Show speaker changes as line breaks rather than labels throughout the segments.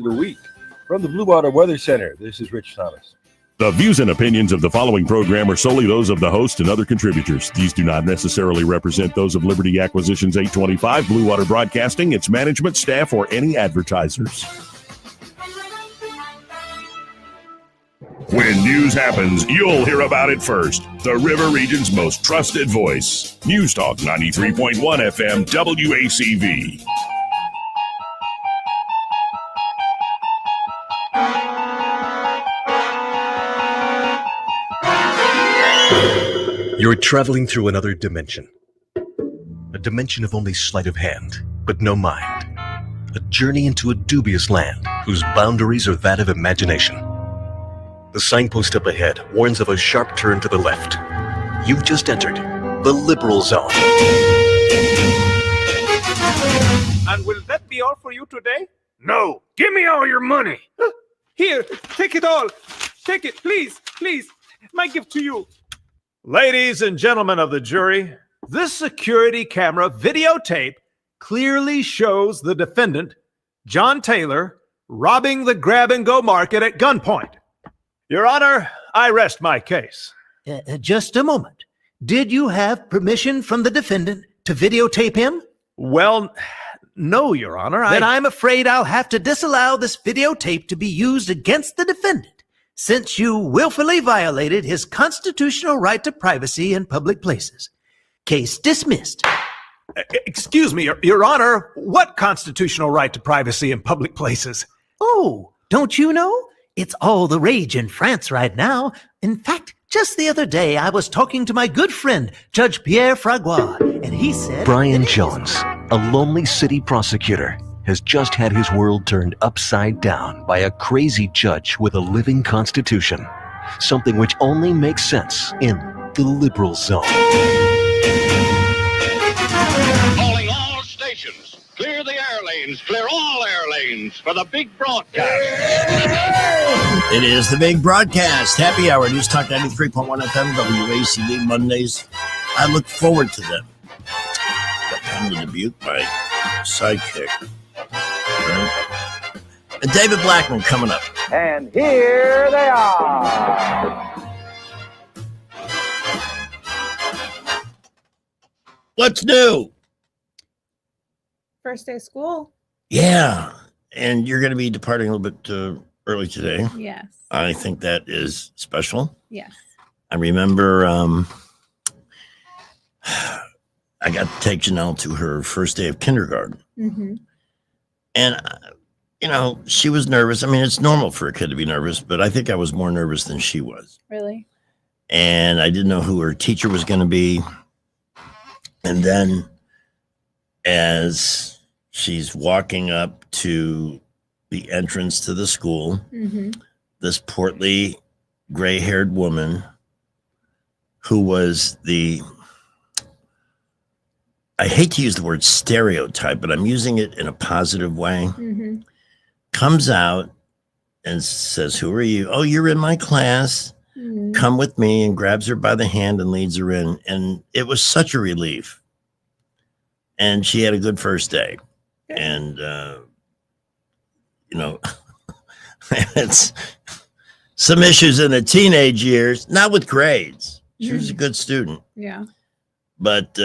the week. From the Blue Water Weather Center, this is Rich Thomas.
The views and opinions of the following program are solely those of the host and other contributors. These do not necessarily represent those of Liberty Acquisitions 825, Blue Water Broadcasting, its management, staff, or any advertisers. When news happens, you'll hear about it first. The River Region's most trusted voice. News Talk 93.1 FM WACV.
You're traveling through another dimension. A dimension of only sleight of hand, but no mind. A journey into a dubious land whose boundaries are that of imagination. The signpost up ahead warns of a sharp turn to the left. You've just entered the liberal zone.
And will that be all for you today?
No! Give me all your money!
Here, take it all. Take it, please, please. My gift to you. Ladies and gentlemen of the jury, this security camera videotape clearly shows the defendant, John Taylor, robbing the grab-and-go market at gunpoint. Your Honor, I rest my case.
Just a moment. Did you have permission from the defendant to videotape him?
Well, no, Your Honor.
Then I'm afraid I'll have to disallow this videotape to be used against the defendant, since you willfully violated his constitutional right to privacy in public places. Case dismissed.
Excuse me, Your Honor, what constitutional right to privacy in public places?
Oh, don't you know? It's all the rage in France right now. In fact, just the other day, I was talking to my good friend, Judge Pierre Fragois, and he said...
Brian Jones, a lonely city prosecutor, has just had his world turned upside down by a crazy judge with a living constitution. Something which only makes sense in the liberal zone.
Calling all stations. Clear the air lanes. Clear all air lanes for the big broadcast.
It is the big broadcast. Happy Hour, News Talk 93.1 FM, WACV, Mondays. I look forward to them. Got time to Dubuque, my sidekick. And David Blackman coming up.
And here they are.
What's new?
First day of school.
Yeah. And you're going to be departing a little bit early today.
Yes.
I think that is special.
Yes.
I remember I got to take Janelle to her first day of kindergarten.
Mm-hmm.
And, you know, she was nervous. I mean, it's normal for a kid to be nervous, but I think I was more nervous than she was.
Really?
And I didn't know who her teacher was going to be. And then as she's walking up to the entrance to the school,
mm-hmm.
this portly, gray-haired woman who was I hate to use the word stereotype, but I'm using it in a positive way,
mm-hmm.
comes out and says, "Who are you?" "Oh, you're in my class.
Mm-hmm.
Come with me," and grabs her by the hand and leads her in. And it was such a relief. And she had a good first day.
Good.
And, you know, it's some issues in the teenage years, not with grades. She was a good student.
Yeah.
But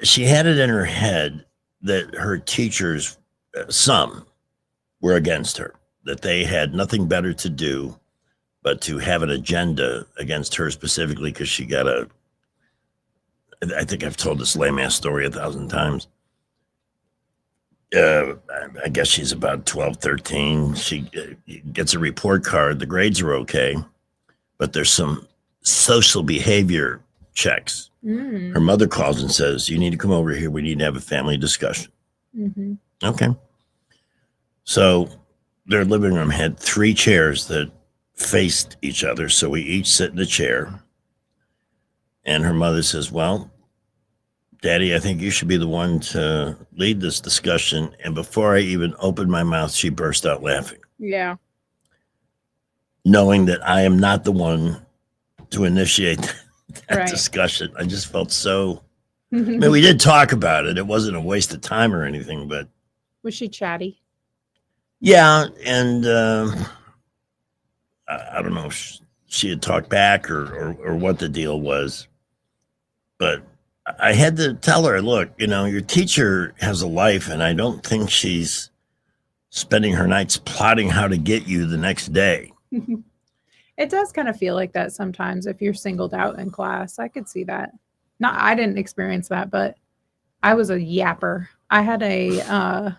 she had it in her head that her teachers, some were against her, that they had nothing better to do but to have an agenda against her specifically because she got I think I've told this lame ass story 1,000 times. I guess she's about 12, 13. She gets a report card. The grades are okay, but there's some social behavior checks.
Mm.
Her mother calls and says, "You need to come over here. We need to have a family discussion."
Mm-hmm.
Okay. So their living room had 3 chairs that faced each other. So we each sit in a chair. And her mother says, "Well, Daddy, I think you should be the one to lead this discussion." And before I even opened my mouth, she burst out laughing.
Yeah.
Knowing that I am not the one to initiate that
Right.
discussion. I just felt so, I mean, we did talk about it. It wasn't a waste of time or anything, but
Was she chatty?
Yeah, and I don't know if she had talked back or what the deal was, but I had to tell her, look, your teacher has a life, and I don't think she's spending her nights plotting how to get you the next day.
It does kind of feel like that sometimes if you're singled out in class. I could see that. I didn't experience that, but I was a yapper. I had a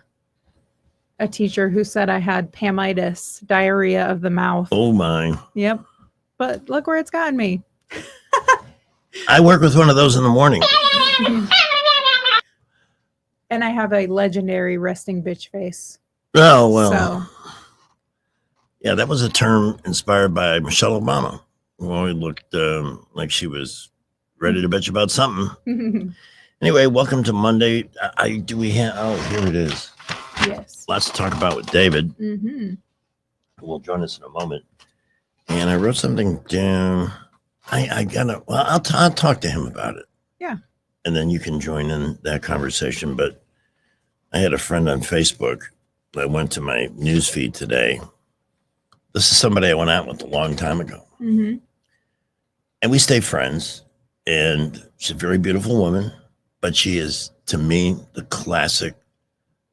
teacher who said I had Pamitis, diarrhea of the mouth.
Oh my.
Yep. But look where it's gotten me.
I work with one of those in the morning.
And I have a legendary resting bitch face.
Oh, well.
So.
Yeah, that was a term inspired by Michelle Obama, who always looked like she was ready to bitch about something. Anyway, welcome to Monday. Do we have? Oh, here it is.
Yes.
Lots to talk about with David.
Mm-hmm.
Who will join us in a moment. And I wrote something down. I'll talk to him about it.
Yeah.
And then you can join in that conversation. But I had a friend on Facebook that went to my news feed today. This is somebody I went out with a long time ago.
Mm-hmm.
And we stay friends. And she's a very beautiful woman. But she is, to me, the classic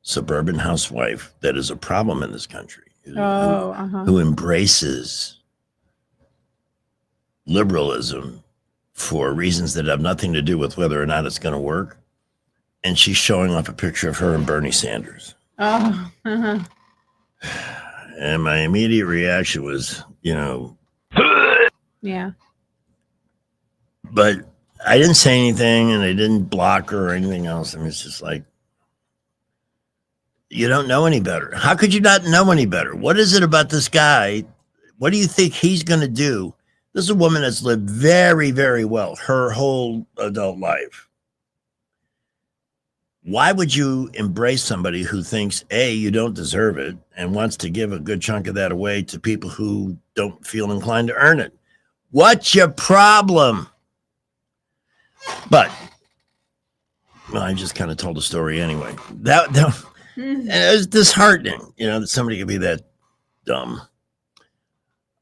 suburban housewife that is a problem in this country. Who embraces liberalism for reasons that have nothing to do with whether or not it's going to work. And she's showing off a picture of her and Bernie Sanders.
Oh, uh-huh.
And my immediate reaction was,
Yeah.
But I didn't say anything, and I didn't block her or anything else. I mean, it's just like, you don't know any better. How could you not know any better? What is it about this guy? What do you think he's going to do? This is a woman that's lived very, very well her whole adult life. Why would you embrace somebody who thinks, A, you don't deserve it, and wants to give a good chunk of that away to people who don't feel inclined to earn it? What's your problem? But, well, I just kind of told the story anyway. That and it was disheartening, that somebody could be that dumb.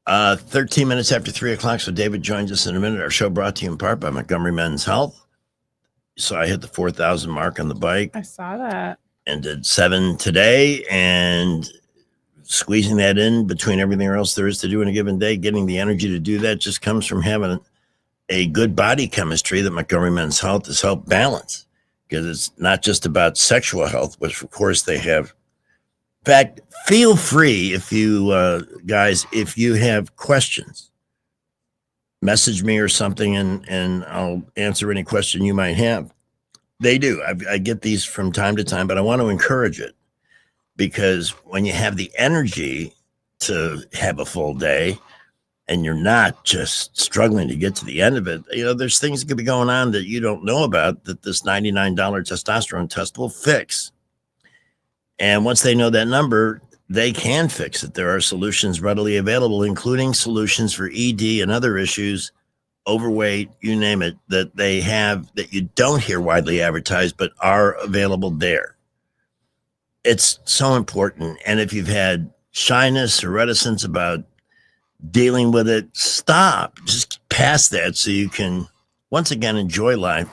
13 minutes after 3 o'clock, so David joins us in a minute. Our show brought to you in part by Montgomery Men's Health. So I hit the 4,000 mark on the bike.
I saw that.
And did 7 today, and squeezing that in between everything else there is to do in a given day, getting the energy to do that just comes from having a good body chemistry that Montgomery Men's Health has helped balance. Because it's not just about sexual health, which of course they have. In fact, feel free if you guys, if you have questions, message me or something, and I'll answer any question you might have. They do. I get these from time to time, but I want to encourage it, because when you have the energy to have a full day and you're not just struggling to get to the end of it, there's things that could be going on that you don't know about that this $99 testosterone test will fix. And once they know that number, they can fix it. There are solutions readily available, including solutions for ED and other issues, overweight, you name it, that they have that you don't hear widely advertised, but are available there. It's so important. And if you've had shyness or reticence about dealing with it, stop. Just pass that so you can once again enjoy life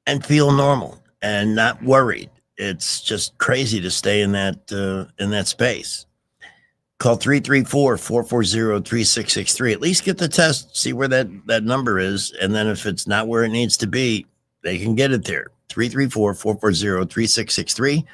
and feel normal and not worried. It's just crazy to stay in that space. Call 334-440-3663. At least get the test, see where that number is. And then if it's not where it needs to be, they can get it there. 334-440-3663.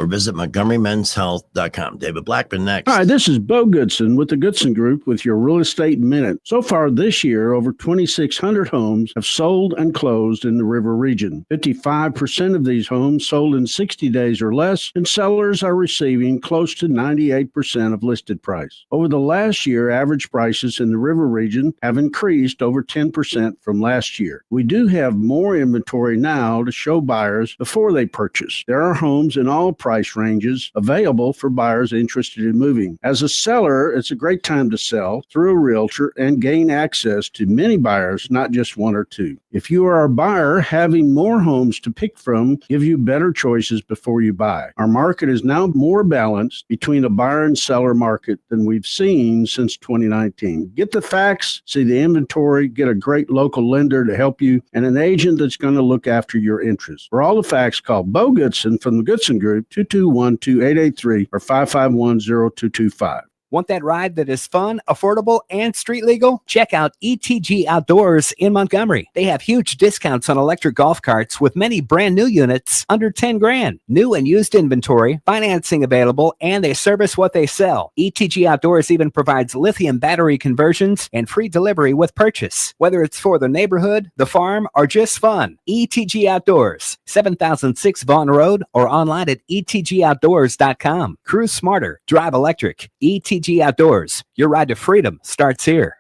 Or visit MontgomeryMen'sHealth.com. David Blackman next.
Hi, this is Bo Goodson with the Goodson Group with your Real Estate Minute. So far this year, over 2,600 homes have sold and closed in the River region. 55% of these homes sold in 60 days or less, and sellers are receiving close to 98% of listed price. Over the last year, average prices in the River region have increased over 10% from last year. We do have more inventory now to show buyers before they purchase. There are homes in all price price ranges available for buyers interested in moving. As a seller, it's a great time to sell through a realtor and gain access to many buyers, not just one or two. If you are a buyer, having more homes to pick from give you better choices before you buy. Our market is now more balanced between a buyer and seller market than we've seen since 2019. Get the facts, see the inventory, get a great local lender to help you, and an agent that's going to look after your interests. For all the facts, call Bo Goodson from the Goodson Group, 221-2883 or 551-0225.
Want that ride that is fun, affordable, and street legal? Check out ETG Outdoors in Montgomery. They have huge discounts on electric golf carts with many brand new units under 10 grand. New and used inventory, financing available, and they service what they sell. ETG Outdoors even provides lithium battery conversions and free delivery with purchase. Whether it's for the neighborhood, the farm, or just fun. ETG Outdoors, 7006 Vaughn Road, or online at etgoutdoors.com. Cruise smarter, drive electric. ETG Outdoors, your ride to freedom starts here.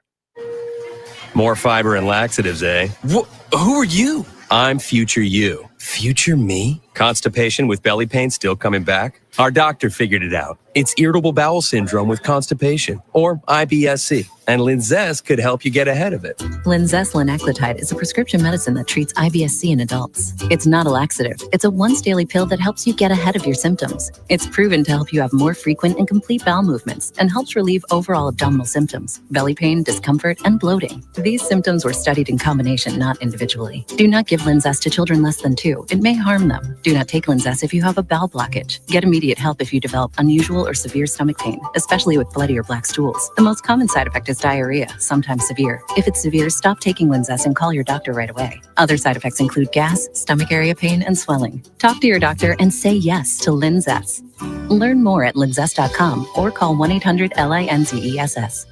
More fiber and laxatives, eh? Who are you? I'm future you. Future me? Constipation with belly pain still coming back? Our doctor figured it out. It's irritable bowel syndrome with constipation, or IBS-C, and Linzess could help you get ahead of it.
Linzess linaclotide is a prescription medicine that treats IBS-C in adults. It's not a laxative. It's a once-daily pill that helps you get ahead of your symptoms. It's proven to help you have more frequent and complete bowel movements and helps relieve overall abdominal symptoms, belly pain, discomfort, and bloating. These symptoms were studied in combination, not individually. Do not give Linzess to children less than 2. It may harm them. Do not take Linzess if you have a bowel blockage. Get immediate help if you develop unusual or severe stomach pain, especially with bloody or black stools. The most common side effect is diarrhea, sometimes severe. If it's severe, stop taking Linzess and call your doctor right away. Other side effects include gas, stomach area pain, and swelling. Talk to your doctor and say yes to Linzess. Learn more at linzess.com or call 1-800-LINZESS.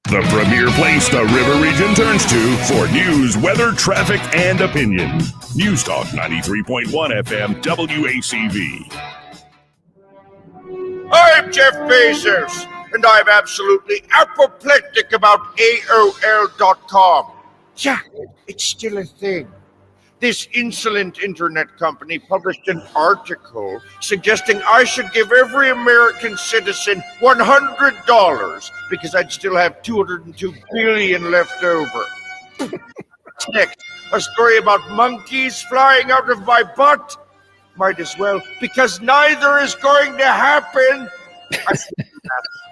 The premier place the River Region turns to for news, weather, traffic, and opinion. News Talk 93.1 FM WACV.
I'm Jeff Bezos, and I'm absolutely apoplectic about AOL.com. Yeah, it's still a thing. This insolent internet company published an article suggesting I should give every American citizen $100 because I'd still have $202 billion left over. Next, a story about monkeys flying out of my butt? Might as well, because neither is going to happen.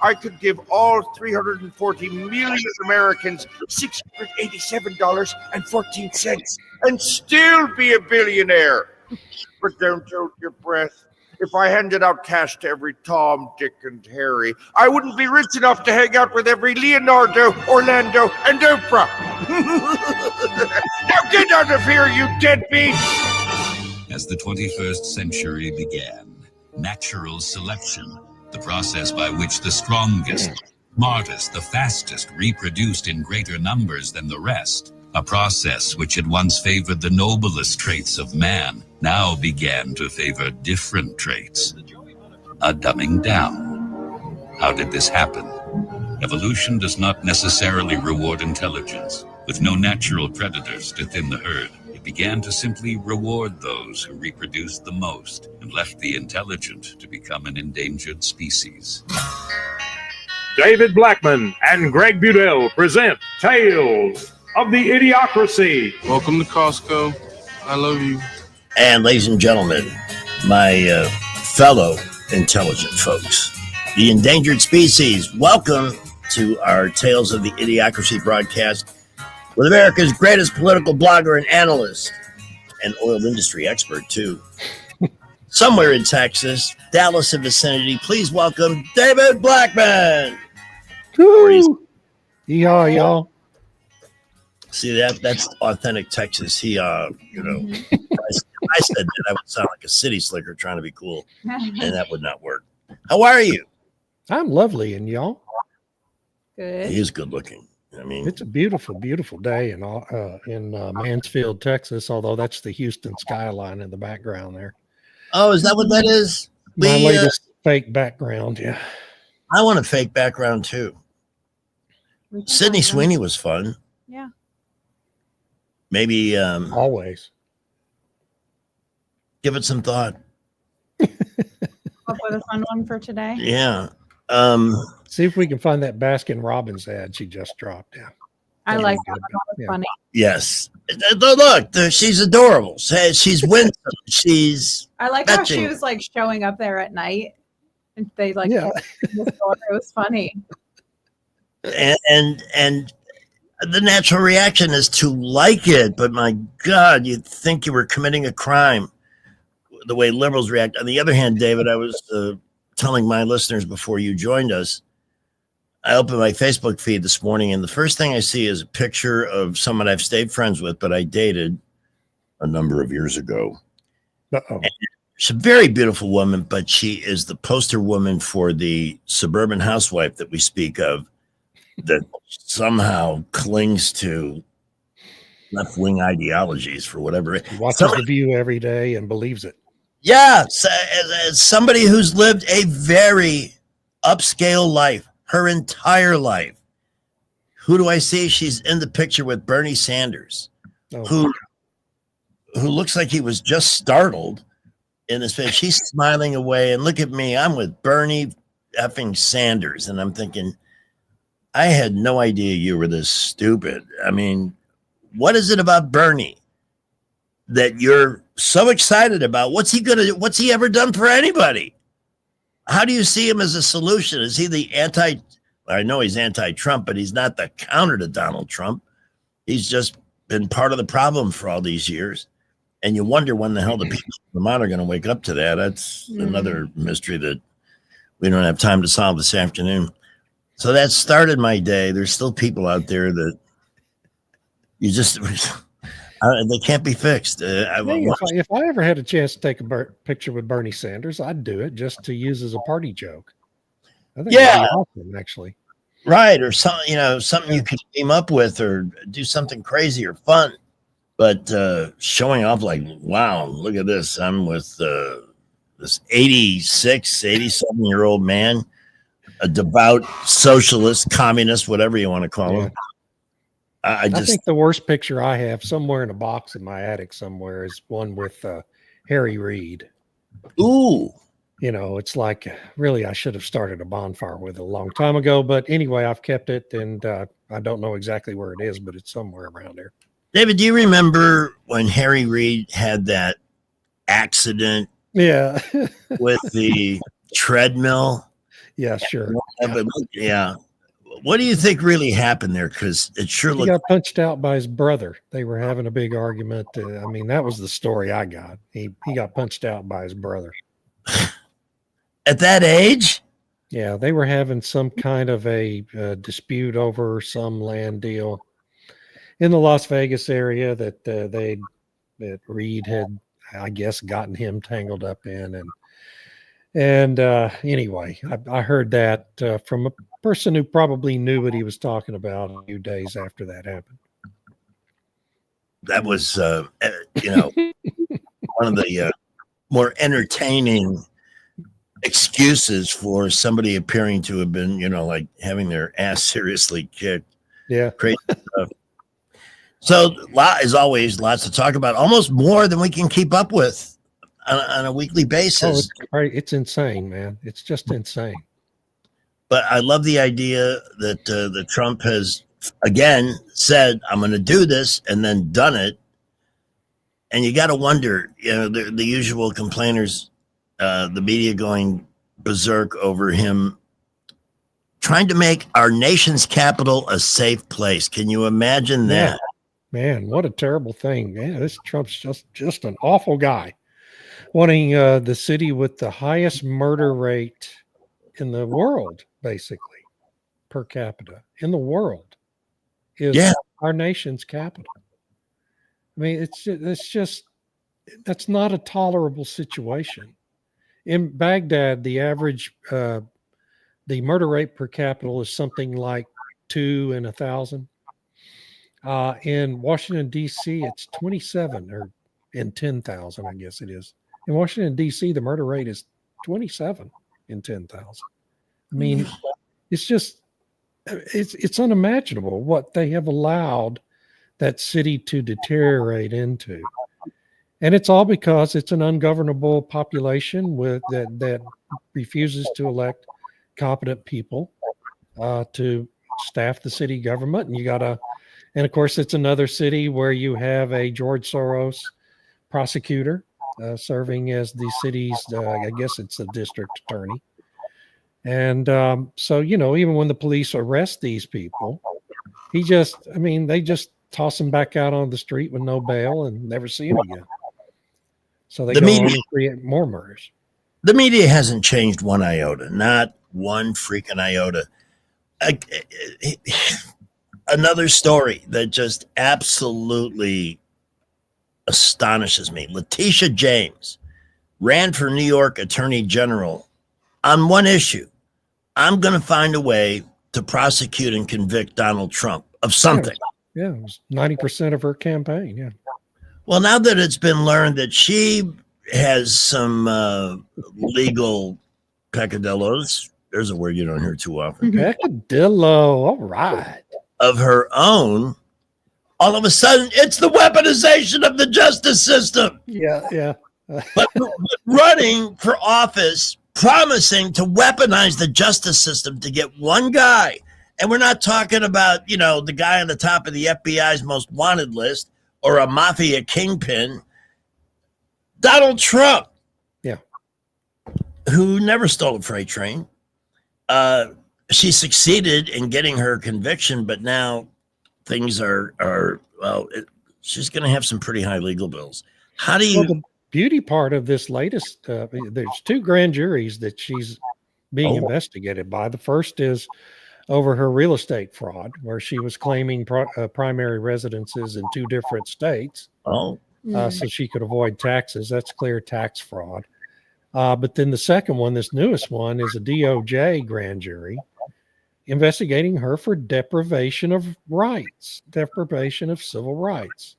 I could give all 340 million Americans $687.14 and still be a billionaire. But don't hold your breath. If I handed out cash to every Tom, Dick, and Harry, I wouldn't be rich enough to hang out with every Leonardo, Orlando, and Oprah. Now get out of here, you deadbeat!
As the 21st century began, natural selection, the process by which the strongest, smartest, the fastest reproduced in greater numbers than the rest, a process which had once favored the noblest traits of man, now began to favor different traits. A dumbing down. How did this happen? Evolution does not necessarily reward intelligence. With no natural predators to thin the herd, it began to simply reward those who reproduced the most and left the intelligent to become an endangered species.
David Blackman and Greg Budell present Tales of the Idiocracy.
Welcome to Costco. I love you.
And ladies and gentlemen, my fellow intelligent folks, the endangered species, welcome to our Tales of the Idiocracy broadcast with America's greatest political blogger and analyst and oil industry expert, too. Somewhere in Texas, Dallas and vicinity, please welcome David Blackman.
Yeehaw, y'all.
See, that's authentic Texas. He, I said that, I would sound like a city slicker trying to be cool, and that would not work. How are you?
I'm lovely, and y'all?
Good.
He is good looking. I mean,
it's a beautiful, beautiful day in Mansfield, Texas, although that's the Houston skyline in the background there.
Oh, is that what that is?
My latest fake background, yeah.
I want a fake background, too. Sydney Sweeney was fun.
Yeah.
Maybe
always
give it some thought.
up with a fun one for today.
Yeah.
See if we can find that Baskin Robbins ad she just dropped. Yeah.
I
That'd
like
be
that.
good.
That was
Yeah.
funny.
Yes. Look, she's adorable. She's winsome. She's
I like how she
fetching.
was like showing up there at night. And they like
Yeah.
kept in the store. It was funny.
And the natural reaction is to like it, but my God, you'd think you were committing a crime the way liberals react. On the other hand, David, I was telling my listeners before you joined us, I opened my Facebook feed this morning, and the first thing I see is a picture of someone I've stayed friends with, but I dated a number of years ago.
Uh-oh.
She's a very beautiful woman, but she is the poster woman for the suburban housewife that we speak of that somehow clings to left-wing ideologies for whatever.
Watches The View every day and believes it.
Yeah, as somebody who's lived a very upscale life, her entire life. Who do I see? She's in the picture with Bernie Sanders, who looks like he was just startled in this face. She's smiling away, and look at me. I'm with Bernie effing Sanders, and I'm thinking, I had no idea you were this stupid. I mean, what is it about Bernie that you're so excited about? What's he ever done for anybody? How do you see him as a solution? Is he the I know he's anti-Trump, but he's not the counter to Donald Trump. He's just been part of the problem for all these years. And you wonder when the hell the people of Vermont are going to wake up to that. That's another mystery that we don't have time to solve this afternoon. So that started my day. There's still people out there that you just, they can't be fixed.
If I ever had a chance to take a picture with Bernie Sanders, I'd do it just to use as a party joke. I think that'd be awesome, actually.
Right. Or something you could team up with or do something crazy or fun. But showing off like, wow, look at this. I'm with this 87-year-old man, a devout socialist, communist, whatever you want to call him. I
think the worst picture I have somewhere in a box in my attic somewhere is one with Harry Reid.
Ooh.
It's like, really, I should have started a bonfire with it a long time ago. But anyway, I've kept it, and I don't know exactly where it is, but it's somewhere around there.
David, do you remember when Harry Reid had that accident?
Yeah.
With the treadmill?
Yeah, sure.
Yeah. What do you think really happened there? Because it sure
He
looked.
got punched out by his brother. They were having a big argument. That was the story I got. He got punched out by his brother.
At that age?
Yeah, they were having some kind of a dispute over some land deal in the Las Vegas area that Reid had, I guess, gotten him tangled up in. And anyway, I heard that from a person who probably knew what he was talking about a few days after that happened.
That was, one of the more entertaining excuses for somebody appearing to have been, like having their ass seriously kicked.
Yeah.
Crazy stuff. So, as always, lots to talk about, almost more than we can keep up with on a weekly basis.
It's insane, man. It's just insane.
But I love the idea that Trump has, again, said, I'm going to do this, and then done it. And you got to wonder, the usual complainers, the media going berserk over him trying to make our nation's capital a safe place. Can you imagine that?
Yeah. Man, what a terrible thing. Man, this Trump's just an awful guy. Wanting the city with the highest murder rate in the world, basically, per capita in the world, is our nation's capital. I mean, it's just that's not a tolerable situation. In Baghdad, the average the murder rate per capita is something like 2 in 1,000. In Washington, D.C., it's 27 or in 10,000, I guess it is. In Washington, D.C., the murder rate is 27 in 10,000. I mean, it's unimaginable what they have allowed that city to deteriorate into. And it's all because it's an ungovernable population with that refuses to elect competent people to staff the city government. And of course, it's another city where you have a George Soros prosecutor serving as the city's, I guess it's the district attorney. And so, even when the police arrest these people, they just toss them back out on the street with no bail and never see them again. So they go on and create more murders.
The media hasn't changed one iota, not one freaking iota. Another story that just absolutely astonishes me. Letitia James ran for New York Attorney General on one issue. I'm going to find a way to prosecute and convict Donald Trump of something.
Yeah, it was 90% of her campaign. Yeah.
Well, now that it's been learned that she has some legal peccadillos, there's a word you don't hear too often.
Peccadillo, all right.
Of her own, all of a sudden, it's the weaponization of the justice system.
Yeah.
But running for office, promising to weaponize the justice system to get one guy. And we're not talking about, the guy on the top of the FBI's most wanted list or a mafia kingpin. Donald Trump.
Yeah.
Who never stole a freight train. She succeeded in getting her conviction, but now things she's going to have some pretty high legal bills. How do you...
Well, the beauty part of this latest, there's 2 grand juries that she's being investigated by. The first is over her real estate fraud, where she was claiming primary residences in 2 different states. So she could avoid taxes. That's clear tax fraud. But then the second one, this newest one, is a DOJ grand jury investigating her for deprivation of civil rights.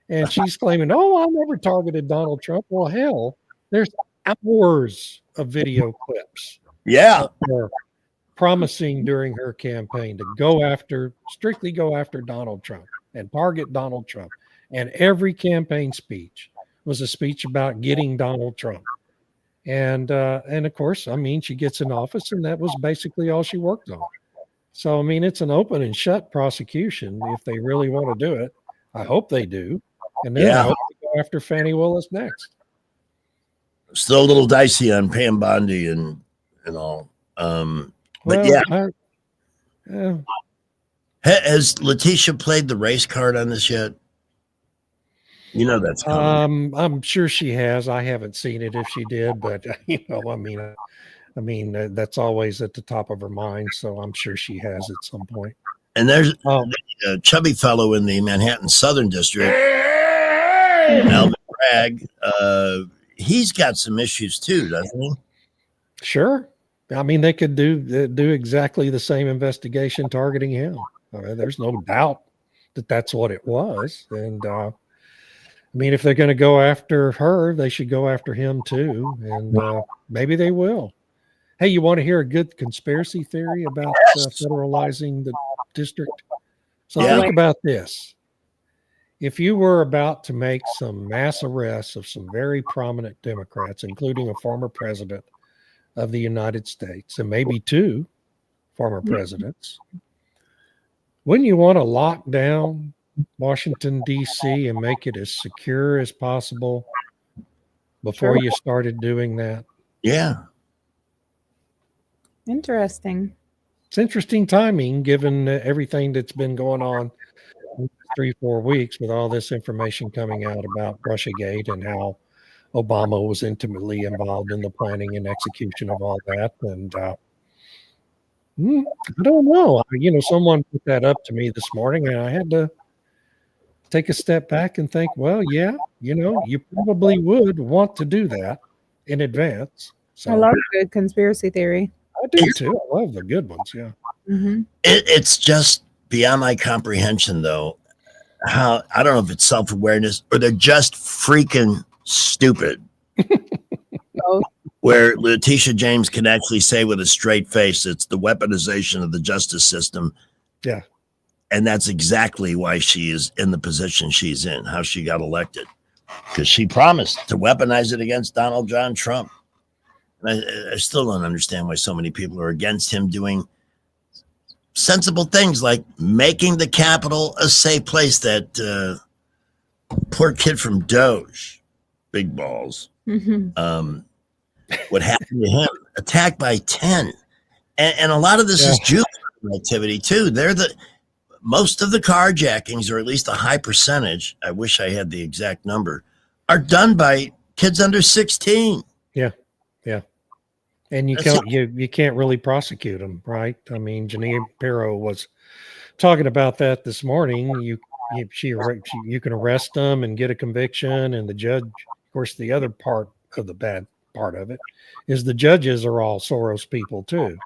And she's claiming, I never targeted Donald Trump. Well, hell, there's hours of video clips.
Yeah.
Promising during her campaign to strictly go after Donald Trump and target Donald Trump. And every campaign speech was a speech about getting Donald Trump. And of course, she gets in office, and that was basically all she worked on. So, it's an open and shut prosecution if they really want to do it. I hope they do. And then I hope they go after Fannie Willis next.
Still a little dicey on Pam Bondi and all. Has Letitia played the race card on this yet? That's coming.
I'm sure she has. I haven't seen it if she did, but that's always at the top of her mind. So I'm sure she has at some point.
And there's a chubby fellow in the Manhattan Southern District, Alvin Bragg. He's got some issues too, doesn't he?
Sure. They could do exactly the same investigation targeting him. There's no doubt that that's what it was. And if they're going to go after her, they should go after him too. And maybe they will. Hey, you want to hear a good conspiracy theory about federalizing the district? So think about this. If you were about to make some mass arrests of some very prominent Democrats, including a former president of the United States, and maybe 2 former presidents, wouldn't you want to lock down Washington, D.C. and make it as secure as possible before you started doing that?
Yeah.
Interesting.
It's interesting timing given everything that's been going on in 3-4 weeks with all this information coming out about Russiagate and how Obama was intimately involved in the planning and execution of all that. And I don't know. Someone put that up to me this morning, and I had to take a step back and think, well, yeah, you probably would want to do that in advance. So
I love a good conspiracy theory.
I do too. I love the good ones. Yeah.
Mm-hmm.
It's just beyond my comprehension, though. How I don't know if it's self-awareness or they're just freaking stupid. Where Letitia James can actually say with a straight face, it's the weaponization of the justice system.
Yeah.
And that's exactly why she is in the position she's in, how she got elected. because she promised to weaponize it against Donald John Trump. And I still don't understand why so many people are against him doing sensible things like making the Capitol a safe place. That poor kid from Doge, big balls. What happened to him? Attacked by 10. And a lot of this is juvenile activity too. Most of the carjackings, or at least a high percentage, I wish I had the exact number, are done by kids under 16.
Yeah. And you can't really prosecute them, right? I mean, Janine Pirro was talking about that this morning. You can arrest them and get a conviction, and the judge, of course, the other part of the bad part of it is the judges are all Soros people too.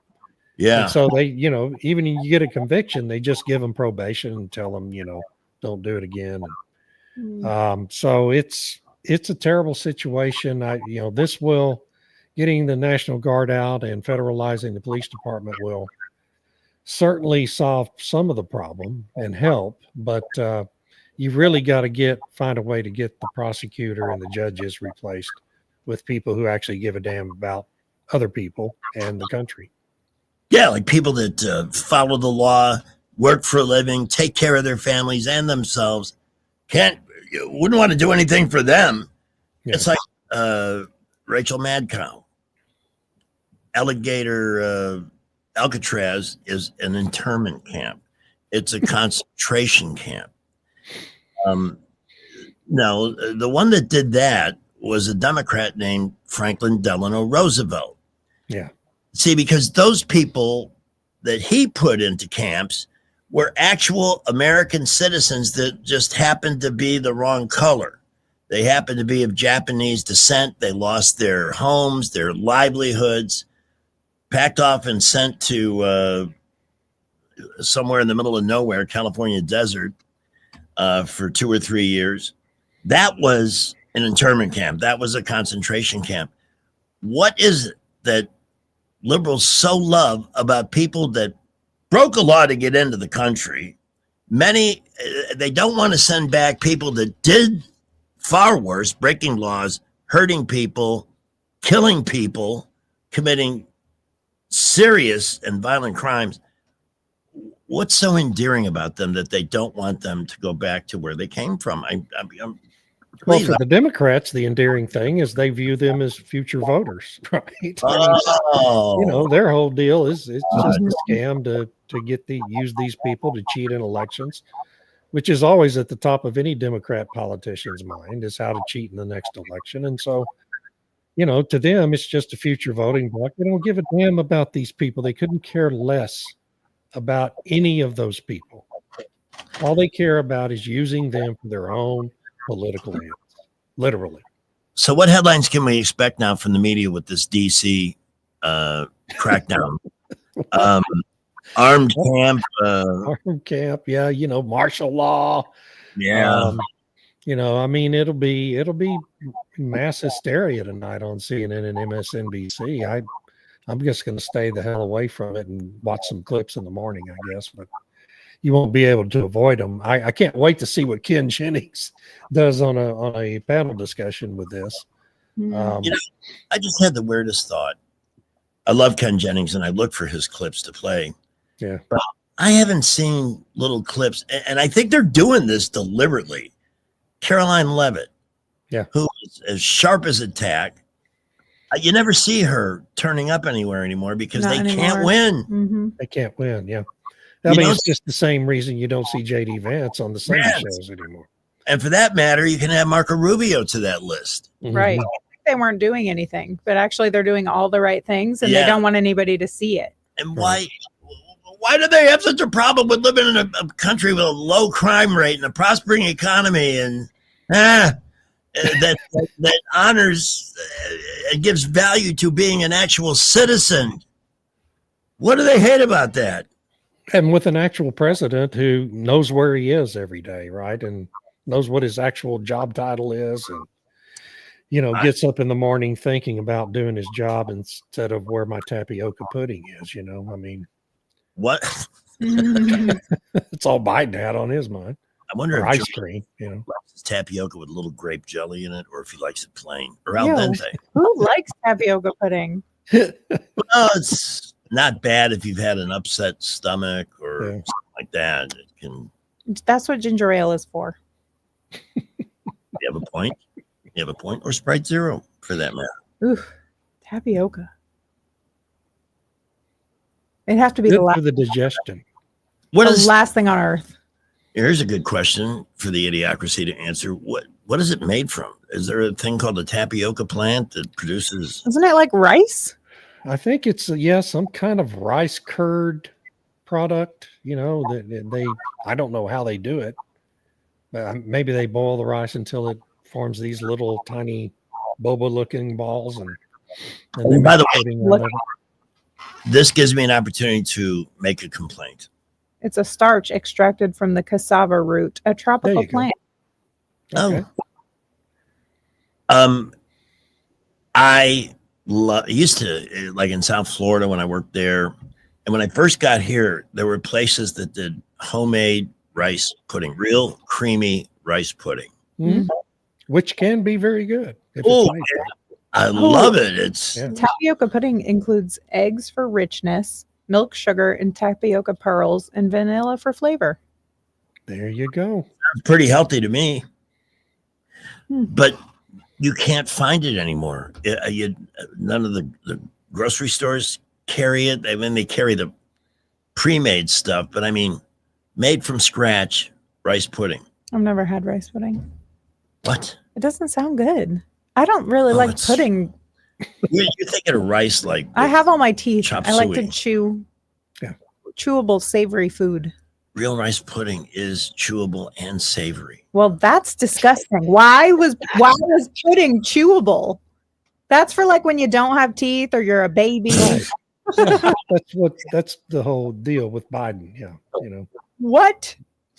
Yeah.
And so they, even if you get a conviction, they just give them probation and tell them, don't do it again. So it's a terrible situation. Getting the National Guard out and federalizing the police department will certainly solve some of the problem and help, but you've really got to find a way to get the prosecutor and the judges replaced with people who actually give a damn about other people and the country.
Yeah, like people that follow the law, work for a living, take care of their families and themselves. Wouldn't want to do anything for them. Yeah. It's like Rachel Madcow. Alcatraz is an internment camp. It's a concentration camp. No, the one that did that was a Democrat named Franklin Delano Roosevelt.
Yeah.
See, because those people that he put into camps were actual American citizens that just happened to be the wrong color. They happened to be of Japanese descent. They lost their homes, their livelihoods, packed off and sent to somewhere in the middle of nowhere, California desert, for 2 or 3 years. That was an internment camp. That was a concentration camp. What is it that liberals so love about people that broke a law to get into the country? Many, they don't want to send back people that did far worse, breaking laws, hurting people, killing people, committing serious and violent crimes. What's so endearing about them that they don't want them to go back to where they came from?
Well, for the Democrats, the endearing thing is they view them as future voters, right? Their whole deal is it's just a scam to use these people to cheat in elections, which is always at the top of any Democrat politician's mind, is how to cheat in the next election. And so, to them, it's just a future voting bloc. They don't give a damn about these people. They couldn't care less about any of those people. All they care about is using them for their own political ends, literally.
So what headlines can we expect now from the media with this DC crackdown? Armed camp.
Armed camp, yeah, martial law.
Yeah.
It'll be mass hysteria tonight on CNN and MSNBC. I'm just going to stay the hell away from it and watch some clips in the morning, I guess, but you won't be able to avoid them. I can't wait to see what Ken Jennings does on a panel discussion with this.
I just had the weirdest thought. I love Ken Jennings and I look for his clips to play.
Yeah.
But I haven't seen little clips, and I think they're doing this deliberately. Caroline Levitt, who is as sharp as a tack. You never see her turning up anywhere anymore because can't win.
Mm-hmm.
They can't win, yeah. It's just the same reason you don't see J.D. Vance on the Sunday shows anymore.
And for that matter, you can add Marco Rubio to that list.
Right. They weren't doing anything, but actually they're doing all the right things, and they don't want anybody to see it.
And why do they have such a problem with living in a country with a low crime rate and a prospering economy and that honors and gives value to being an actual citizen? What do they hate about that?
And with an actual president who knows where he is every day, right? And knows what his actual job title is, and gets up in the morning thinking about doing his job instead of where my tapioca pudding is.
What?
It's all Biden had on his mind.
I wonder
or
if
ice
George
cream, you know.
likes his tapioca with a little grape jelly in it, or if he likes it plain or al
Ew.
dente.
Who likes tapioca pudding?
Well, it's not bad if you've had an upset stomach or something like that. It can.
That's what ginger ale is for.
You have a point. You have a point, or Sprite Zero for that matter.
Ooh, tapioca. It'd have to be
Good
the last,
for the digestion.
What
the
is?
last thing on earth.
Here's a good question for the idiocracy to answer. What is it made from? Is there a thing called the tapioca plant that produces?
Isn't it like rice?
I think it's some kind of rice curd product. You know, they I don't know how they do it. Maybe they boil the rice until it forms these little tiny boba-looking balls, and
And by the way,
pudding out of it.
this gives me an opportunity to make a complaint.
It's a starch extracted from the cassava root, a tropical
you go.
plant.
Okay.
I used to, like in South Florida when I worked there, and when I first got here, there were places that did homemade rice pudding, real creamy rice pudding.
Mhm. Which can be very good. If it's
Oh,
made right.
I love it. It's
Tapioca pudding includes eggs for richness, milk, sugar, and tapioca pearls, and vanilla for flavor.
There you go.
pretty healthy to me, but you can't find it anymore. None of the grocery stores carry it. I mean, they carry the pre-made stuff, but I mean, made from scratch rice pudding.
I've never had rice pudding.
What?
It doesn't sound good. I don't really like
it's-
pudding.
You're thinking of rice like
I have all my teeth.
chop
I like to
suey.
chew
Yeah.
chewable, savory food.
Real rice pudding is chewable and savory.
Well, that's disgusting. Why was pudding chewable? That's for like when you don't have teeth or you're a baby.
Yeah, that's the whole deal with Biden. Yeah, you know.
What?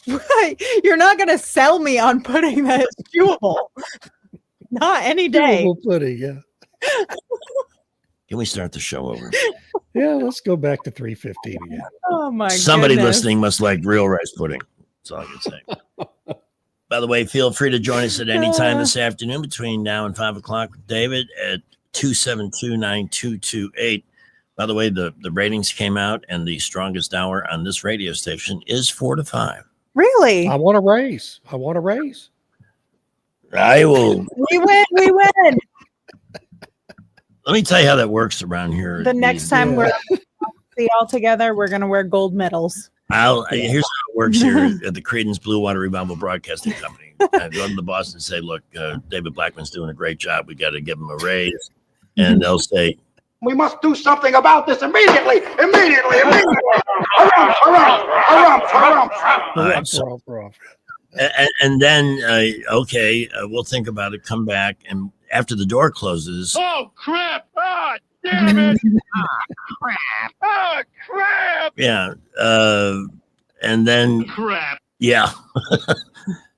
Right. You're not going to sell me on pudding that is chewable. Not any day.
Chewable pudding, yeah.
Can we start the show over?
Yeah, let's go back to 315 again.
Oh my
Somebody
goodness.
listening must like real rice pudding. That's all I can say. By the way, feel free to join us at any time this afternoon between now and 5 o'clock with David at 272-9228. By the way, the ratings came out, and the strongest hour on this radio station is 4 to 5.
Really?
I want a raise. I want a raise.
I will.
We win. We win.
Let me tell you how that works around here.
The next time we're all together, we're going to wear gold medals.
Here's how it works here at the Creedence Blue Water Revival Broadcasting Company. I go to the boss and say, look, David Blackman's doing a great job. We got to give him a raise. And they'll say,
We must do something about this immediately. Immediately.
all right, so, and then, okay, we'll think about it, come back. And after the door closes,
Oh, crap. Ah, damn it. Crap. Ah, crap.
yeah. And then,
Crap.
yeah.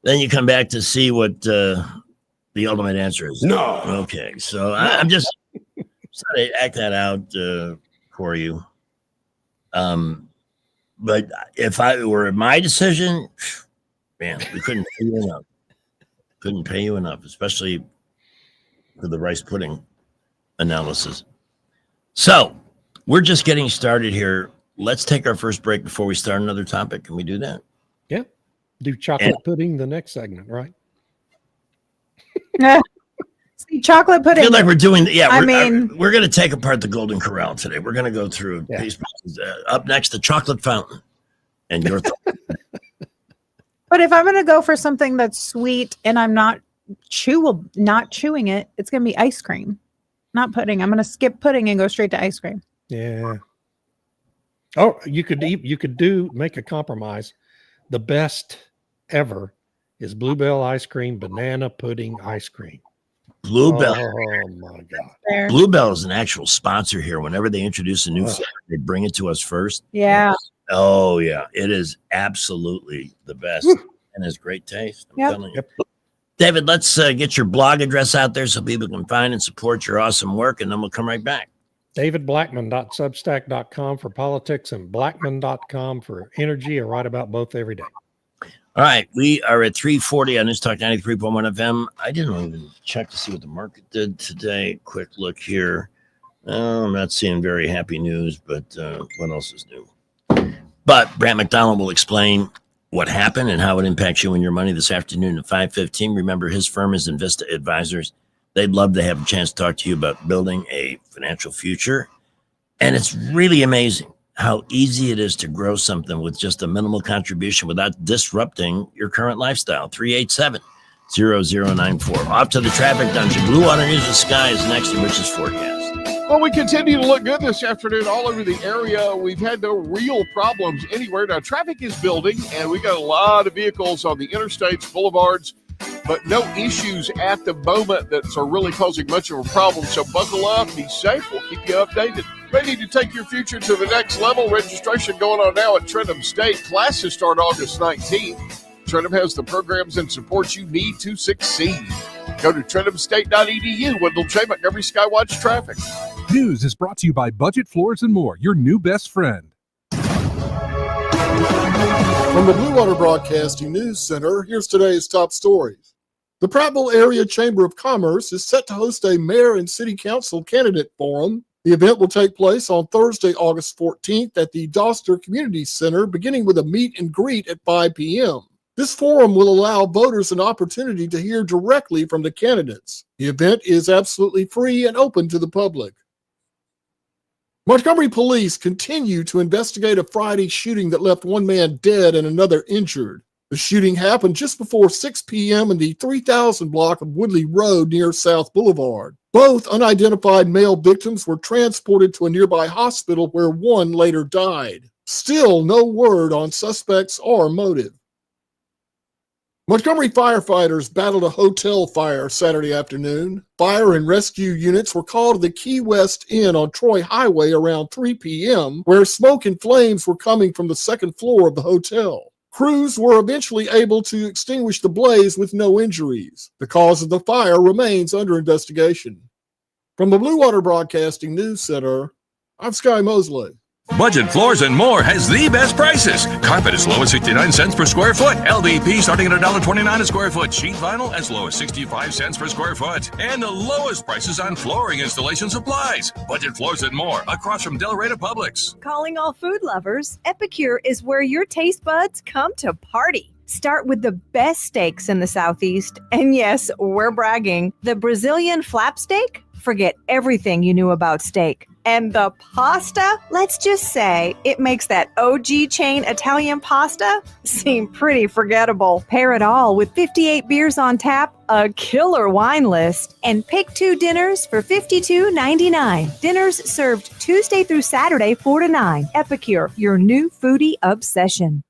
Then you come back to see what the ultimate answer is.
No.
Okay. So I'm just trying to act that out for you. But if it were my decision, man, we couldn't pay you enough. Couldn't pay you enough, especially for the rice pudding analysis. So we're just getting started here. Let's take our first break before we start another topic. Can we do that?
Yeah. Do chocolate pudding the next segment, right?
See, chocolate
I
pudding.
feel like we're doing,
I mean,
we're going to take apart the Golden Corral today. We're going to go through these pieces. Up next, the chocolate fountain. And your thoughts.
but if I'm going to go for something that's sweet and I'm not chewing it, it's going to be ice cream, not pudding. I'm going to skip pudding and go straight to ice cream.
Yeah. Oh, you could make a compromise. The best ever is Bluebell ice cream, banana pudding ice cream.
Bluebell.
Oh my God.
There.
Bluebell is an actual sponsor here. Whenever they introduce a new flavor, they bring it to us first.
Yeah.
Oh, yeah. It is absolutely the best and has great taste. I'm
Yep.
telling you. David, let's get your blog address out there so people can find and support your awesome work, and then we'll come right back.
DavidBlackman.substack.com for politics and Blackman.com for energy. I write about both every day.
All right, we are at 3:40 on News Talk 93.1 FM. I didn't even check to see what the market did today. Quick look here. I'm not seeing very happy news, but what else is new? But Brant McDonald will explain what happened and how it impacts you and your money this afternoon at 5:15. Remember, his firm is Invista Advisors. They'd love to have a chance to talk to you about building a financial future. And it's really amazing how easy it is to grow something with just a minimal contribution without disrupting your current lifestyle. 387-0094. Off to the traffic dungeon. Blue Water News with Sky is next in Rich's forecast.
Well, we continue to look good this afternoon all over the area. We've had no real problems anywhere. Now, traffic is building, and we got a lot of vehicles on the interstates, boulevards, but no issues at the moment that are really causing much of a problem. So buckle up, be safe. We'll keep you updated. Ready to take your future to the next level. Registration going on now at Trentham State. Classes start August 19th. Trentham has the programs and supports you need to succeed. Go to trenthamstate.edu. Wendell J. Montgomery Skywatch Traffic.
News is brought to you by Budget Floors and More, your new best friend.
From the Blue Water Broadcasting News Center, here's today's top stories. The Prattville Area Chamber of Commerce is set to host a mayor and city council candidate forum. The event will take place on Thursday, August 14th at the Doster Community Center, beginning with a meet and greet at 5 p.m. This forum will allow voters an opportunity to hear directly from the candidates. The event is absolutely free and open to the public. Montgomery police continue to investigate a Friday shooting that left one man dead and another injured. The shooting happened just before 6 p.m. in the 3000 block of Woodley Road near South Boulevard. Both unidentified male victims were transported to a nearby hospital where one later died. Still no word on suspects or motive. Montgomery firefighters battled a hotel fire Saturday afternoon. Fire and rescue units were called to the Key West Inn on Troy Highway around 3 p.m., where smoke and flames were coming from the second floor of the hotel. Crews were eventually able to extinguish the blaze with no injuries. The cause of the fire remains under investigation. From the Blue Water Broadcasting News Center, I'm Sky Mosley.
Budget Floors and More has the best prices. Carpet as low as 69 cents per square foot. LVP starting at $1.29 a square foot. Sheet vinyl as low as 65 cents per square foot. And the lowest prices on flooring installation supplies. Budget Floors and More across from Delray to Publix.
Calling all food lovers, Epicure is where your taste buds come to party. Start with the best steaks in the Southeast. And yes, we're bragging. The Brazilian flap steak? Forget everything you knew about steak. And the pasta, let's just say it makes that OG chain Italian pasta seem pretty forgettable. Pair it all with 58 beers on tap, a killer wine list, and pick 2 dinners for $52.99. Dinners served Tuesday through Saturday, 4 to 9. Epicure, your new foodie obsession.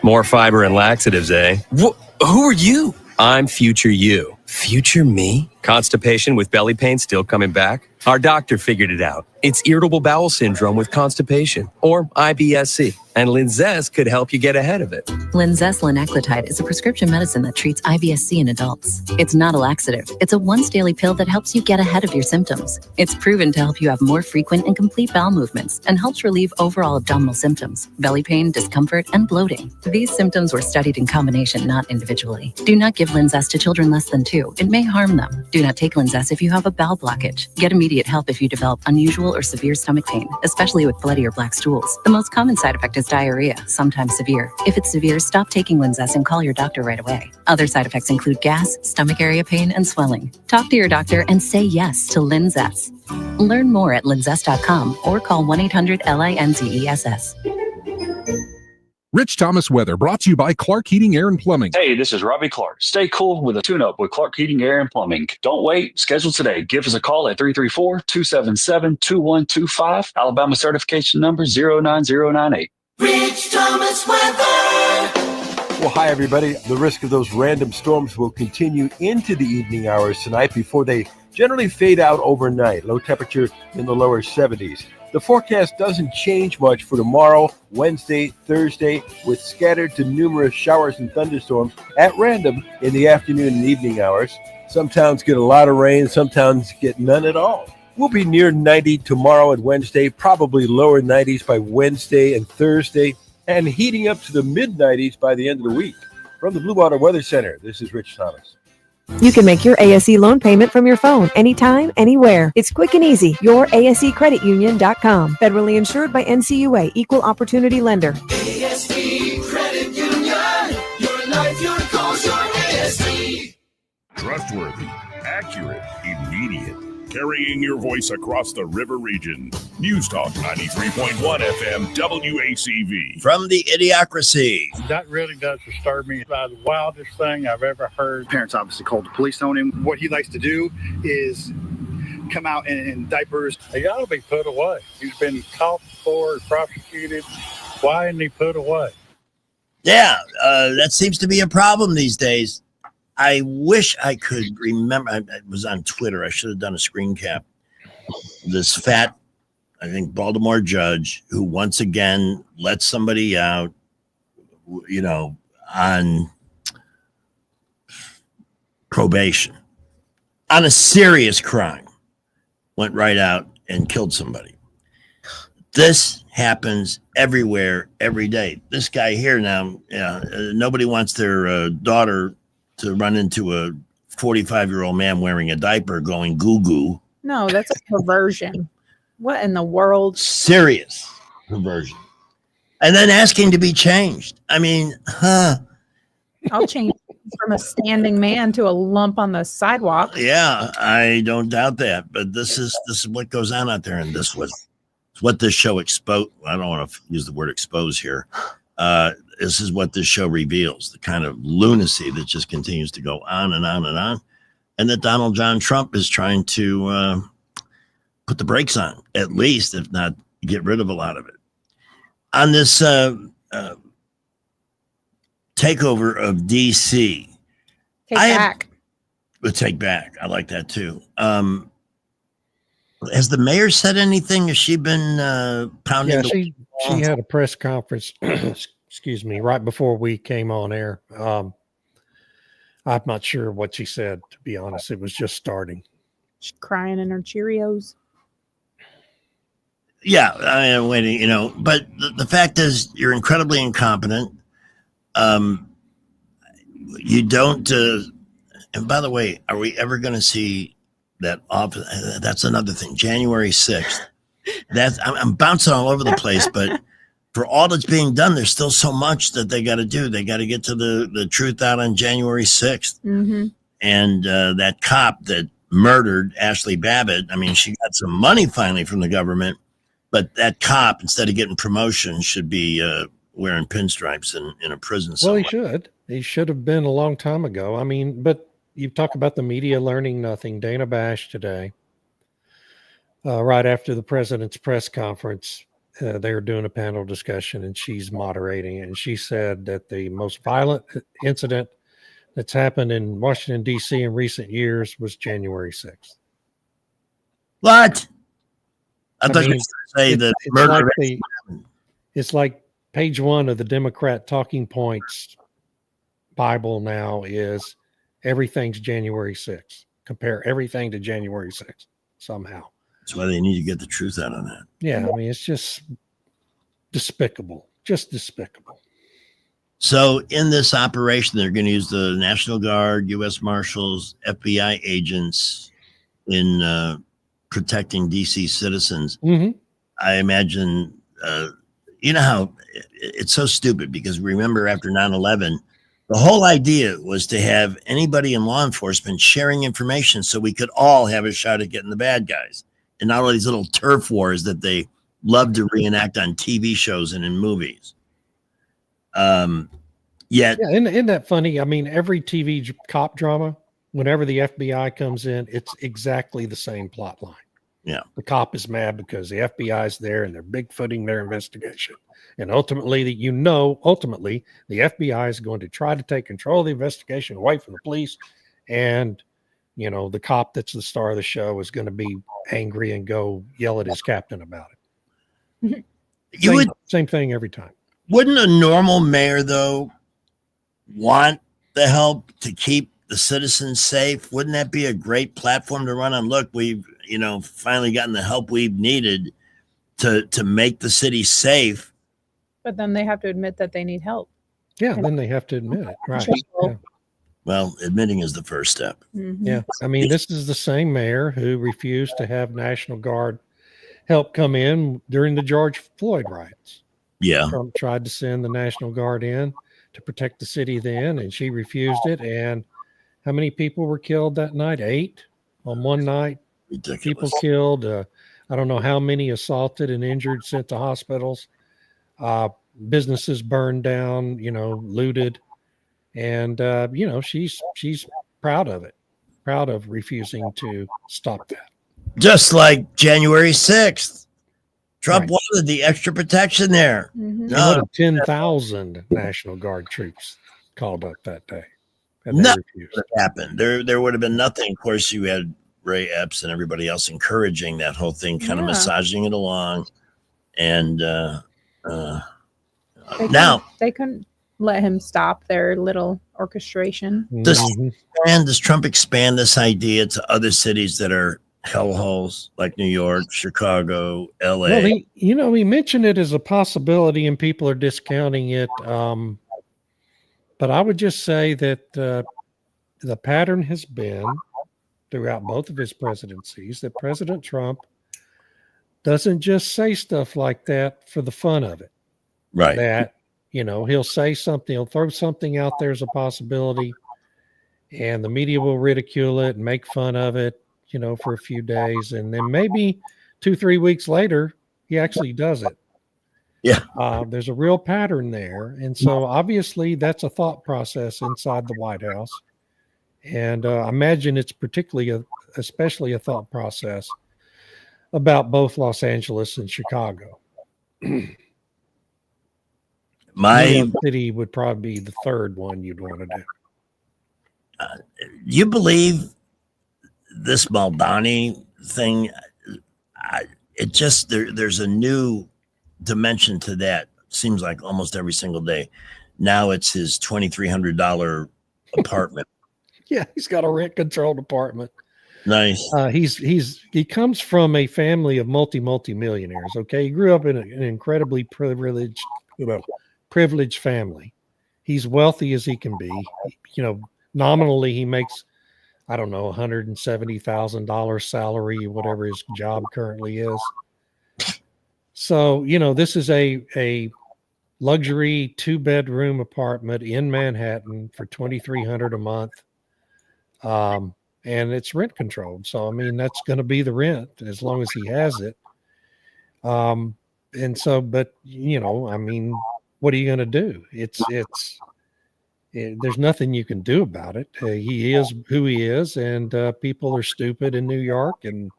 More fiber and laxatives, eh? Who are you? I'm future you. Future me? Constipation with belly pain still coming back? Our doctor figured it out. It's irritable bowel syndrome with constipation, or IBS-C, and Linzess could help you get ahead of it.
Linzess linaclotide is a prescription medicine that treats IBS-C in adults. It's not a laxative. It's a once-daily pill that helps you get ahead of your symptoms. It's proven to help you have more frequent and complete bowel movements and helps relieve overall abdominal symptoms, belly pain, discomfort, and bloating. These symptoms were studied in combination, not individually. Do not give Linzess to children less than 2. It may harm them. Do not take Linzess if you have a bowel blockage. Get immediate help if you develop unusual or severe stomach pain, especially with bloody or black stools. The most common side effect is diarrhea, sometimes severe. If it's severe, stop taking Linzess and call your doctor right away. Other side effects include gas, stomach area pain, and swelling. Talk to your doctor and say yes to Linzess. Learn more at linzess.com or call 1-800-LINZESS.
Rich Thomas Weather, brought to you by Clark Heating, Air, and Plumbing.
Hey, this is Robbie Clark. Stay cool with a tune-up with Clark Heating, Air, and Plumbing. Don't wait. Schedule today. Give us a call at 334-277-2125. Alabama certification number 09098.
Rich Thomas Weather.
Well, hi, everybody. The risk of those random storms will continue into the evening hours tonight before they generally fade out overnight. Low temperature in the lower 70s. The forecast doesn't change much for tomorrow, Wednesday, Thursday, with scattered to numerous showers and thunderstorms at random in the afternoon and evening hours. Some towns get a lot of rain, some towns get none at all. We'll be near 90 tomorrow and Wednesday, probably lower 90s by Wednesday and Thursday, and heating up to the mid-90s by the end of the week. From the Blue Water Weather Center, this is Rich Thomas.
You can make your ASE loan payment from your phone anytime, anywhere. It's quick and easy. YourASECreditUnion.com. Federally insured by NCUA. Equal Opportunity Lender.
ASE Credit Union. Your life, your cause, your ASE.
Trustworthy, accurate, immediate. Carrying your voice across the river region. News Talk 93.1 FM WACV.
From the Idiocracy.
That really does disturb me. The wildest thing I've ever heard.
Parents obviously called the police on him. What he likes to do is come out in diapers.
He ought to be put away. He's been caught before, prosecuted. Why isn't he put away?
Yeah, that seems to be a problem these days. I wish I could remember. I was on Twitter. I should have done a screen cap. This fat, I think, Baltimore judge who once again let somebody out, on probation, on a serious crime, went right out and killed somebody. This happens everywhere, every day. This guy here now, nobody wants their daughter to run into a 45-year-old man wearing a diaper going goo-goo.
No, that's a perversion. What in the world?
Serious perversion. And then asking to be changed. I mean,
I'll change from a standing man to a lump on the sidewalk.
Yeah, I don't doubt that. But this is what goes on out there, and this was what this show exposed. I don't want to use the word expose here. This is what this show reveals, the kind of lunacy that just continues to go on and on and on, and that Donald John Trump is trying to put the brakes on, at least, if not get rid of a lot of it. On this takeover of D.C. Take back. I like that, too. Has the mayor said anything? Has she been pounding?
Yeah, she had a press conference, excuse me, right before we came on air. I'm not sure what she said, to be honest. It was just starting.
She's crying in her Cheerios.
Yeah, I mean, waiting, but the fact is you're incredibly incompetent. You don't, and by the way, are we ever going to see that office? That's another thing. January 6th. I'm bouncing all over the place, but for all that's being done, there's still so much that they got to do. They got to get to the truth out on January 6th.
Mm-hmm.
And that cop that murdered Ashley Babbitt, I mean, she got some money finally from the government, but that cop, instead of getting promotion, should be wearing pinstripes in a prison somewhere.
Well, he should have been a long time ago. I mean, but you talk about the media learning nothing. Dana Bash today, right after the president's press conference, they were doing a panel discussion and she's moderating. And she said that the most violent incident that's happened in Washington, D.C. in recent years was January 6th.
What? I thought you were going to say that murder.
It's like page 1 of the Democrat talking points Bible now is everything's January 6th. Compare everything to January 6th somehow.
That's why they need to get the truth out on that.
Yeah, I mean, it's just despicable. Just despicable.
So in this operation, they're going to use the National Guard, U.S. Marshals, FBI agents in protecting D.C. citizens.
Mm-hmm.
I imagine, you know how it's so stupid because remember after 9/11, the whole idea was to have anybody in law enforcement sharing information so we could all have a shot at getting the bad guys. And not all these little turf wars that they love to reenact on TV shows and in movies. Yet,
yeah, isn't that funny? I mean, every TV cop drama, whenever the FBI comes in, it's exactly the same plot line.
Yeah.
The cop is mad because the FBI is there and they're bigfooting their investigation. And ultimately, the FBI is going to try to take control of the investigation away from the police. And, the cop that's the star of the show is going to be angry and go yell at his captain about it. Same thing every time.
Wouldn't a normal mayor, though, want the help to keep the citizens safe? Wouldn't that be a great platform to run on? Look, we've, finally gotten the help we've needed to make the city safe.
But then they have to admit that they need help.
Yeah, then they have to admit it. Right. Yeah.
Well, admitting is the first step.
Yeah. I mean, this is the same mayor who refused to have National Guard help come in during the George Floyd riots.
Yeah.
Trump tried to send the National Guard in to protect the city then, and she refused it. And how many people were killed that night? 8 on one night.
Ridiculous.
People killed. I don't know how many assaulted and injured, sent to hospitals. Businesses burned down, looted. And, she's proud of it, proud of refusing to stop that.
Just like January 6th. Trump wanted the extra protection there.
No, 10,000 National Guard troops called up that day.
Nothing would have happened. There would have been nothing. Of course, you had Ray Epps and everybody else encouraging that whole thing, kind of massaging it along. And now
they couldn't let him stop their little orchestration.
does Trump expand this idea to other cities that are hellholes like New York, Chicago, LA?
Well, he mentioned it as a possibility and people are discounting it. But I would just say that the pattern has been throughout both of his presidencies that President Trump doesn't just say stuff like that for the fun of it.
Right.
That, he'll say something, he'll throw something out there as a possibility, and the media will ridicule it and make fun of it, for a few days. And then maybe 2-3 weeks later, he actually does it.
Yeah.
There's a real pattern there. And so obviously that's a thought process inside the White House. And I imagine it's especially a thought process about both Los Angeles and Chicago. New York City would probably be the third one you'd want to do.
You believe this Maldani thing? There's a new dimension to that. Seems like almost every single day. Now it's his $2,300 apartment.
Yeah, he's got a rent-controlled apartment.
Nice.
He comes from a family of multi-millionaires. Okay, he grew up in an incredibly privileged family. He's wealthy as he can be. Nominally he makes, I don't know, $170,000 salary, whatever his job currently is. So this is a luxury 2-bedroom apartment in Manhattan for $2,300 a month. And it's rent controlled. So, I mean, that's going to be the rent as long as he has it. And so, but I mean, what are you going to do? There's nothing you can do about it. He is who he is, and people are stupid in New York, and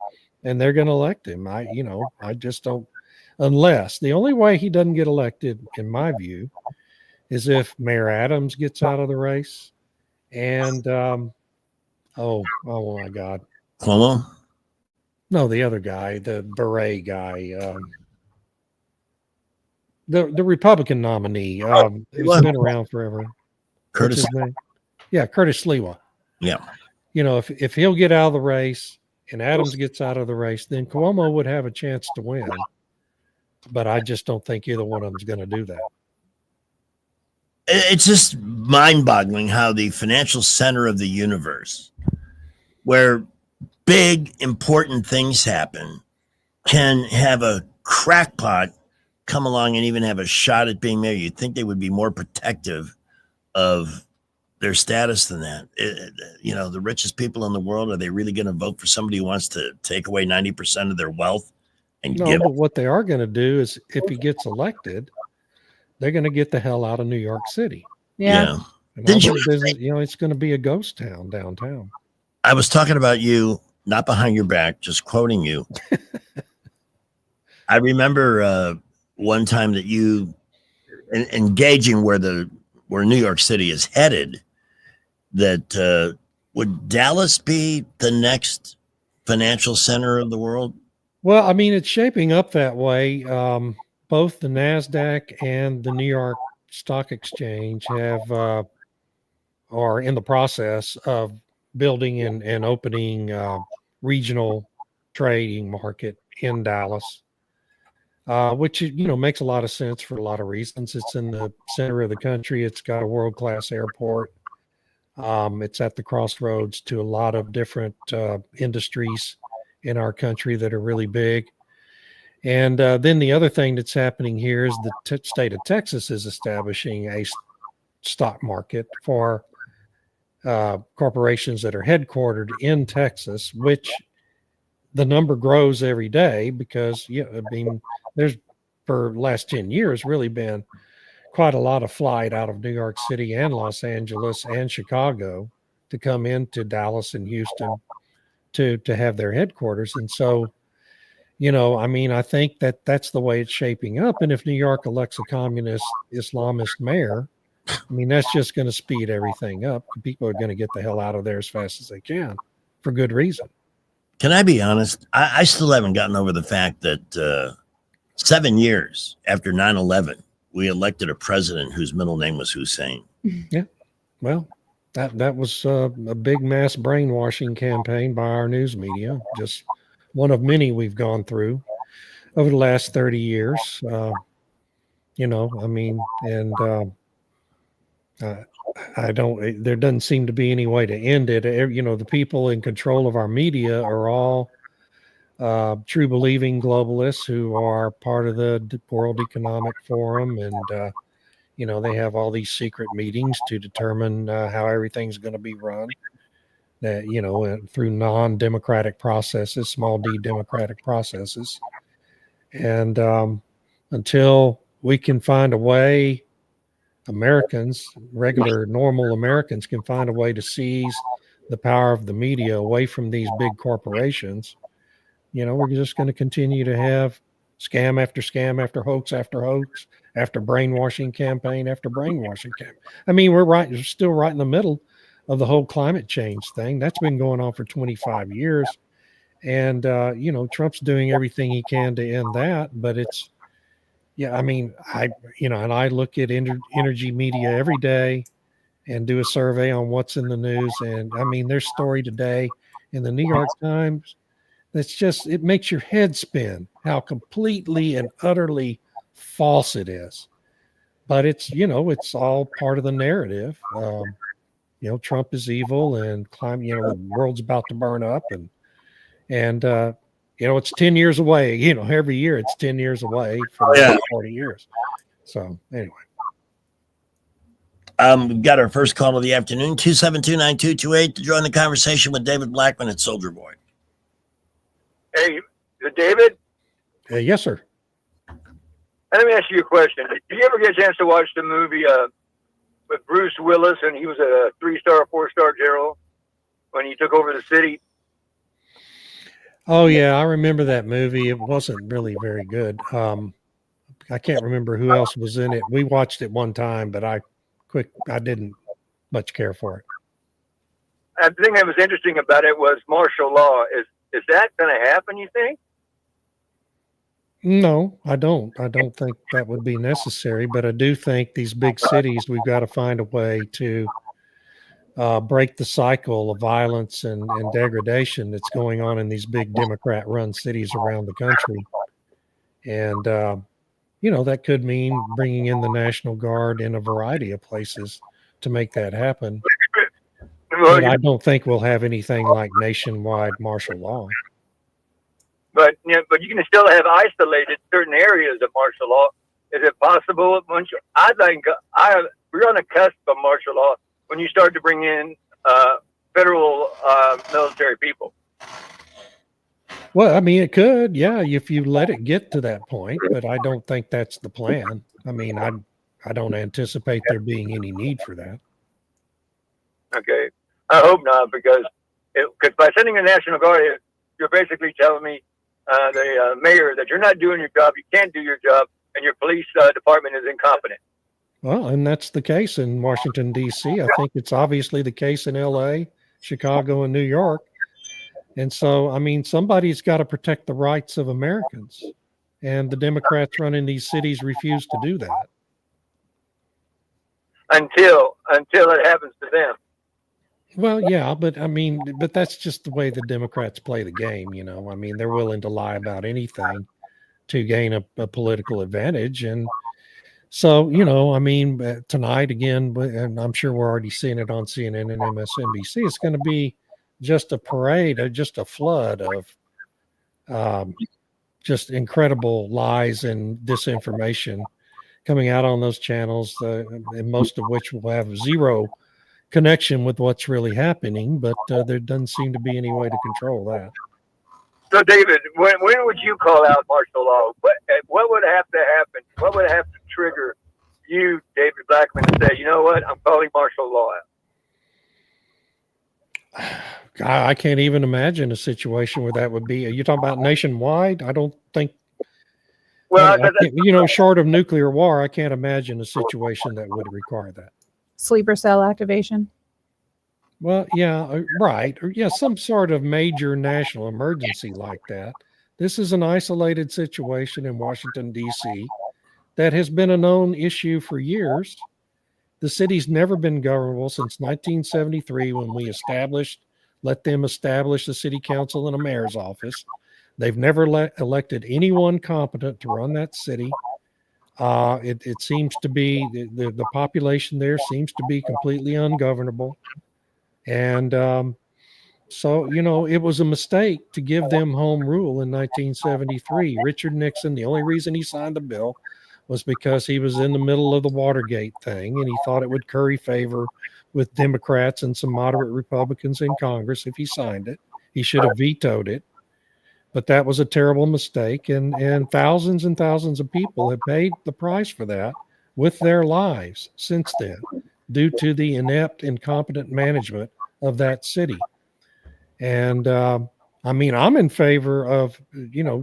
they're going to elect him. I just don't, unless the only way he doesn't get elected, in my view, is if Mayor Adams gets out of the race and, oh my God.
Cuomo?
No, the other guy, the beret guy, the Republican nominee, who's been around forever.
Curtis.
Yeah, Curtis Sliwa.
Yeah.
If he'll get out of the race and Adams gets out of the race, then Cuomo would have a chance to win. But I just don't think either one of them is going to do that.
It's just mind-boggling how the financial center of the universe, where big, important things happen, can have a crackpot come along and even have a shot at being mayor. You'd think they would be more protective of their status than that. The richest people in the world, are they really going to vote for somebody who wants to take away 90% of their wealth and give?
But what they are going to do is, if he gets elected, they're going to get the hell out of New York City.
Yeah.
It's going to be a ghost town downtown.
I was talking about you, not behind your back, just quoting you. I remember one time that you engaging where New York City is headed, that would Dallas be the next financial center of the world?
Well, I mean, it's shaping up that way. Both the NASDAQ and the New York Stock Exchange are in the process of building and opening regional trading market in Dallas. which makes a lot of sense for a lot of reasons. It's in the center of the country. It's got a world-class airport. It's at the crossroads to a lot of different industries in our country that are really big. And then the other thing that's happening here is the state of Texas is establishing a stock market for corporations that are headquartered in Texas, which the number grows every day because, there's for the last 10 years really been quite a lot of flight out of New York City and Los Angeles and Chicago to come into Dallas and Houston to have their headquarters. And so, I think that's the way it's shaping up. And if New York elects a communist Islamist mayor, that's just going to speed everything up. People are going to get the hell out of there as fast as they can for good reason.
Can I be honest? I still haven't gotten over the fact that 7 years after 9/11, we elected a president whose middle name was Hussein.
Yeah. Well, that was a big mass brainwashing campaign by our news media. Just one of many we've gone through over the last 30 years. There doesn't seem to be any way to end it. The people in control of our media are all true believing globalists who are part of the World Economic Forum. And, they have all these secret meetings to determine how everything's going to be run. Through non-democratic processes, small d democratic processes. And until we can find a way, regular, normal Americans can find a way to seize the power of the media away from these big corporations, we're just going to continue to have scam after scam after hoax after brainwashing campaign after brainwashing campaign. We're still right in the middle of the whole climate change thing. That's been going on for 25 years. And, Trump's doing everything he can to end that, but it's, and I look at energy media every day and do a survey on what's in the news. And there's story today in the New York Times. It makes your head spin how completely and utterly false it is. But it's all part of the narrative. Trump is evil and the world's about to burn up and it's 10 years away, every year it's 10 years away for the last 40 years. So anyway.
We've got our first call of the afternoon, 272-9228 to join the conversation with David Blackman at Soldier Boy.
Hey, David?
Yes, sir.
Let me ask you a question. Did you ever get a chance to watch the movie with Bruce Willis, and he was a 3-star, 4-star general when he took over the city?
Oh yeah, I remember that movie. It wasn't really very good. I can't remember who else was in it. We watched it one time, but I didn't much care for it.
The thing that was interesting about it was martial law. Is that going to happen, you think?
No, I don't. I don't think that would be necessary, but I do think these big cities, we've got to find a way to break the cycle of violence and degradation that's going on in these big Democrat-run cities around the country. And, that could mean bringing in the National Guard in a variety of places to make that happen. But I don't think we'll have anything like nationwide martial law.
But you can still have isolated certain areas of martial law. Is it possible? I think we're on the cusp of martial law when you start to bring in federal military people.
Well, it could, yeah, if you let it get to that point, but I don't think that's the plan. I don't anticipate there being any need for that.
Okay. I hope not, because by sending the National Guard, you're basically telling me, the mayor, that you're not doing your job, you can't do your job, and your police department is incompetent.
Well, and that's the case in Washington, D.C. I think it's obviously the case in L.A., Chicago, and New York. And so, somebody's got to protect the rights of Americans. And the Democrats running these cities refuse to do that.
Until it happens to them.
Well, yeah, but that's just the way the Democrats play the game, They're willing to lie about anything to gain a political advantage. And so, I mean, tonight again, and I'm sure we're already seeing it on CNN and MSNBC, it's going to be just a parade, just a flood of just incredible lies and disinformation coming out on those channels, and most of which will have zero connection with what's really happening, but there doesn't seem to be any way to control that.
So, David, when would you call out martial law? What would have to happen? What would have to trigger you, David Blackman, to say, you know what, I'm calling martial law out?
I can't even imagine a situation where that would be. Are you talking about nationwide? I don't think. Well, short of nuclear war, I can't imagine a situation that would require that.
Sleeper cell activation.
Well, yeah, right. Or yeah, some sort of major national emergency like that. This is an isolated situation in Washington, D.C. that has been a known issue for years. The city's never been governable since 1973 when we let them establish the city council and a mayor's office. They've never elected anyone competent to run that city. It seems to be the population there seems to be completely ungovernable. And so, it was a mistake to give them home rule in 1973. Richard Nixon, the only reason he signed the bill was because he was in the middle of the Watergate thing, and he thought it would curry favor with Democrats and some moderate Republicans in Congress if he signed it. He should have vetoed it. But that was a terrible mistake, and thousands and thousands of people have paid the price for that with their lives since then, due to the inept, incompetent management of that city. And I mean, I'm in favor of,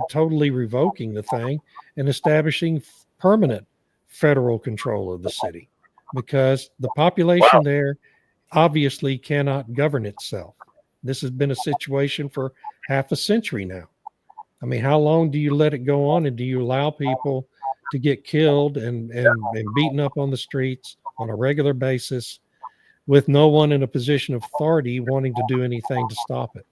totally revoking the thing and establishing permanent federal control of the city, because the population there obviously cannot govern itself. This has been a situation for half a century now. I mean, how long do you let it go on, and do you allow people to get killed and beaten up on the streets on a regular basis with no one in a position of authority wanting to do anything to stop it?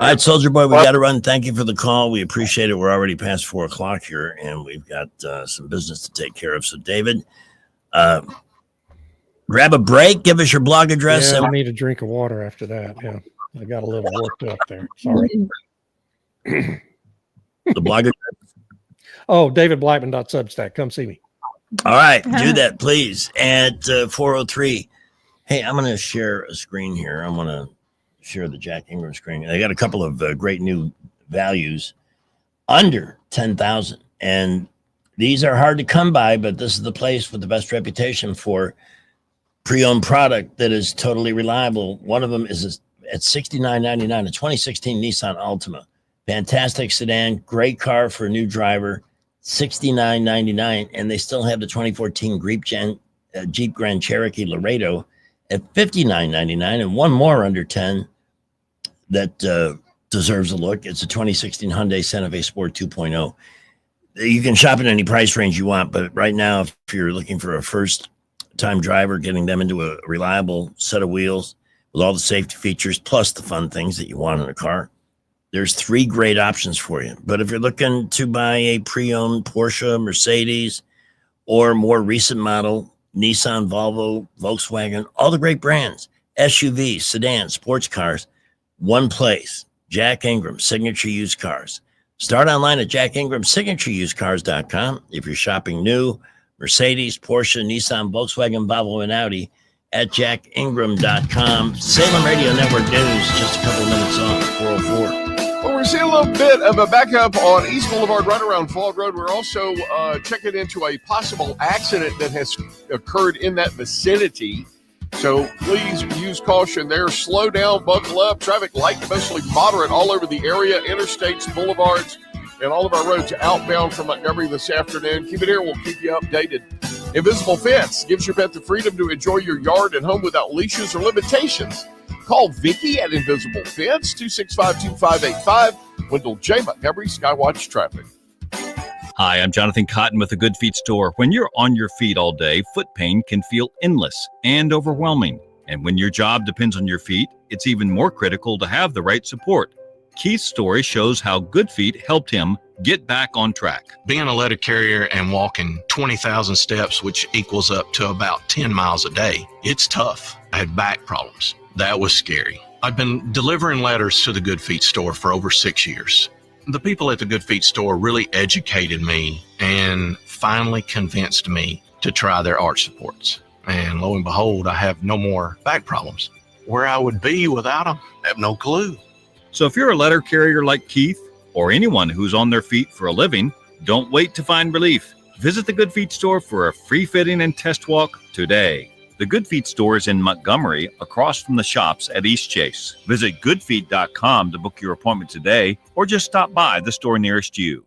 All right, Soldier Boy, we got to run. Thank you for the call. We appreciate it. We're already past 4:00 here, and we've got some business to take care of. So, David, grab a break. Give us your blog address.
Yeah, I need a drink of water after that. Yeah, I got a little worked up there. Sorry.
The blog address.
Oh, davidblackman.substack. Come see me.
All right, do that, please. At 4:03. Hey, I'm going to share a screen here. I'm going to share the Jack Ingram screen. I got a couple of great new values under 10,000, and these are hard to come by, but this is the place with the best reputation for pre-owned product that is totally reliable. One of them is at $69.99, a 2016 Nissan Altima. Fantastic sedan, great car for a new driver, $69.99, and they still have the 2014 Jeep Grand Cherokee Laredo at $59.99, and one more under 10 that deserves a look. It's a 2016 Hyundai Santa Fe Sport 2.0. You can shop in any price range you want, but right now, if you're looking for a first-time driver, getting them into a reliable set of wheels with all the safety features plus the fun things that you want in a car, there's 3 great options for you. But if you're looking to buy a pre-owned Porsche, Mercedes, or more recent model, Nissan, Volvo, Volkswagen, all the great brands, SUVs, sedans, sports cars, one place, Jack Ingram, Signature Used Cars. Start online at jackingramsignatureUsedCars.com. If you're shopping new, Mercedes, Porsche, Nissan, Volkswagen, Volvo, and Audi, at jackingram.com. Salem Radio Network News, just a couple minutes off, 4:04.
Well, we're seeing a little bit of a backup on East Boulevard right around Fall Road. We're also checking into a possible accident that has occurred in that vicinity. So please use caution there. Slow down, buckle up. Traffic light to mostly moderate all over the area, interstates, boulevards, and all of our roads outbound from Montgomery this afternoon. Keep it here. We'll keep you updated. Invisible Fence gives your pet the freedom to enjoy your yard and home without leashes or limitations. Call Vicky at Invisible Fence, 265-2585. Wendell J. Montgomery, Skywatch Traffic.
Hi, I'm Jonathan Cotton with the Good Feet Store. When you're on your feet all day, foot pain can feel endless and overwhelming. And when your job depends on your feet, it's even more critical to have the right support. Keith's story shows how Good Feet helped him Get back on track.
Being a letter carrier and walking 20,000 steps, which equals up to about 10 miles a day, it's tough. I had back problems. That was scary. I've been delivering letters to the Good Feet store for over 6 years. The people at the Good Feet store really educated me and finally convinced me to try their arch supports. And lo and behold, I have no more back problems. Where I would be without them, I have no clue.
So if you're a letter carrier like Keith, or anyone who's on their feet for a living, don't wait to find relief. Visit the Good Feet store for a free fitting and test walk today. The Good Feet store is in Montgomery, across from the shops at East Chase. Visit goodfeet.com to book your appointment today, or just stop by the store nearest you.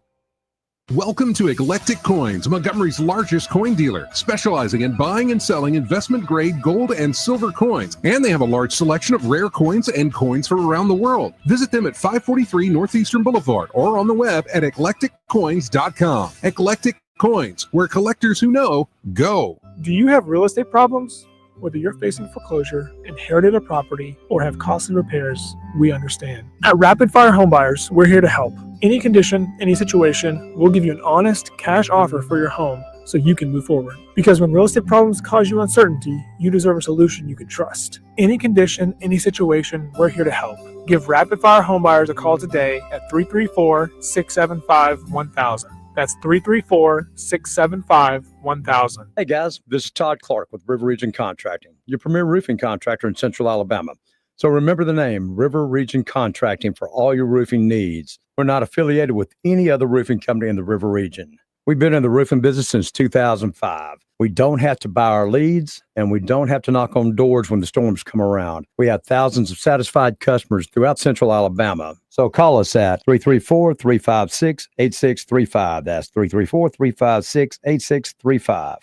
Welcome to Eclectic Coins, Montgomery's largest coin dealer, specializing in buying and selling investment-grade gold and silver coins. And they have a large selection of rare coins and coins from around the world. Visit them at 543 Northeastern Boulevard or on the web at eclecticcoins.com. Eclectic Coins, where collectors who know go.
Do you have real estate problems? Whether you're facing foreclosure, inherited a property, or have costly repairs, we understand. At Rapid Fire Homebuyers, we're here to help. Any condition, any situation, we'll give you an honest cash offer for your home so you can move forward. Because when real estate problems cause you uncertainty, you deserve a solution you can trust. Any condition, any situation, we're here to help. Give Rapid Fire Homebuyers a call today at 334-675-1000. That's 334-675-1000.
Hey guys, this is Todd Clark with River Region Contracting, your premier roofing contractor in Central Alabama. So remember the name, River Region Contracting, for all your roofing needs. We're not affiliated with any other roofing company in the River Region. We've been in the roofing business since 2005. We don't have to buy our leads, and we don't have to knock on doors when the storms come around. We have thousands of satisfied customers throughout Central Alabama. So call us at 334-356-8635. That's 334-356-8635.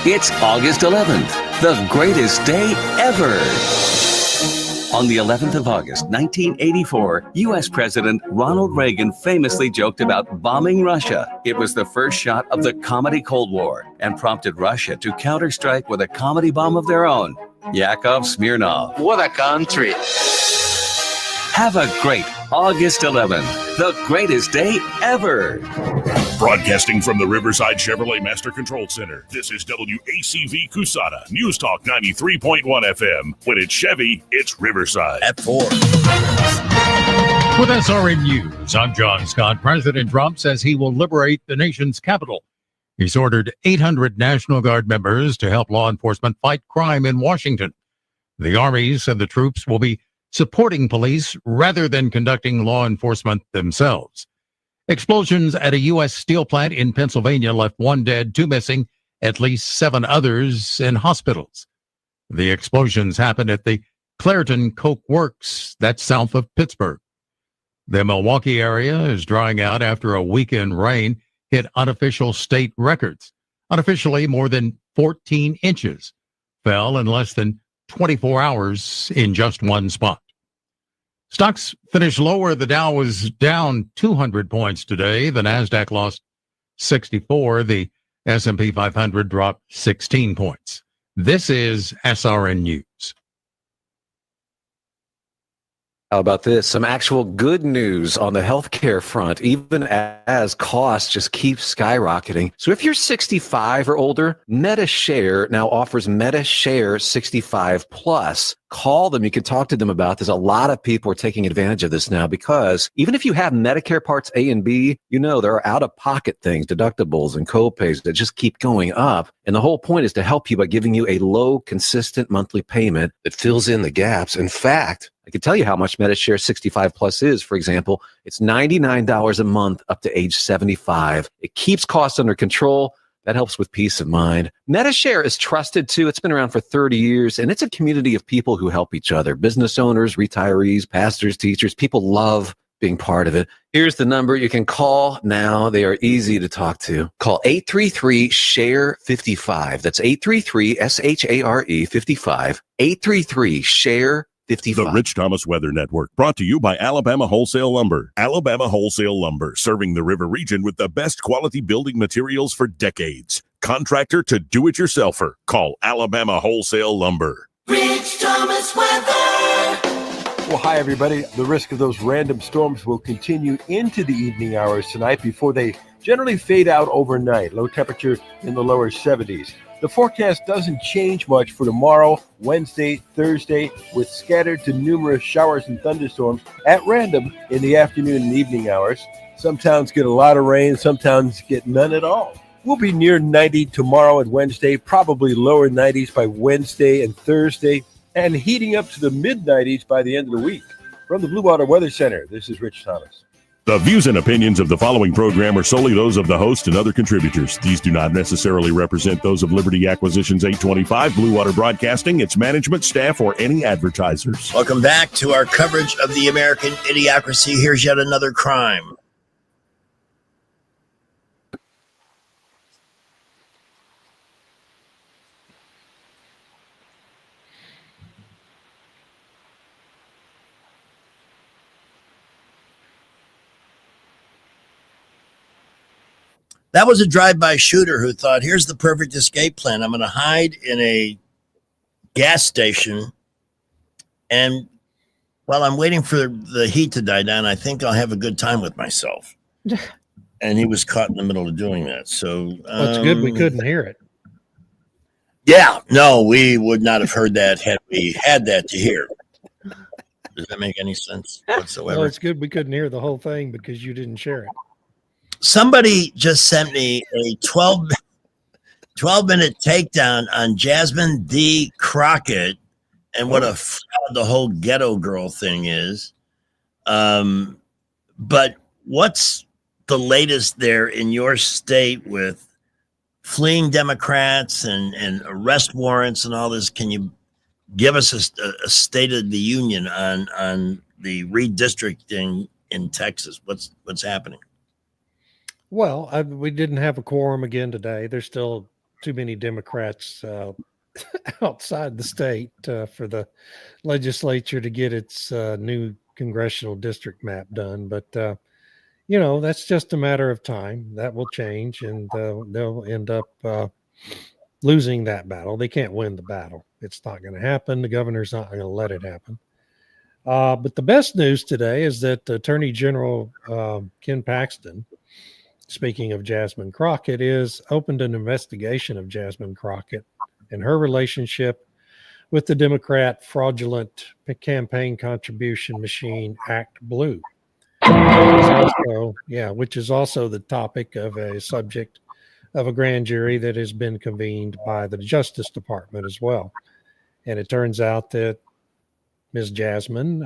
It's August 11th, the greatest day ever. On the 11th of August, 1984, U.S. President Ronald Reagan famously joked about bombing Russia. It was the first shot of the comedy Cold War and prompted Russia to counterstrike with a comedy bomb of their own, Yakov Smirnov. What a country. Have a great August 11th, the greatest day ever.
Broadcasting from the Riverside Chevrolet Master Control Center, this is WACV Cusada, News Talk 93.1 FM. When it's Chevy, it's Riverside.
At 4. With SRN News, I'm John Scott. President Trump says he will liberate the nation's capital. He's ordered 800 National Guard members to help law enforcement fight crime in Washington. The Army said the troops will be supporting police rather than conducting law enforcement themselves. Explosions at a U.S. steel plant in Pennsylvania left 1 dead, 2 missing, at least 7 others in hospitals. The explosions happened at the Clairton Coke Works, that's south of Pittsburgh. The Milwaukee area is drying out after a weekend rain hit unofficial state records. Unofficially, more than 14 inches fell in less than 24 hours in just one spot. Stocks finished lower. The Dow was down 200 points today. The Nasdaq lost 64. The S&P 500 dropped 16 points. This is SRN News.
How about this? Some actual good news on the healthcare front, even as costs just keep skyrocketing. So if you're 65 or older, MediShare now offers MediShare 65 Plus. Call them. You can talk to them about this. A lot of people are taking advantage of this now because even if you have Medicare Parts A and B, you know there are out-of-pocket things, deductibles and co-pays that just keep going up. And the whole point is to help you by giving you a low, consistent monthly payment that fills in the gaps. In fact, I can tell you how much MediShare 65 Plus is. For example, it's $99 a month up to age 75. It keeps costs under control. That helps with peace of mind. MediShare is trusted too. It's been around for 30 years, and it's a community of people who help each other. Business owners, retirees, pastors, teachers. People love being part of it. Here's the number you can call now. They are easy to talk to. Call 833-SHARE-55. That's 833-SHARE 55. 833-SHARE 55.
The Rich Thomas Weather Network, brought to you by Alabama Wholesale Lumber. Alabama Wholesale Lumber, serving the River Region with the best quality building materials for decades. Contractor to do-it-yourselfer. Call Alabama Wholesale Lumber.
Rich Thomas Weather.
Well, hi, everybody. The risk of those random storms will continue into the evening hours tonight before they generally fade out overnight. Low temperature in the lower 70s. The forecast doesn't change much for tomorrow, Wednesday, Thursday, with scattered to numerous showers and thunderstorms at random in the afternoon and evening hours. Some towns get a lot of rain, some towns get none at all. We'll be near 90 tomorrow and Wednesday, probably lower 90s by Wednesday and Thursday, and heating up to the mid-90s by the end of the week. From the Blue Water Weather Center, this is Rich Thomas.
The views and opinions of the following program are solely those of the host and other contributors. These do not necessarily represent those of Liberty Acquisitions 825, Blue Water Broadcasting, its management, staff, or any advertisers.
Welcome back to our coverage of the American Idiocracy. Here's yet another crime. That was a drive-by shooter who thought, here's the perfect escape plan. I'm going to hide in a gas station, and while I'm waiting for the heat to die down, I think I'll have a good time with myself. And he was caught in the middle of doing that. So
Well, it's good we couldn't hear it.
Yeah, no, we would not have heard that had we had that to hear. Does that make any sense whatsoever?
Well, it's good we couldn't hear the whole thing because you didn't share it.
Somebody just sent me a 12-minute takedown on Jasmine D. Crockett and what a fraud the whole ghetto girl thing is. But what's the latest there in your state with fleeing Democrats and arrest warrants and all this? Can you give us a state of the union on the redistricting in Texas? What's happening?
Well, we didn't have a quorum again today. There's still too many Democrats outside the state for the legislature to get its new congressional district map done. But, that's just a matter of time. That will change, and they'll end up losing that battle. They can't win the battle. It's not going to happen. The governor's not going to let it happen. But the best news today is that Attorney General Ken Paxton, speaking of Jasmine Crockett, is opened an investigation of Jasmine Crockett and her relationship with the Democrat fraudulent campaign contribution machine Act Blue, which is also the topic of a subject of a grand jury that has been convened by the Justice Department as well. And it turns out that Ms. Jasmine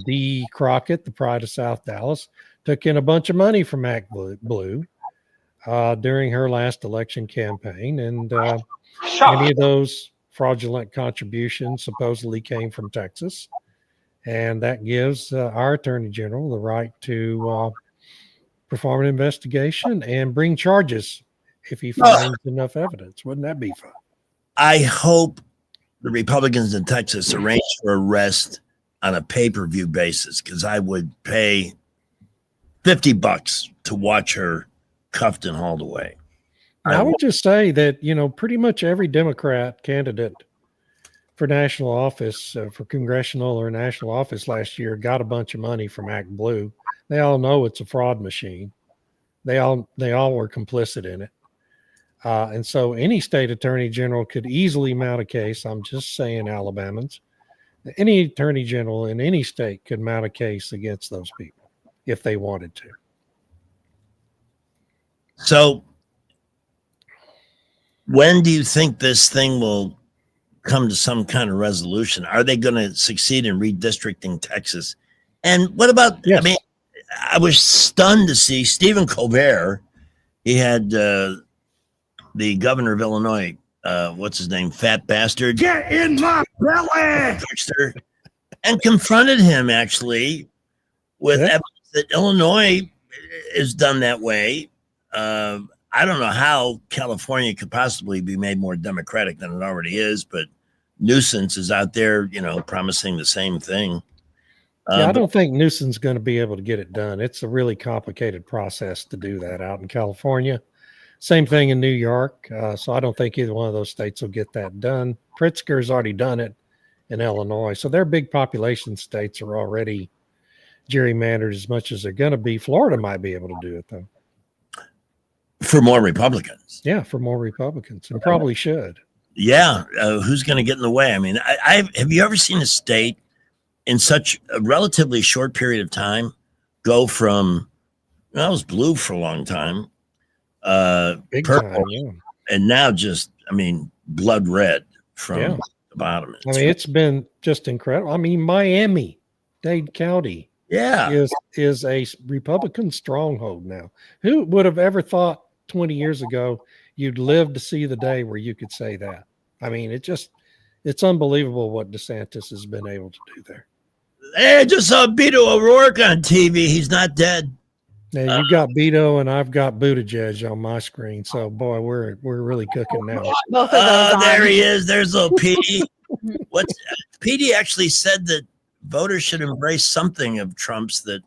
D. Crockett, the pride of South Dallas, took in a bunch of money from Act Blue during her last election campaign. And any of those fraudulent contributions supposedly came from Texas. And that gives our Attorney General the right to perform an investigation and bring charges if he finds enough evidence. Wouldn't that be fun?
I hope the Republicans in Texas arrange for arrest on a pay-per-view basis, because I would pay $50 to watch her cuffed and hauled away.
I would just say that, pretty much every Democrat candidate for national office, for congressional or national office last year, got a bunch of money from Act Blue. They all know it's a fraud machine. They all were complicit in it. And so any state attorney general could easily mount a case. I'm just saying Alabamans. Any attorney general in any state could mount a case against those people if they wanted to.
So when do you think this thing will come to some kind of resolution? Are they going to succeed in redistricting Texas? And what about, I mean, I was stunned to see Stephen Colbert. He had the governor of Illinois, what's his name? Fat bastard.
Get in my belly!
And confronted him actually with evidence that Illinois is done that way. I don't know how California could possibly be made more democratic than it already is, but Nuisance is out there, promising the same thing.
I don't think Newsom's going to be able to get it done. It's a really complicated process to do that out in California. Same thing in New York. So I don't think either one of those states will get that done. Pritzker's already done it in Illinois. So their big population states are already gerrymandered as much as they're going to be. Florida might be able to do it, though.
For more Republicans.
Yeah, for more Republicans, and probably should.
Yeah. Who's going to get in the way? I mean, have you ever seen a state in such a relatively short period of time go from, well, it was blue for a long time,
Big
purple,
time, yeah.
and now just, I mean, blood red from
Yeah.
the bottom.
I mean, it's been just incredible. I mean, Miami-Dade County, is a Republican stronghold now. Who would have ever thought 20 years ago you'd live to see the day where you could say that? I mean, it's unbelievable what DeSantis has been able to do there.
Hey, I just saw Beto O'Rourke on TV. He's not dead.
Now you got Beto and I've got Buttigieg on my screen. So boy, we're really cooking now.
There he is. There's little Petey. Petey actually said that voters should embrace something of Trump's that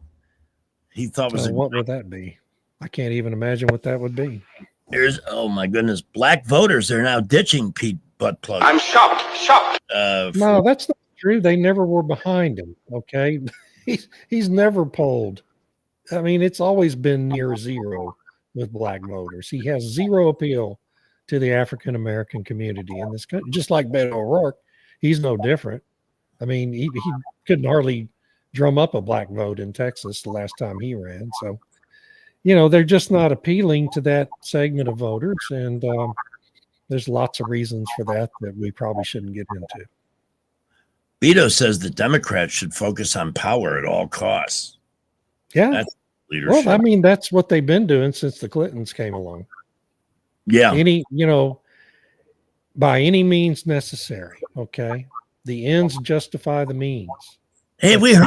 he thought was
what would that be? I can't even imagine what that would be.
Oh my goodness, black voters are now ditching Pete Buttplug.
I'm shocked. No, that's not true. They never were behind him. Okay, he's never polled. I mean, it's always been near zero with black voters. He has zero appeal to the African American community in this country. Just like Beto O'Rourke, he's no different. I mean, he couldn't hardly drum up a black vote in Texas the last time he ran. So, they're just not appealing to that segment of voters. And there's lots of reasons for that we probably shouldn't get into.
Beto says the Democrats should focus on power at all costs.
Yeah.
That's leadership.
Well, I mean, that's what they've been doing since the Clintons came along.
Yeah.
By any means necessary. Okay. The ends justify the means.
Hey, we heard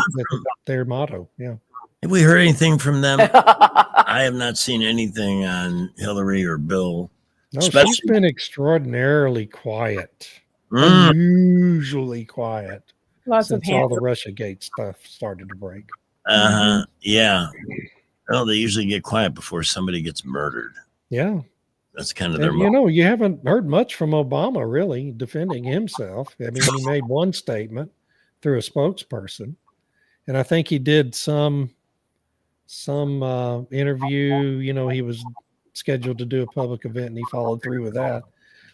their motto. Yeah.
Have we heard anything from them? I have not seen anything on Hillary or Bill.
No, she's been extraordinarily quiet. Unusually quiet.
Lots of
since all the Russiagate stuff started to break.
Yeah. Well, they usually get quiet before somebody gets murdered.
Yeah.
That's kind of their
And, you haven't heard much from Obama really defending himself. I mean, he made one statement through a spokesperson, and I think he did some interview. He was scheduled to do a public event, and he followed through with that.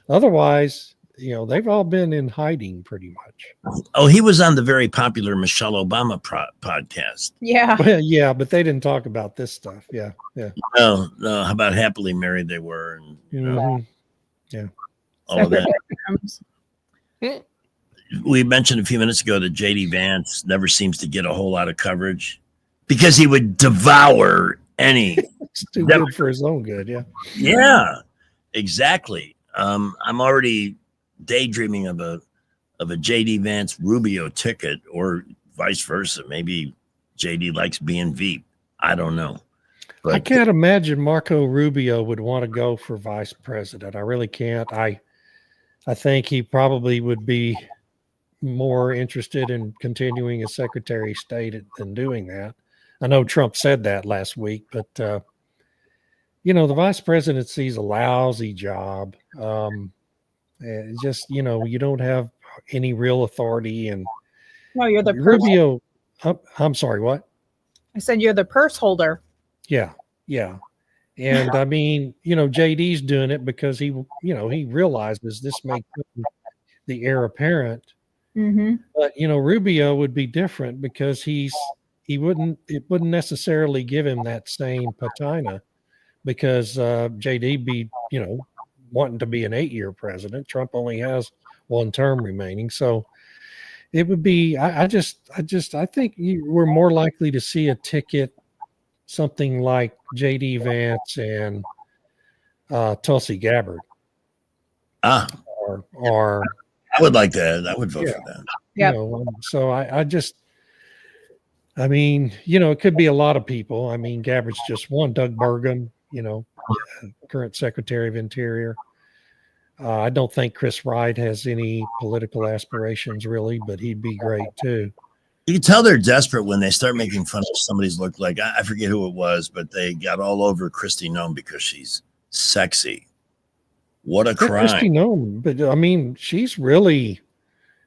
Otherwise, they've all been in hiding pretty much.
Oh, he was on the very popular Michelle Obama podcast.
Yeah.
Well, yeah, but they didn't talk about this stuff. Yeah.
No. How about happily married they were, and
yeah,
all of that. We mentioned a few minutes ago that JD Vance never seems to get a whole lot of coverage because he would devour any.
It's too good for his own good. Yeah.
Yeah, exactly. I'm already daydreaming of a JD Vance Rubio ticket, or vice versa. Maybe JD likes being Veep. I don't know. But
I can't imagine Marco Rubio would want to go for vice president. I really can't. I think he probably would be more interested in continuing as Secretary of State than doing that. I know Trump said that last week, but the vice presidency is a lousy job. It's just, you don't have any real authority. And
no, you're the
Rubio. I'm sorry, what?
I said you're the purse holder.
Yeah. And I mean, JD's doing it because he realizes this makes him the heir apparent.
Mm-hmm.
But Rubio would be different because it wouldn't necessarily give him that same patina, because JD be wanting to be an 8-year president. Trump only has one term remaining, so it would be. I think we're more likely to see a ticket, something like JD Vance and Tulsi Gabbard. Or
I would like that. I would vote for that.
Yeah.
So I mean, it could be a lot of people. I mean, Gabbard's just one. Doug Burgum, current Secretary of Interior. I don't think Chris Wright has any political aspirations really, but he'd be great too.
You can tell they're desperate when they start making fun of somebody's look. Like, I forget who it was, but they got all over Kristi Noem because she's sexy. What a crime.
Kristi Noem, but I mean, she's really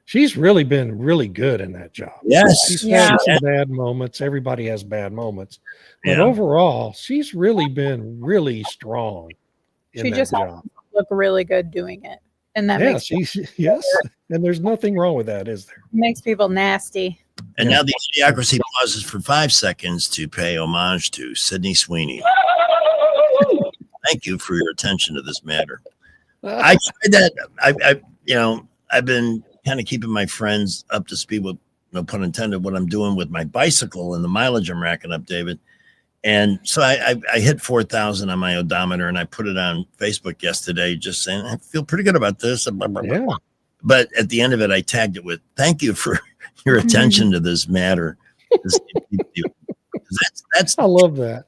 She's really been really good in that job.
Yes.
She's
Yeah.
had some bad moments. Everybody has bad moments. But
Yeah.
overall, she's really been really strong in
She
that
just
job.
look really good doing it, and that
Yeah,
makes
yes. And there's nothing wrong with that, is there?
makes people nasty.
And now the Idiocracy pauses for 5 seconds to pay homage to Sydney Sweeney. Thank you for your attention to this matter. I tried that. I've been kind of keeping my friends up to speed with, no pun intended, what I'm doing with my bicycle and the mileage I'm racking up, David. And so I hit 4,000 on my odometer, and I put it on Facebook yesterday, just saying I feel pretty good about this. Blah, blah, blah.
Yeah.
But at the end of it, I tagged it with "Thank you for your attention to this matter." That's
I love that.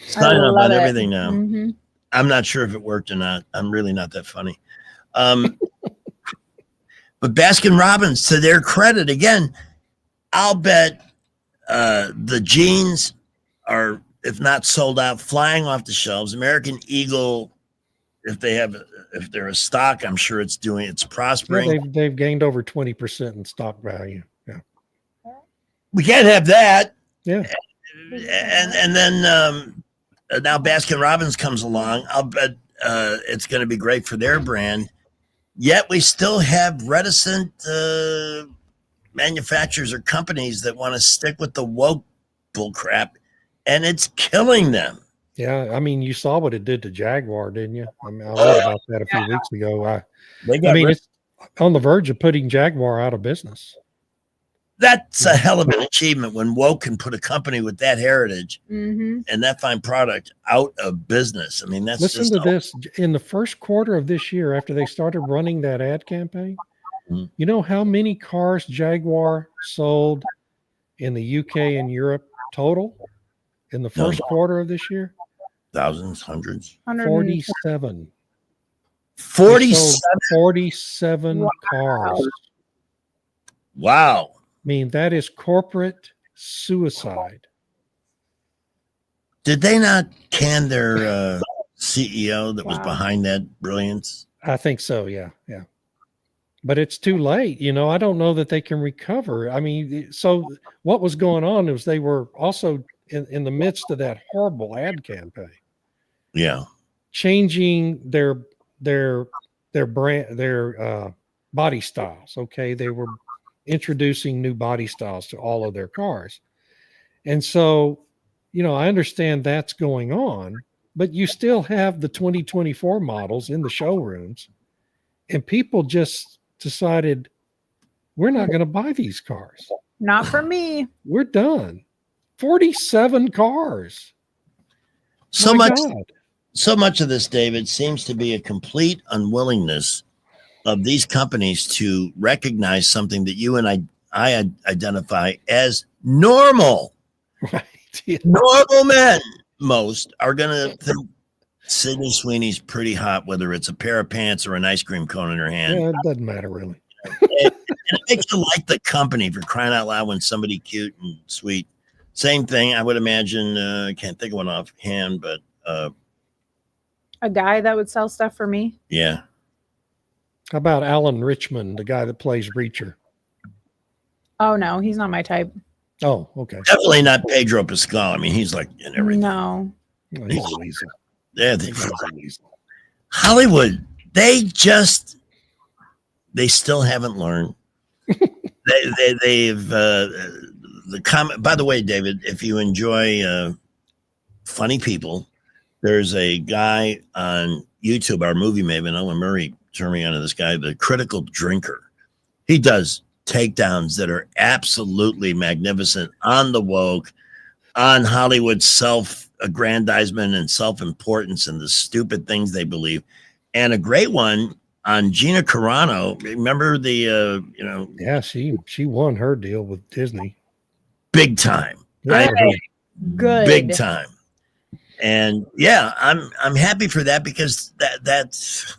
signing up
love
on
it.
everything now.
Mhm.
I'm not sure if it worked or not. I'm really not that funny. But Baskin Robbins, to their credit, again, I'll bet the jeans are, if not sold out, flying off the shelves. American Eagle, if they're a stock, I'm sure it's prospering.
Yeah, they've gained over 20% in stock value. Yeah.
We can't have that.
Yeah.
And then now Baskin Robbins comes along. I'll bet it's going to be great for their brand. Yet we still have reticent manufacturers or companies that want to stick with the woke bull crap, and it's killing them.
Yeah, I mean, you saw what it did to Jaguar, didn't you? I mean, I read about that a few weeks ago. It's on the verge of putting Jaguar out of business.
That's a hell of an achievement when woke can put a company with that heritage
Mm-hmm.
and that fine product out of business. I mean, that's
Listen
just
to this. In the first quarter of this year, after they started running that ad campaign, you know how many cars Jaguar sold in the UK and Europe total in the first quarter of this year?
Thousands, hundreds.
47.
47.
47 cars.
Wow.
I mean, that is corporate suicide.
Did they not can their CEO that was behind that brilliance?
I think so. Yeah. Yeah. But it's too late. You know, I don't know that they can recover. I mean, so what was going on is they were also in the midst of that horrible ad campaign.
Yeah.
Changing their brand, their body styles. Okay. They were introducing new body styles to all of their cars. And so, you know, I understand that's going on, but you still have the 2024 models in the showrooms, and people just decided, we're not going to buy these cars.
Not for me.
We're done. 47 cars.
So
My
much,
God.
so much of this, David, seems to be a complete unwillingness of these companies to recognize something that you and I identify as normal.
Right. Yeah.
Normal men, most, are going to think Sydney Sweeney's pretty hot, whether it's a pair of pants or an ice cream cone in her hand.
Yeah, it doesn't matter really.
And it makes you like the company for crying out loud when somebody cute and sweet. Same thing, I would imagine. I can't think of one offhand, but
A guy that would sell stuff for me.
yeah.
How about Alan Richmond, the guy that plays Reacher?
Oh no, he's not my type.
Oh, okay.
Definitely not Pedro Pascal. I mean, he's like in everything.
No.
Oh, he's a weasel.
Yeah, Hollywood, they still haven't learned. They've the comment. By the way, David, if you enjoy funny people, there's a guy on YouTube, our movie maven, Owen Murray, turned me on to this guy, the Critical Drinker. He does takedowns that are absolutely magnificent on the woke, on Hollywood self-aggrandizement and self-importance and the stupid things they believe. And a great one on Gina Carano. Remember the,
Yeah, she won her deal with Disney.
big time.
Yeah.
Good.
Big time. And yeah, I'm happy for that, because that's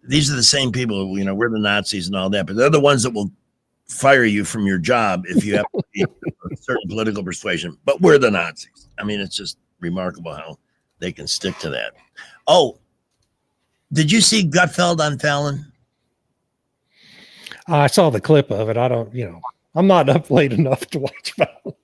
these are the same people, we're the Nazis and all that, but they're the ones that will fire you from your job if you have a certain political persuasion. But we're the Nazis. I mean, it's just remarkable how they can stick to that. Oh, did you see Gutfeld on Fallon?
I saw the clip of it. I don't, I'm not up late enough to watch Fallon.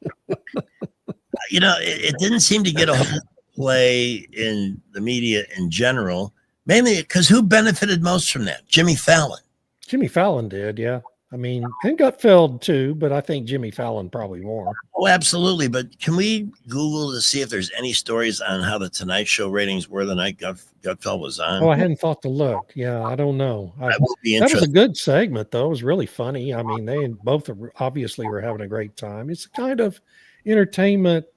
It didn't seem to get a whole play in the media in general, mainly because who benefited most from that? Jimmy Fallon.
Jimmy Fallon did, yeah. I mean, and Gutfeld too, but I think Jimmy Fallon probably more.
Oh, absolutely. But can we Google to see if there's any stories on how the Tonight Show ratings were the night Gutfeld was on?
Oh, I hadn't thought to look. Yeah, I don't know.
That would be
that was a
interesting.
good segment, though. It was really funny. I mean, they both obviously were having a great time. It's the kind of entertainment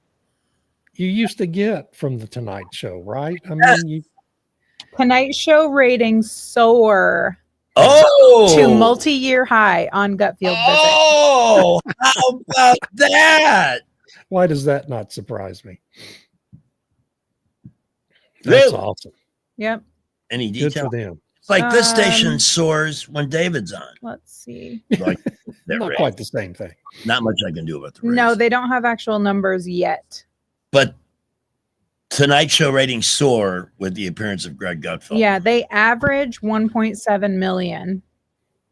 you used to get from the Tonight Show, right? I mean,
Tonight Show ratings soar
Oh,
to multi-year high on Gutfield visit.
Oh, how about that?
Why does that not surprise me?
Really?
That's awesome.
Yep.
Any
Good
detail?
for them.
It's like this station soars when David's on.
Let's see.
Like
Not quite the same thing.
Not much I can do about the
No, they don't have actual numbers yet.
But Tonight Show ratings soar with the appearance of Greg Gutfeld.
Yeah, they average 1.7 million,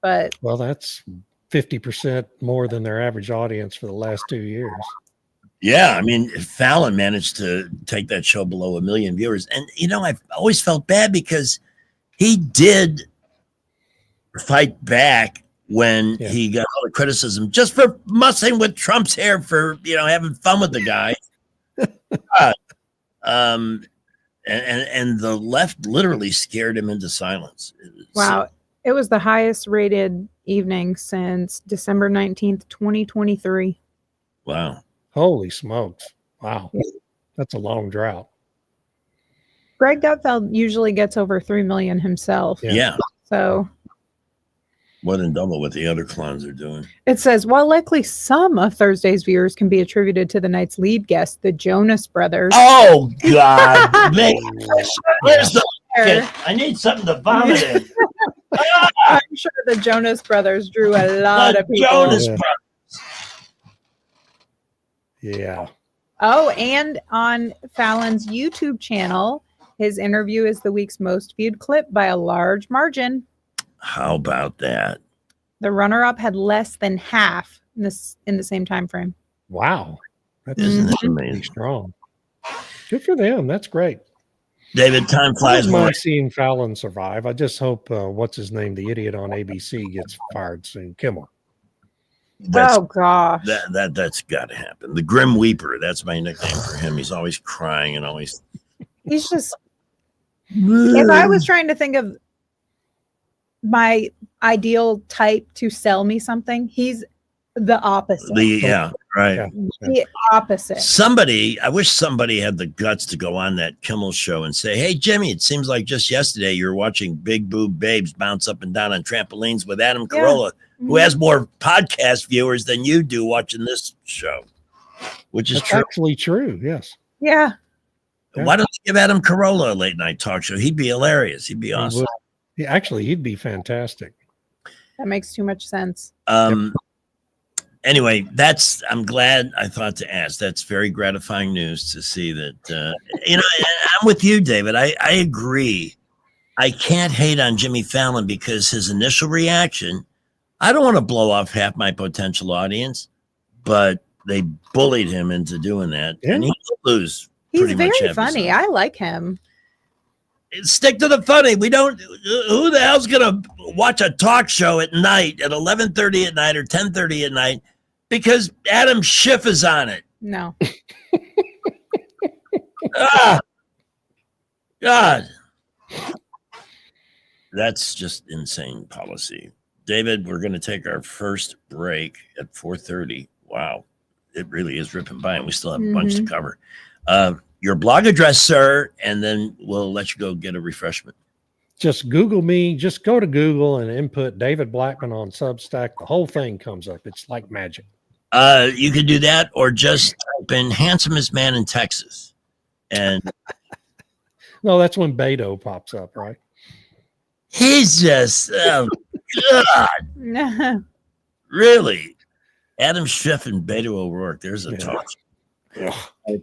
but
Well, that's 50% more than their average audience for the last 2 years.
Yeah, I mean, Fallon managed to take that show below 1 million viewers. And, I've always felt bad because he did fight back when he got all the criticism just for mussing with Trump's hair for, having fun with the guy. And the left literally scared him into silence.
wow, it was the highest rated evening since December 19th, 2023.
Wow.
Holy smokes. Wow. That's a long drought.
Greg Gutfeld usually gets over 3 million himself.
Yeah.
So
More than double what the other clowns are doing.
it says, while likely some of Thursday's viewers can be attributed to the night's lead guest, the Jonas Brothers.
Oh, God. Where's the I need something to vomit in.
I'm sure the Jonas Brothers drew a lot of people.
Jonas Brothers.
Yeah.
Oh, and on Fallon's YouTube channel, his interview is the week's most viewed clip by a large margin.
How about that?
The runner-up had less than half in the same time frame.
Wow. That's
Isn't that
pretty
amazing?
strong. Good for them. That's great.
David, time
I
flies
don't
by.
mind seeing Fallon survive. I just hope, what's his name, the idiot on ABC gets fired soon. Kimmel.
Oh gosh.
That's got to happen. The Grim Weeper. That's my nickname for him. He's always crying and always.
He's just. If I was trying to think of my ideal type to sell me something, he's the opposite.
Right.
The opposite.
I wish somebody had the guts to go on that Kimmel show and say, "Hey, Jimmy, it seems like just yesterday you were watching big boob babes bounce up and down on trampolines with Adam Carolla, who has more podcast viewers than you do watching this show," which is
That's
true.
actually true. Yes.
Yeah.
Why don't you give Adam Carolla a late night talk show? He'd be hilarious. He'd be awesome.
Yeah, actually, he'd be fantastic.
That makes too much sense.
Anyway, I'm glad I thought to ask. That's very gratifying news to see that, I'm with you, David. I agree. I can't hate on Jimmy Fallon because his initial reaction, I don't want to blow off half my potential audience, but they bullied him into doing that. And he will lose.
He's
pretty much
very
half his
funny. I like him.
Stick to the funny. We don't. Who the hell's gonna watch a talk show at night at 11:30 at night or 10:30 at night because Adam Schiff is on it?
No.
God, that's just insane policy. David, we're going to take our first break at 4:30. Wow, it really is ripping by, and we still have a bunch to cover. Your blog address, sir, and then we'll let you go get a refreshment.
Just Google me. Just go to Google and input David Blackman on Substack. The whole thing comes up. It's like magic.
You can do that, or just type in "handsomest man in Texas," and
No, that's when Beto pops up, right?
he's just God, really. Adam Schiff and Beto O'Rourke. There's a talk.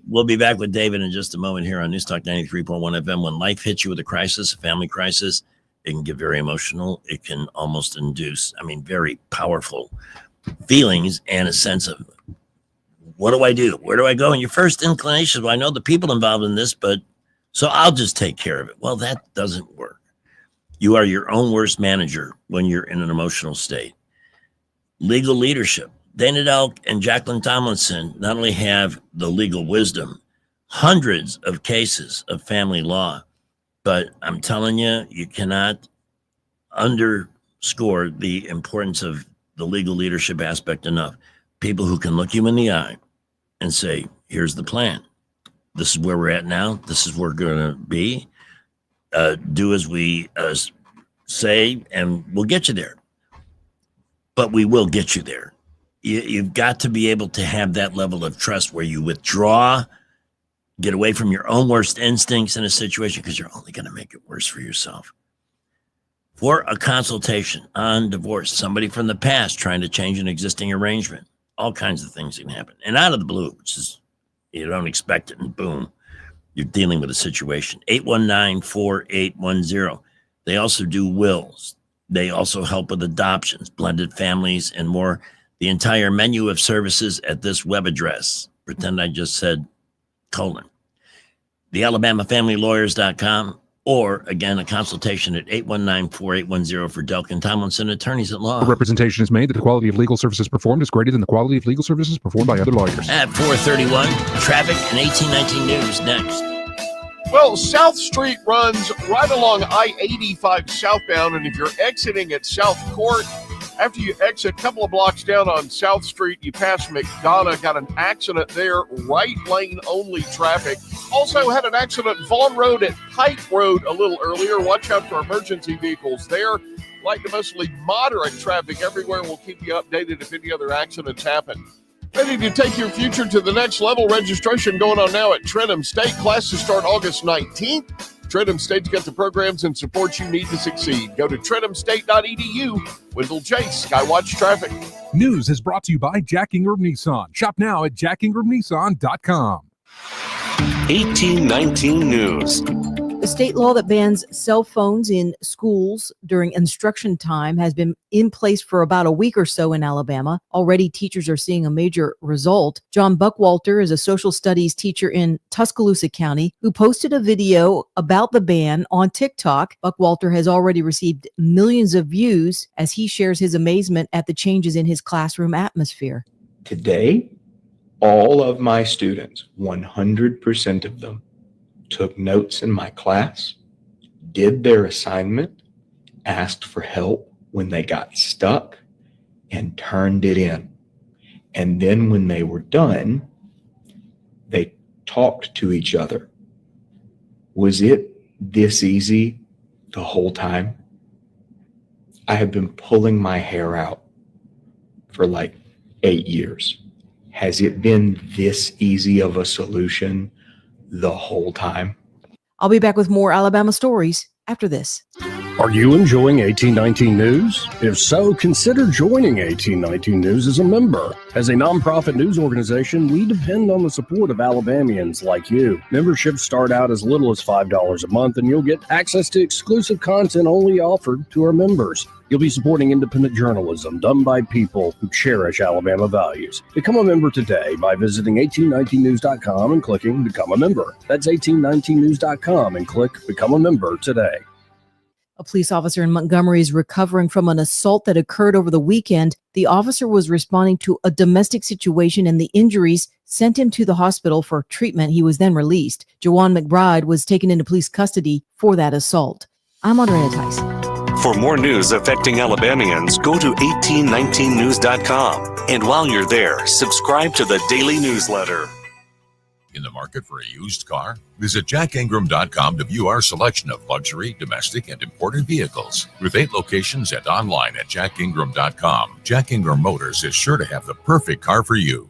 We'll be back with David in just a moment here on News Talk 93.1 FM. When life hits you with a crisis, a family crisis, It can get very emotional. It can almost induce, very powerful feelings and a sense of, what do I do? Where do I go? And your first inclination, well, I know the people involved in this, but so I'll just take care of it. Well, that doesn't work. You are your own worst manager when you're in an emotional state. Legal leadership. Dana Delk and Jacqueline Tomlinson not only have the legal wisdom, hundreds of cases of family law, but I'm telling you, you cannot underscore the importance of the legal leadership aspect enough. People who can look you in the eye and say, here's the plan. This is where we're at now. This is where we're going to be. Do as we say, and we'll get you there. But we will get you there. You've got to be able to have that level of trust where you withdraw, get away from your own worst instincts in a situation, because you're only going to make it worse for yourself. For a consultation on divorce, somebody from the past trying to change an existing arrangement, all kinds of things can happen. And out of the blue, which is, you don't expect it, and boom, you're dealing with a situation. 819-4810. They also do wills. They also help with adoptions, blended families, and more. The entire menu of services at this web address. Pretend I just said : thealabamafamilylawyers.com, or again, a consultation at 819-4810 for Delk and Tomlinson, attorneys at law.
Representation is made that the quality of legal services performed is greater than the quality of legal services performed by other lawyers.
At 4:31, traffic and 1819 news next.
Well, South Street runs right along I-85 southbound, and if you're exiting at South Court, after you exit a couple of blocks down on South Street, you pass McDonough, got an accident there, right lane only traffic. Also had an accident Vaughn Road at Pike Road a little earlier. Watch out for emergency vehicles there. Light to mostly moderate traffic everywhere. We'll keep you updated if any other accidents happen. Ready to take your future to the next level? Registration going on now at Trentham State. Classes start August 19th. Trentham State's got the programs and support you need to succeed. Go to trenthamstate.edu. Wendell Chase, Skywatch Traffic.
News is brought to you by Jack Ingram Nissan. Shop now at jackingramnissan.com.
1819 News.
The state law that bans cell phones in schools during instruction time has been in place for about a week or so in Alabama. Already, teachers are seeing a major result. John Buckwalter is a social studies teacher in Tuscaloosa County who posted a video about the ban on TikTok. Buckwalter has already received millions of views as he shares his amazement at the changes in his classroom atmosphere.
Today, all of my students, 100% of them, took notes in my class, did their assignment, asked for help when they got stuck, and turned it in. And then when they were done, they talked to each other. Was it this easy the whole time? I have been pulling my hair out for like 8 years. Has it been this easy of a solution the whole time?
I'll be back with more Alabama stories after this.
Are you enjoying 1819 News? If so, consider joining 1819 News as a member. As a nonprofit news organization, we depend on the support of Alabamians like you. Memberships start out as little as $5 a month, and you'll get access to exclusive content only offered to our members. You'll be supporting independent journalism done by people who cherish Alabama values. Become a member today by visiting 1819news.com and clicking Become a Member. That's 1819news.com and click Become a Member today.
A police officer in Montgomery is recovering from an assault that occurred over the weekend. The officer was responding to a domestic situation, and the injuries sent him to the hospital for treatment. He was then released. Jawan McBride was taken into police custody for that assault. I'm Andrea Tice.
For more news affecting Alabamians, go to 1819news.com. And while you're there, subscribe to the daily newsletter.
In the market for a used car? Visit jackingram.com to view our selection of luxury, domestic, and imported vehicles. With 8 locations and online at jackingram.com, Jack Ingram Motors is sure to have the perfect car for you.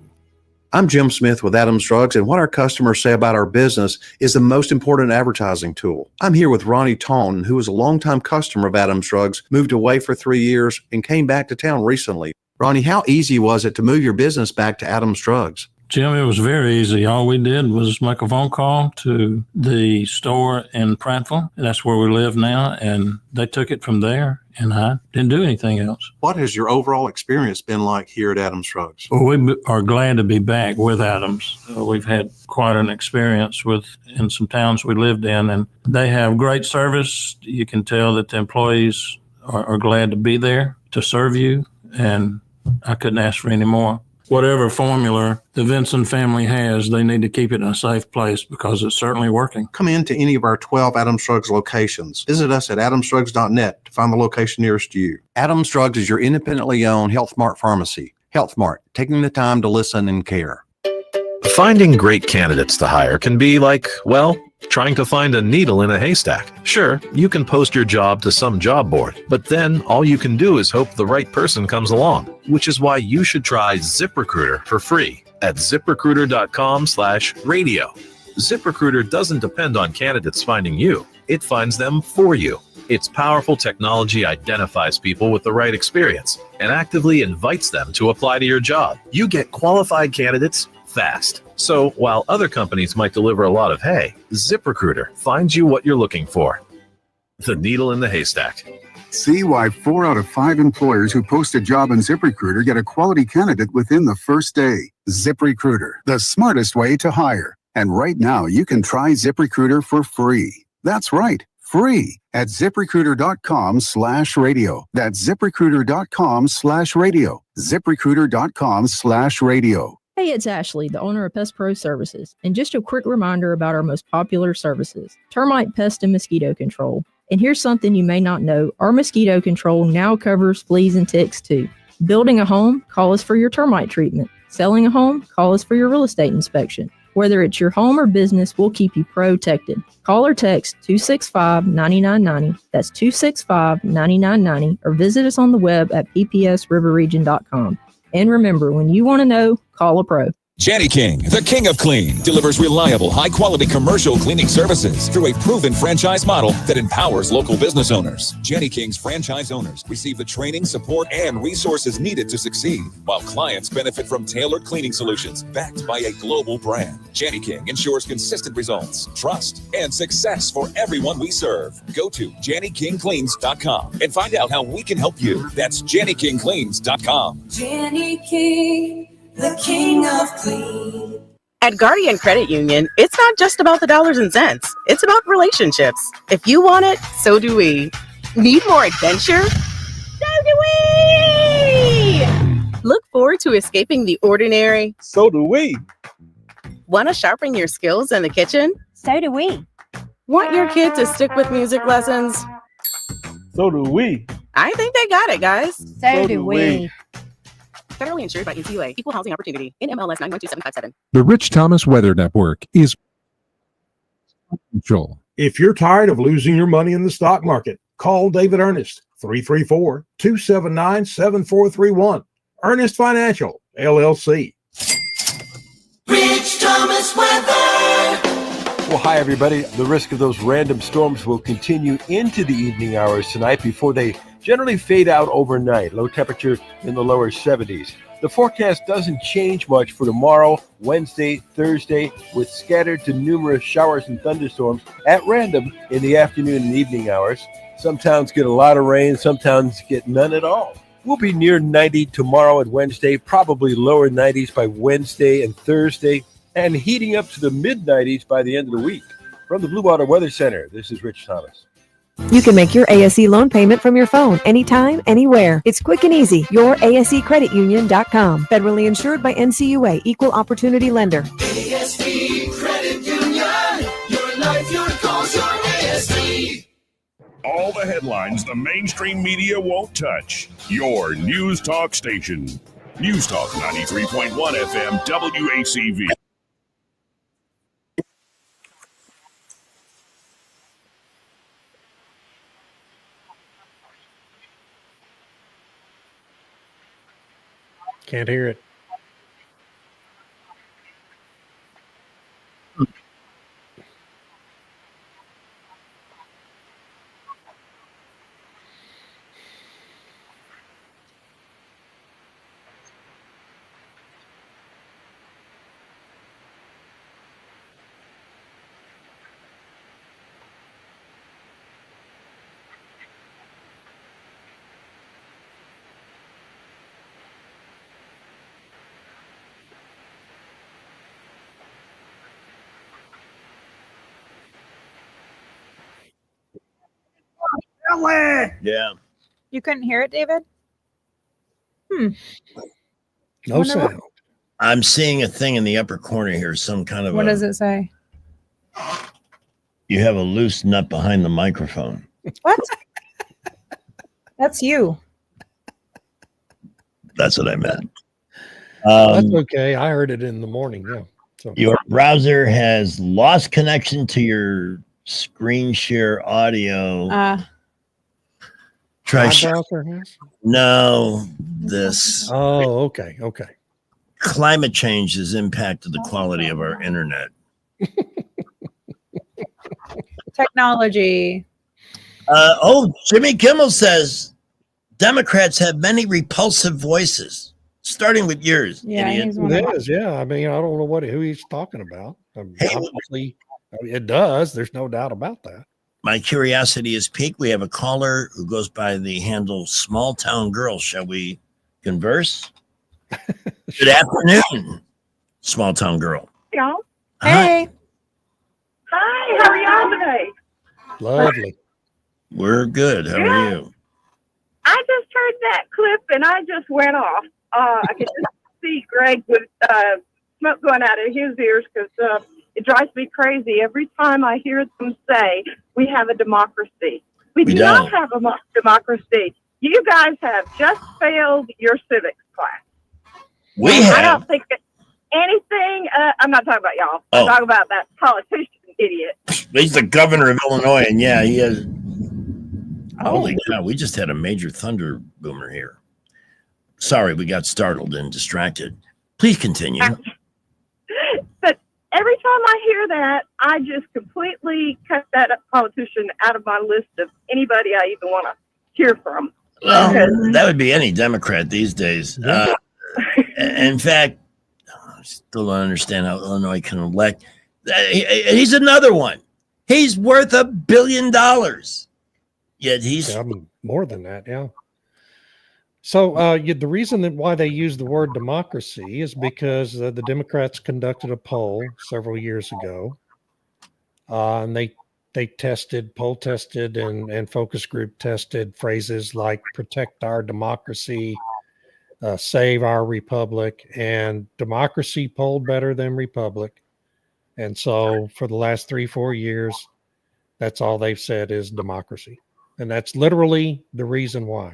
I'm Jim Smith with Adams Drugs, and what our customers say about our business is the most important advertising tool. I'm here with Ronnie Taunton, who is a longtime customer of Adams Drugs, moved away for 3 years, and came back to town recently. Ronnie, how easy was it to move your business back to Adams Drugs?
Jim, it was very easy. All we did was make a phone call to the store in Prattville. That's where we live now, and they took it from there, and I didn't do anything else.
What has your overall experience been like here at Adams Drugs?
Well, we are glad to be back with Adams. We've had quite an experience in some towns we lived in, and they have great service. You can tell that the employees are glad to be there to serve you, and I couldn't ask for any more. Whatever formula the Vinson family has, they need to keep it in a safe place because it's certainly working.
Come into any of our 12 Adams Drugs locations. Visit us at adamsdrugs.net to find the location nearest you. Adams Drugs is your independently owned Health Mart pharmacy. Health Mart, taking the time to listen and care.
Finding great candidates to hire can be like, well, trying to find a needle in a haystack. Sure, you can post your job to some job board, but then all you can do is hope the right person comes along, which is why you should try ZipRecruiter for free at ZipRecruiter.com/radio. ZipRecruiter doesn't depend on candidates finding you. It finds them for you. Its powerful technology identifies people with the right experience and actively invites them to apply to your job. You get qualified candidates fast. So while other companies might deliver a lot of hay, ZipRecruiter finds you what you're looking for. The needle in the haystack.
See why 4 out of 5 employers who post a job on ZipRecruiter get a quality candidate within the first day. ZipRecruiter, the smartest way to hire. And right now you can try ZipRecruiter for free. That's right, free at ZipRecruiter.com/radio. That's ZipRecruiter.com/radio. ZipRecruiter.com/radio.
Hey, it's Ashley, the owner of Pest Pro Services, and just a quick reminder about our most popular services, termite, pest, and mosquito control. And here's something you may not know, our mosquito control now covers fleas and ticks too. Building a home, call us for your termite treatment. Selling a home, call us for your real estate inspection. Whether it's your home or business, we'll keep you protected. Call or text 265-9990, that's 265-9990, or visit us on the web at ppsriverregion.com. And remember, when you want to know, call a pro.
Janny King, the king of clean, delivers reliable, high-quality commercial cleaning services through a proven franchise model that empowers local business owners. Janny King's franchise owners receive the training, support, and resources needed to succeed, while clients benefit from tailored cleaning solutions backed by a global brand. Janny King ensures consistent results, trust, and success for everyone we serve. Go to JannyKingCleans.com and find out how we can help you. That's JannyKingCleans.com.
Janny King, the king of clean.
At Guardian Credit Union, it's not just about the dollars and cents. It's about relationships. If you want it, so do we. Need more adventure? So do we! Look forward to escaping the ordinary? So do we. Want to sharpen your skills in the kitchen? So do we. Want your kid to stick with music lessons? So do we. I think they got it, guys. So do we. Federally insured by NCUA. Equal housing opportunity. NMLS 912757.
The Rich Thomas Weather Network is control.
If you're tired of losing your money in the stock market, call David Ernest, 334-279-7431. Ernest Financial, LLC.
Rich Thomas Weather.
Well, hi, everybody. The risk of those random storms will continue into the evening hours tonight before they generally fade out overnight. Low temperature in the lower 70s. The forecast doesn't change much for tomorrow, Wednesday, Thursday, with scattered to numerous showers and thunderstorms at random in the afternoon and evening hours. Some towns get a lot of rain, some towns get none at all. We'll be near 90 tomorrow and Wednesday, probably lower 90s by Wednesday and Thursday, and heating up to the mid-90s by the end of the week. From the Blue Water Weather Center, this is Rich Thomas.
You can make your ASE loan payment from your phone anytime, anywhere. It's quick and easy. YourASECreditUnion.com. Federally insured by NCUA. Equal Opportunity Lender.
ASE Credit Union. Your life, your cause, your ASE.
All the headlines the mainstream media won't touch. Your News Talk station. News Talk 93.1 FM WACV.
Can't hear it.
loudly.
Yeah.
You couldn't hear it, David?
No
Wonder what-
sound.
I'm seeing a thing in the upper corner here. Some kind of
What does it say?
You have a loose nut behind the microphone.
What? That's you.
That's what I meant.
That's okay. I heard it in the morning. Yeah. So
Your browser has lost connection to your screen share audio. Try
my
share.
browser has?
No, this
Oh, okay. Okay.
climate change has impacted the quality of our internet.
Technology.
Jimmy Kimmel says Democrats have many repulsive voices, starting with yours.
Yeah,
idiot.
he's one of
It is. Yeah. I mean, I don't know who he's talking about. Obviously, it does. There's no doubt about that.
My curiosity is piqued. We have a caller who goes by the handle Small Town Girl. Shall we converse? Good afternoon, Small Town Girl.
Y'all.
Hey.
Hi, how are y'all today?
Lovely.
We're good. How are you?
I just heard that clip and I just went off. I could just see Greg with smoke going out of his ears because it drives me crazy every time I hear them say we have a democracy. We do not have a democracy. You guys have just failed your civics class.
We
I
have.
don't think that anything. I'm not talking about y'all.
Oh.
I'm talking about that politician idiot.
He's the governor of Illinois, and yeah, he has. Holy cow! We just had a major thunder boomer here. Sorry, we got startled and distracted. Please continue.
But every time I hear that, I just completely cut that politician out of my list of anybody I even want to hear from.
Well,
Because-
that would be any Democrat these days. In fact, I still don't understand how Illinois can elect. He's another one. He's worth $1 billion. Yet he's
more than that. Yeah. So the reason that why they use the word democracy is because the Democrats conducted a poll several years ago, and they poll tested and focus group tested phrases like "protect our democracy," "save our republic," and democracy polled better than republic. And so for the last 3-4 years, that's all they've said is democracy, and that's literally the reason why.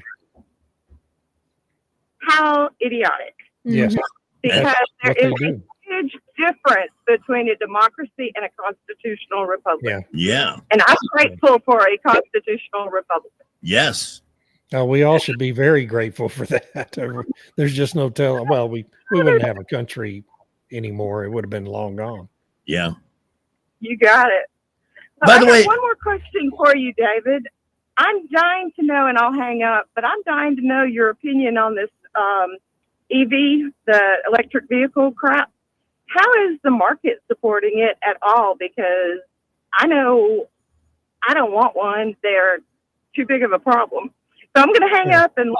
How idiotic.
Yes.
Because
That's
there
what they
is
do.
a huge difference between a democracy and a constitutional republic.
Yeah.
And I'm grateful for a constitutional republic.
Yes.
We all should be very grateful for that. There's just no telling. Well, we wouldn't have a country anymore. It would have been long gone.
Yeah.
You got it.
By the
I got
way-
one more question for you, David. I'm dying to know, and I'll hang up, but I'm dying to know your opinion on this EV, the electric vehicle crap. How is the market supporting it at all? Because I know I don't want one. They're too big of a problem. So I'm going to hang up and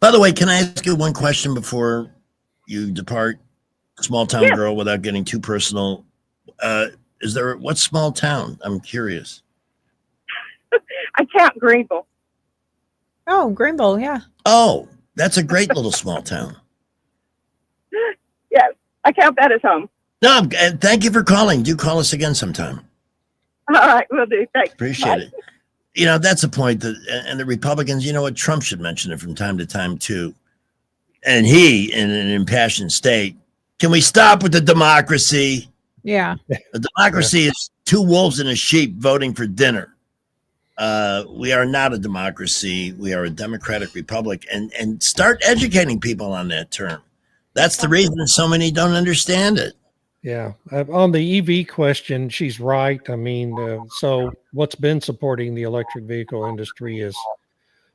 By the way, can I ask you one question before you depart, Small Town Girl, without getting too personal? What small town? I'm curious.
I count Greenville.
Oh, Greenville, yeah.
Oh, that's a great little small town.
Yes, I count that as home.
No, and thank you for calling. Do call us again sometime.
All right, will do. Thanks.
Appreciate it. You know, that's a point that, and the Republicans, you know what, Trump should mention it from time to time too. And he, in an impassioned state, can we stop with the democracy?
Yeah.
The democracy is two wolves and a sheep voting for dinner. We are not a democracy. We are a democratic republic, and start educating people on that term. That's the reason so many don't understand it.
Yeah. On the EV question, she's right. I mean, so what's been supporting the electric vehicle industry is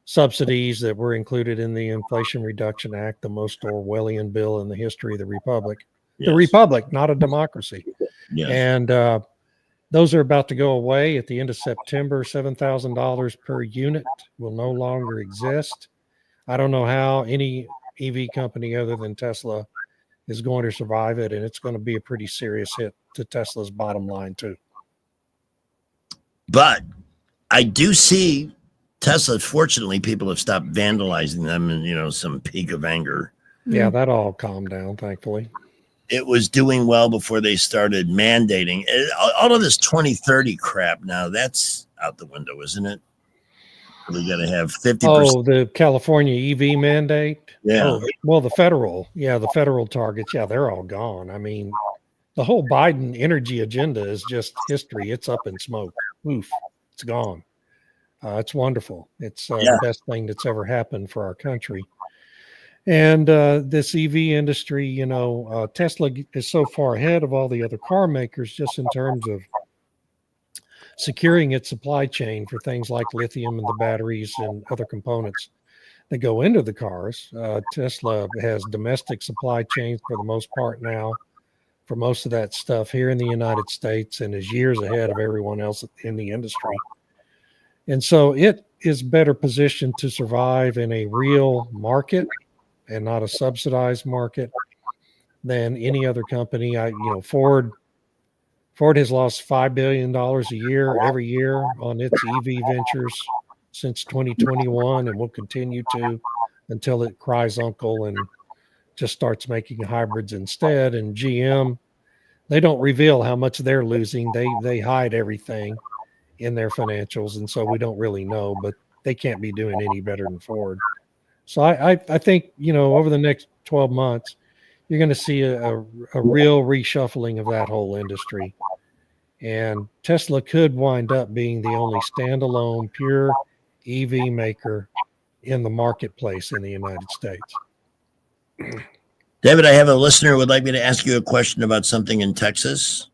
subsidies that were included in the Inflation Reduction Act, the most Orwellian bill in the history of the republic.
Yes.
The republic, not a democracy.
Yes.
And those are about to go away at the end of September. $7,000 per unit will no longer exist. I don't know how any EV company other than Tesla is going to survive it, and it's going to be a pretty serious hit to Tesla's bottom line too.
But I do see Tesla, fortunately, people have stopped vandalizing them in, some peak of anger.
Yeah, that all calmed down, thankfully.
It was doing well before they started mandating. All of this 2030 crap now, that's out the window, isn't it? We got to have 50%.
Oh, the California EV mandate?
Yeah.
Oh, well, the federal targets, they're all gone. I mean, the whole Biden energy agenda is just history. It's up in smoke. Oof, it's gone. It's wonderful. It's the best thing that's ever happened for our country. And this EV industry, Tesla is so far ahead of all the other car makers just in terms of securing its supply chain for things like lithium and the batteries and other components that go into the cars. Tesla has domestic supply chains for the most part now for most of that stuff here in the United States and is years ahead of everyone else in the industry. And so it is better positioned to survive in a real market and not a subsidized market than any other company. Ford has lost $5 billion a year every year on its EV ventures since 2021 and will continue to until it cries uncle and just starts making hybrids instead. And GM, they don't reveal how much they're losing. They hide everything in their financials, and so we don't really know, but they can't be doing any better than Ford. So I think, over the next 12 months, you're going to see a real reshuffling of that whole industry. And Tesla could wind up being the only standalone pure EV maker in the marketplace in the United States.
David, I have a listener who would like me to ask you a question about something in Texas.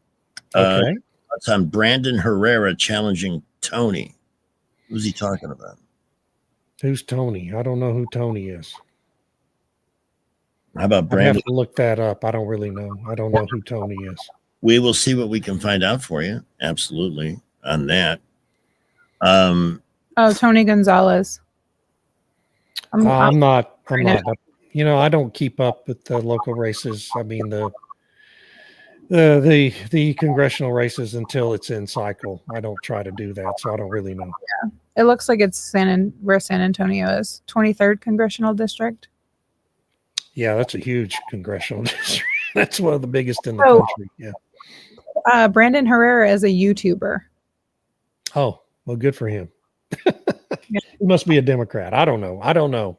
Okay.
It's on Brandon Herrera challenging Tony. Who's he talking about?
Who's Tony? I don't know who Tony is.
How about
I
Brandon?
have to look that up. I don't really know. I don't know who Tony is.
We will see what we can find out for you. Absolutely. On that.
Tony Gonzalez.
I'm not. I don't keep up with the local races. I mean, the congressional races until it's in cycle. I don't try to do that, so I don't really know.
Yeah. It looks like it's where San Antonio is, 23rd congressional district.
Yeah, that's a huge congressional district. That's one of the biggest in the country. Yeah.
Brandon Herrera is a YouTuber.
Oh, well, good for him. He must be a Democrat. I don't know.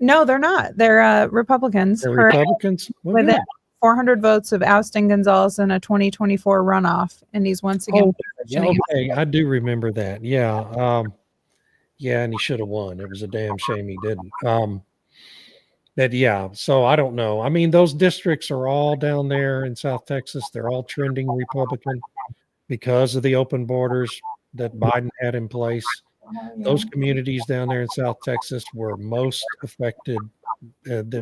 No, they're not. They're Republicans.
They're Republicans? Well,
with
good.
400 votes of ousting Gonzalez in a 2024 runoff, and he's once again.
Okay, I do remember that. Yeah, and he should have won. It was a damn shame he didn't. So I don't know. I mean, those districts are all down there in South Texas. They're all trending Republican because of the open borders that Biden had in place. Those communities down there in South Texas were most affected,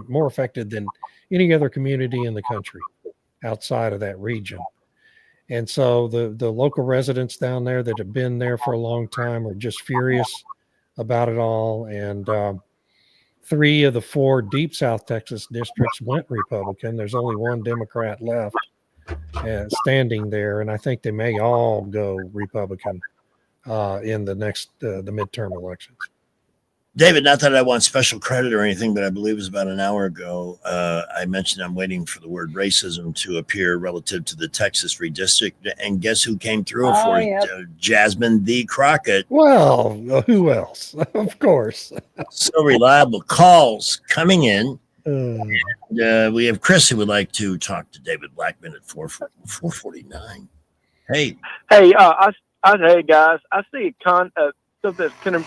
more affected than any other community in the country outside of that region. And so the local residents down there that have been there for a long time are just furious about it all. And 3 of the 4 deep South Texas districts went Republican. There's only one Democrat left standing there. And I think they may all go Republican in the next, the midterm elections.
David, not that I want special credit or anything, but I believe it was about an hour ago. I mentioned I'm waiting for the word racism to appear relative to the Texas redistrict. And guess who came through for it? Jasmine D. Crockett.
Well, who else? Of course.
So reliable calls coming in. And, we have Chris who would like to talk to David Blackman at 449. Hey.
Hey, hey guys, I see stuff that's kind of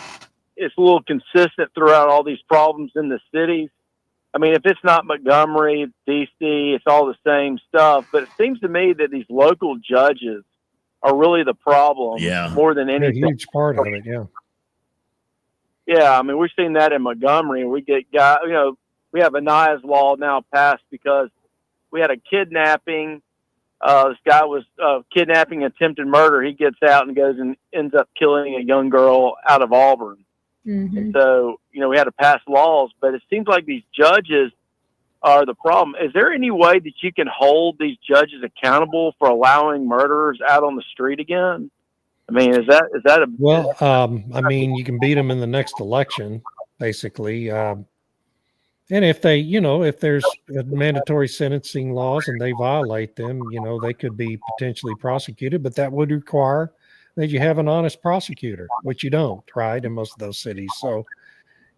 it's a little consistent throughout all these problems in the cities. I mean, if it's not Montgomery, DC, it's all the same stuff. But it seems to me that these local judges are really the problem more than anything.
A huge part of it, yeah.
Yeah, I mean, we've seen that in Montgomery. We get guys, we have a Nias law now passed because we had a kidnapping. This guy was kidnapping, attempted murder. He gets out and goes and ends up killing a young girl out of Auburn.
Mm-hmm.
And so, we had to pass laws, but it seems like these judges are the problem. Is there any way that you can hold these judges accountable for allowing murderers out on the street again? I mean, is that a
Well, I mean, you can beat them in the next election, basically. And if they, if there's mandatory sentencing laws and they violate them, they could be potentially prosecuted, but that would require that you have an honest prosecutor, which you don't, right, in most of those cities. So,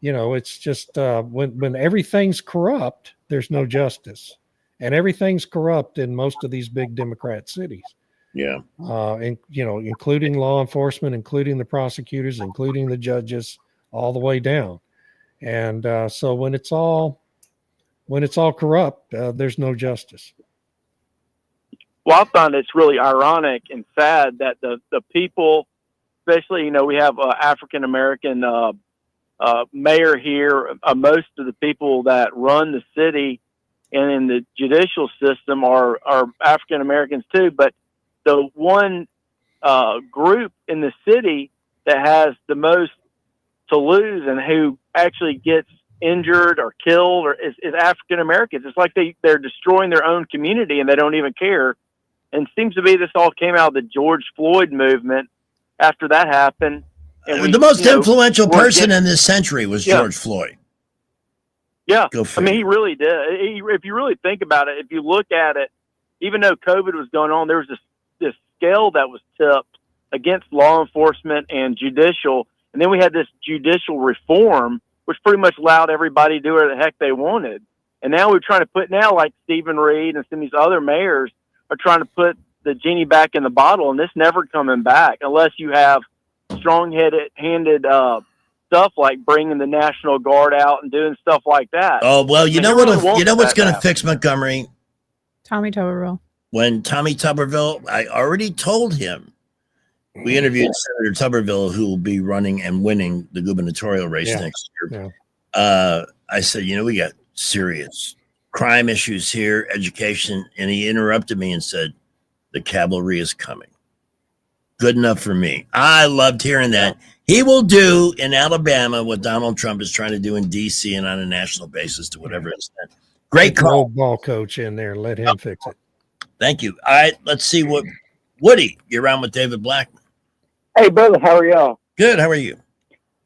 it's just when everything's corrupt, there's no justice. And everything's corrupt in most of these big Democrat cities.
Yeah.
And including law enforcement, including the prosecutors, including the judges, all the way down. And so when it's all corrupt, there's no justice.
Well, I find it's really ironic and sad that the people, especially, we have African American mayor here. Most of the people that run the city and in the judicial system are African Americans too. But the one group in the city that has the most to lose and who actually gets injured or killed is African Americans. It's like they're destroying their own community and they don't even care. And it seems to be this all came out of the George Floyd movement after that happened. And
the most influential person in this century was George Floyd.
Yeah.
Go
I mean, he really did. If you really think about it, if you look at it, even though COVID was going on, there was this scale that was tipped against law enforcement and judicial. And then we had this judicial reform, which pretty much allowed everybody to do whatever the heck they wanted. And now we're trying to put like Stephen Reed and some of these other mayors are trying to put the genie back in the bottle, and this never coming back unless you have strong-handed stuff like bringing the National Guard out and doing stuff like that.
Oh, well, you know what's going to fix Montgomery?
Tommy Tuberville.
When Tommy Tuberville, I already told him, we interviewed Senator Tuberville, who will be running and winning the gubernatorial race next year.
Yeah.
I said, we got serious crime issues here, education. And he interrupted me and said, the cavalry is coming. Good enough for me. I loved hearing that. He will do in Alabama what Donald Trump is trying to do in D.C. and on a national basis to whatever extent. Great call.
Old ball coach in there. Let him fix it.
Thank you. All right, let's see what Woody, you're on with David Blackman.
Hey, brother, how are y'all?
Good. How are you?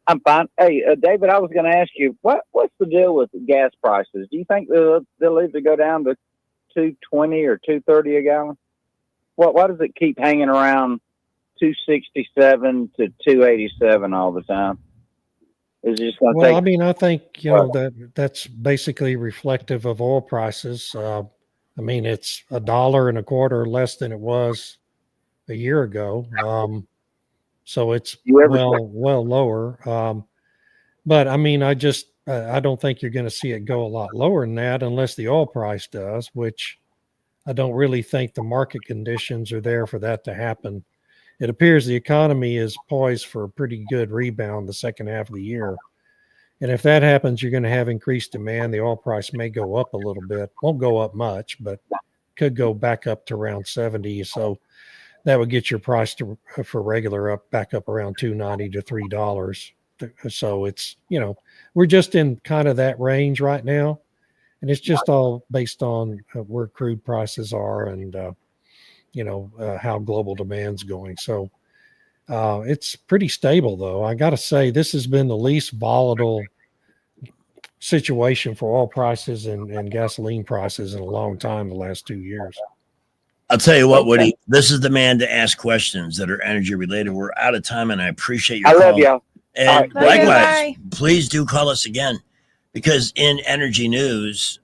I'm fine. Hey, David, I was going to ask you, what's the deal with gas prices? Do you think they'll either go down to $2.20 or $2.30 a gallon? Why does it keep hanging around $2.67 to $2.87 all the time? Is it just going to take?
I mean, I think that's basically reflective of oil prices. I mean, it's $1.25 less than it was a year ago. So it's well lower. But I mean, I don't think you're going to see it go a lot lower than that unless the oil price does, which I don't really think the market conditions are there for that to happen. It appears the economy is poised for a pretty good rebound the second half of the year. And if that happens, you're going to have increased demand. The oil price may go up a little bit. Won't go up much, but could go back up to around 70. So that would get your price for regular back up around $2.90 to $3. So it's, we're just in kind of that range right now. And it's just all based on where crude prices are and, how global demand's going. So it's pretty stable, though. I got to say, this has been the least volatile situation for oil prices and gasoline prices in a long time, the last 2 years.
I'll tell you what, Woody, this is the man to ask questions that are energy related. We're out of time, and I appreciate your call.
I love y'all.
And
Right.
likewise, please do call us again, because in energy news,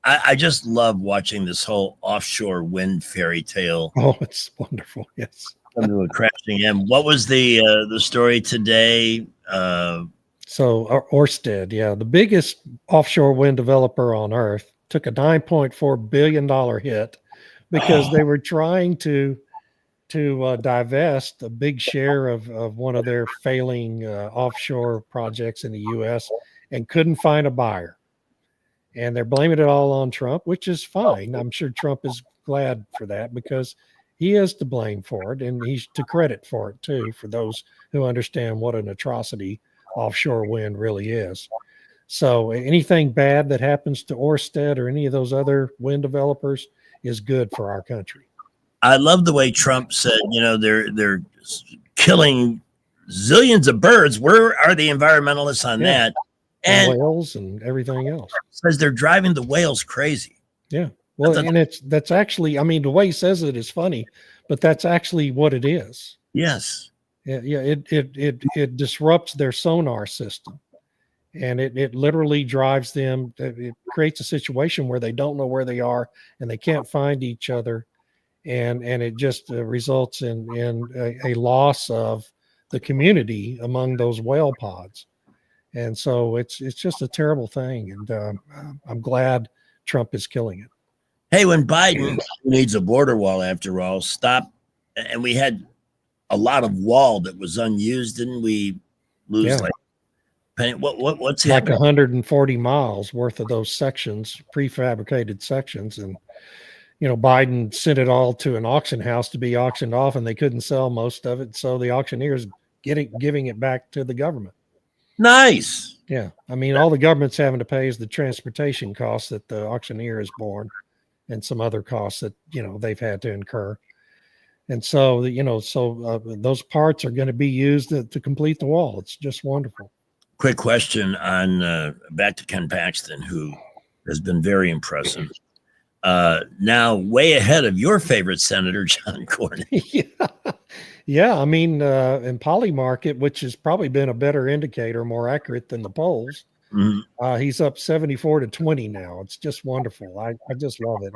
I just love watching this whole offshore wind fairy tale.
Oh, it's wonderful. Yes.
Come to a crashing end. What was the story today?
So Ørsted, the biggest offshore wind developer on earth, took a $9.4 billion hit because they were trying to divest a big share of one of their failing offshore projects in the U.S. and couldn't find a buyer. And they're blaming it all on Trump, which is fine. I'm sure Trump is glad for that because he is to blame for it, and he's to credit for it too, for those who understand what an atrocity offshore wind really is. So anything bad that happens to Ørsted or any of those other wind developers is good for our country.
I love the way Trump said, they're killing zillions of birds. Where are the environmentalists on that?
And whales and everything else.
Says they're driving the whales crazy.
Yeah. Well, and that's actually, I mean, the way he says it is funny, but that's actually what it is.
Yes.
Yeah. It disrupts their sonar system, and it literally drives them. It creates a situation where they don't know where they are and they can't find each other. And it just results in a loss of the community among those whale pods. And so it's just a terrible thing. And I'm glad Trump is killing it.
Hey, when Biden needs a border wall, after all, stop. And we had a lot of wall that was unused. Didn't we lose what's
like
happening?
140 miles worth of those sections, prefabricated sections. And, Biden sent it all to an auction house to be auctioned off, and they couldn't sell most of it. So the auctioneers giving it back to the government.
Nice.
Yeah. I mean, all the government's having to pay is the transportation costs that the auctioneer has borne and some other costs that, they've had to incur. And so, those parts are going to be used to complete the wall. It's just wonderful.
Quick question on back to Ken Paxton, who has been very impressive. Now way ahead of your favorite senator, John Cornyn.
Yeah. I mean, in Polymarket, which has probably been a better indicator, more accurate than the polls, he's up 74-20 now. It's just wonderful. I just love it.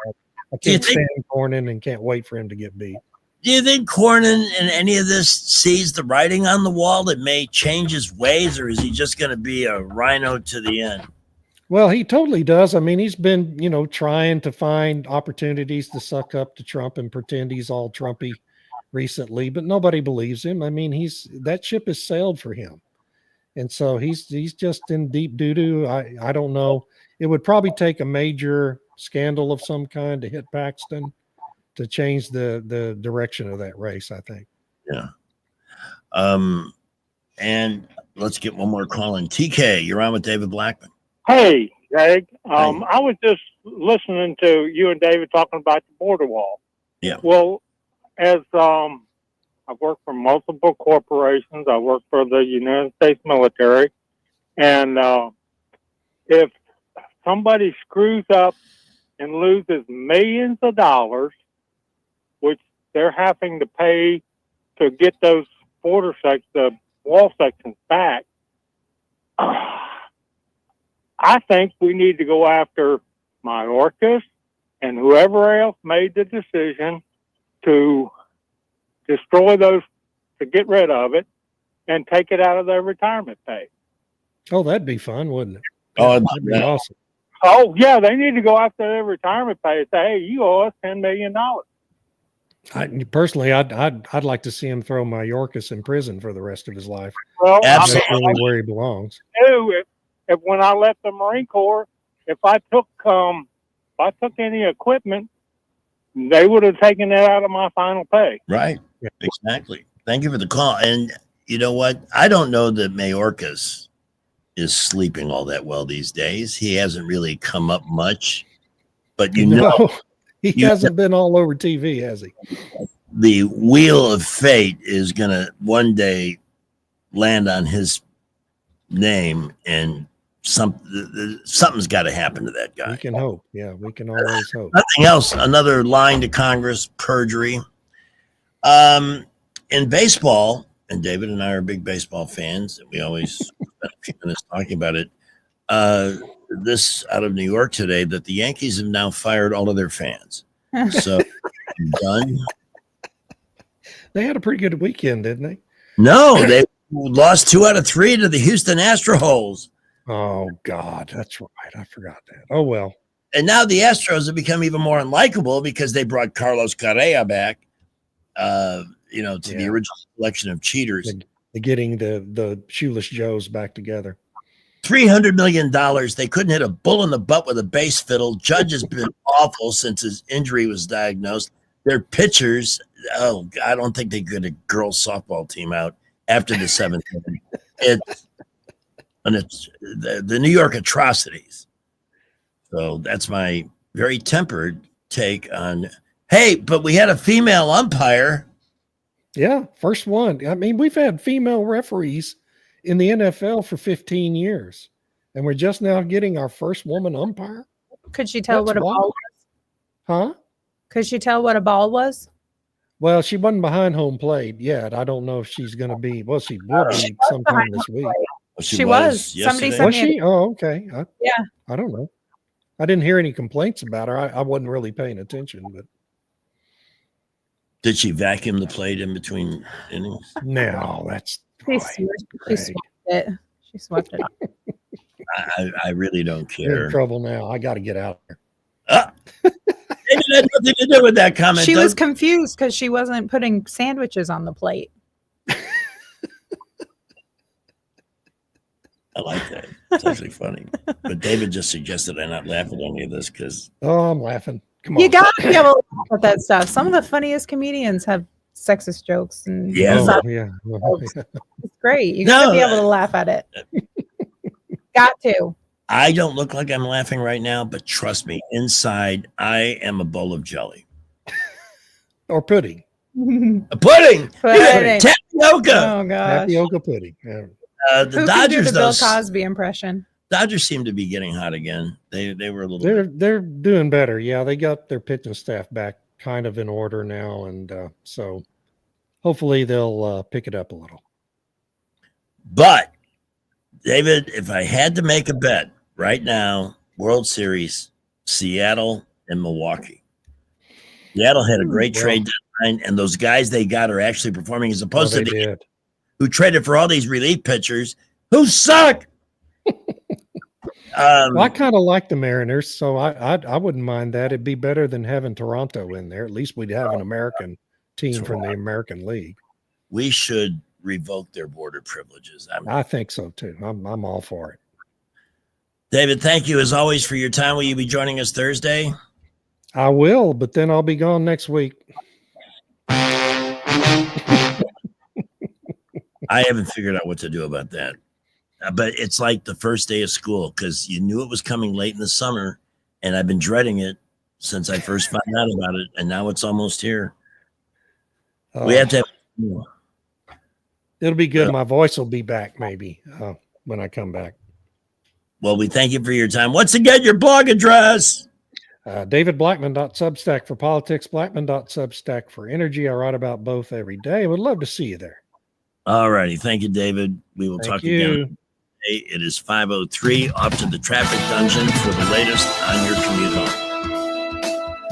I can't stand Cornyn and can't wait for him to get beat.
Do you think Cornyn in any of this sees the writing on the wall that may change his ways, or is he just going to be a rhino to the end?
Well, he totally does. I mean, he's been, trying to find opportunities to suck up to Trump and pretend he's all Trumpy recently, but nobody believes him. I mean, that ship has sailed for him. And so he's just in deep doo-doo. I don't know. It would probably take a major scandal of some kind to hit Paxton to change the direction of that race, I think.
Yeah. And let's get one more call in. TK, you're on with David Blackman.
Hey, Greg. I was just listening to you and David talking about the border wall.
Yeah.
Well, as I've worked for multiple corporations, I work for the United States military, and if somebody screws up and loses millions of dollars, which they're having to pay to get those the wall sections back, I think we need to go after Mayorkas and whoever else made the decision to destroy those, to get rid of it and take it out of their retirement pay.
Oh, that'd be fun, wouldn't it?
Oh,
that'd be awesome.
Oh, yeah, they need to go after their retirement pay and say, hey, you owe us $10 million.
Personally, I'd like to see him throw Mayorkas in prison for the rest of his life.
Well,
that's really where he belongs.
If when I left the Marine Corps, if I took any equipment, they would have taken that out of my final pay.
Right. Yeah. Exactly. Thank you for the call. And you know what? I don't know that Mayorkas is sleeping all that well these days. He hasn't really come up much, but he
hasn't been all over TV, has he?
The wheel of fate is going to one day land on his name, and something's got to happen to that guy.
We can hope. Yeah, we can always hope.
Nothing else. Another lying to Congress, perjury. In baseball, and David and I are big baseball fans, and we always spend a few minutes talking about it. This out of New York today, that the Yankees have now fired all of their fans. So done.
They had a pretty good weekend, didn't they?
No, they lost 2 out of 3 to the Houston Astros.
Oh God, that's right. I forgot that. Oh well.
And now the Astros have become even more unlikable because they brought Carlos Correa back. The original selection of cheaters.
They're getting the shoeless Joes back together.
$300 million. They couldn't hit a bull in the butt with a bass fiddle. Judge has been awful since his injury was diagnosed. Their pitchers, I don't think they could get a girls softball team out after the 7th inning. It's the New York atrocities. So that's my very tempered take on Hey, but we had a female umpire.
Yeah, first one. I mean, we've had female referees in the NFL for 15 years, and we're just now getting our first woman umpire.
Could she tell what a ball was?
Huh?
Could she tell what a ball was?
Well, she wasn't behind home plate yet. I don't know if she's going to be. Well, she will be sometime this week.
She was. Somebody sent
Was
me
she? Oh, okay.
Yeah.
I don't know. I didn't hear any complaints about her. I wasn't really paying attention, but
Did she vacuum the plate in between innings?
no, that's
She swept it. She swept it up.
I really don't
you're
care.
in trouble now. I got to get out there.
Maybe that had nothing to do with that comment.
She was
Doug.
confused because she wasn't putting sandwiches on the plate.
I like that. It's actually funny. But David just suggested I not laugh at any of this because
Oh, I'm laughing. Come on.
You got to be able to laugh at that stuff. Some of the funniest comedians have sexist jokes and
Yeah.
stuff.
Oh, yeah.
It's great. You got to
No,
be able to laugh at it. Got to.
I don't look like I'm laughing right now, but trust me, inside I am a bowl of jelly.
Or pudding.
A pudding.
Pudding.
Tapioca.
Oh gosh.
Tapioca pudding. Yeah.
The
Who can do
Dodgers,
the
though,
Bill Cosby impression?
Dodgers seem to be getting hot again. They were a little.
They're doing better. Yeah, they got their pitching staff back kind of in order now, and so hopefully they'll pick it up a little.
But David, if I had to make a bet right now, World Series, Seattle and Milwaukee. Seattle had a great trade deadline, and those guys they got are actually performing as opposed
they
to the
did.
who traded for all these relief pitchers who suck.
Well, I kind of like the Mariners, so I wouldn't mind that. It'd be better than having Toronto in there. At least we'd have an American team from the American League.
We should revoke their border privileges.
I think so too. I'm all for it.
David, thank you as always for your time. Will you be joining us Thursday?
I will, but then I'll be gone next week.
I haven't figured out what to do about that. But it's like the first day of school because you knew it was coming late in the summer, and I've been dreading it since I first found out about it, and now it's almost here. We have to have.
It'll be good. My voice will be back maybe when I come back.
Well, we thank you for your time. Once again, your blog address.
DavidBlackman.substack for politics, Blackman.substack for energy. I write about both every day. I would love to see you there.
All righty. Thank you, David. We will
Thank
talk
you.
again. It is 5:03. Off to the traffic dungeon for the latest on your commute home.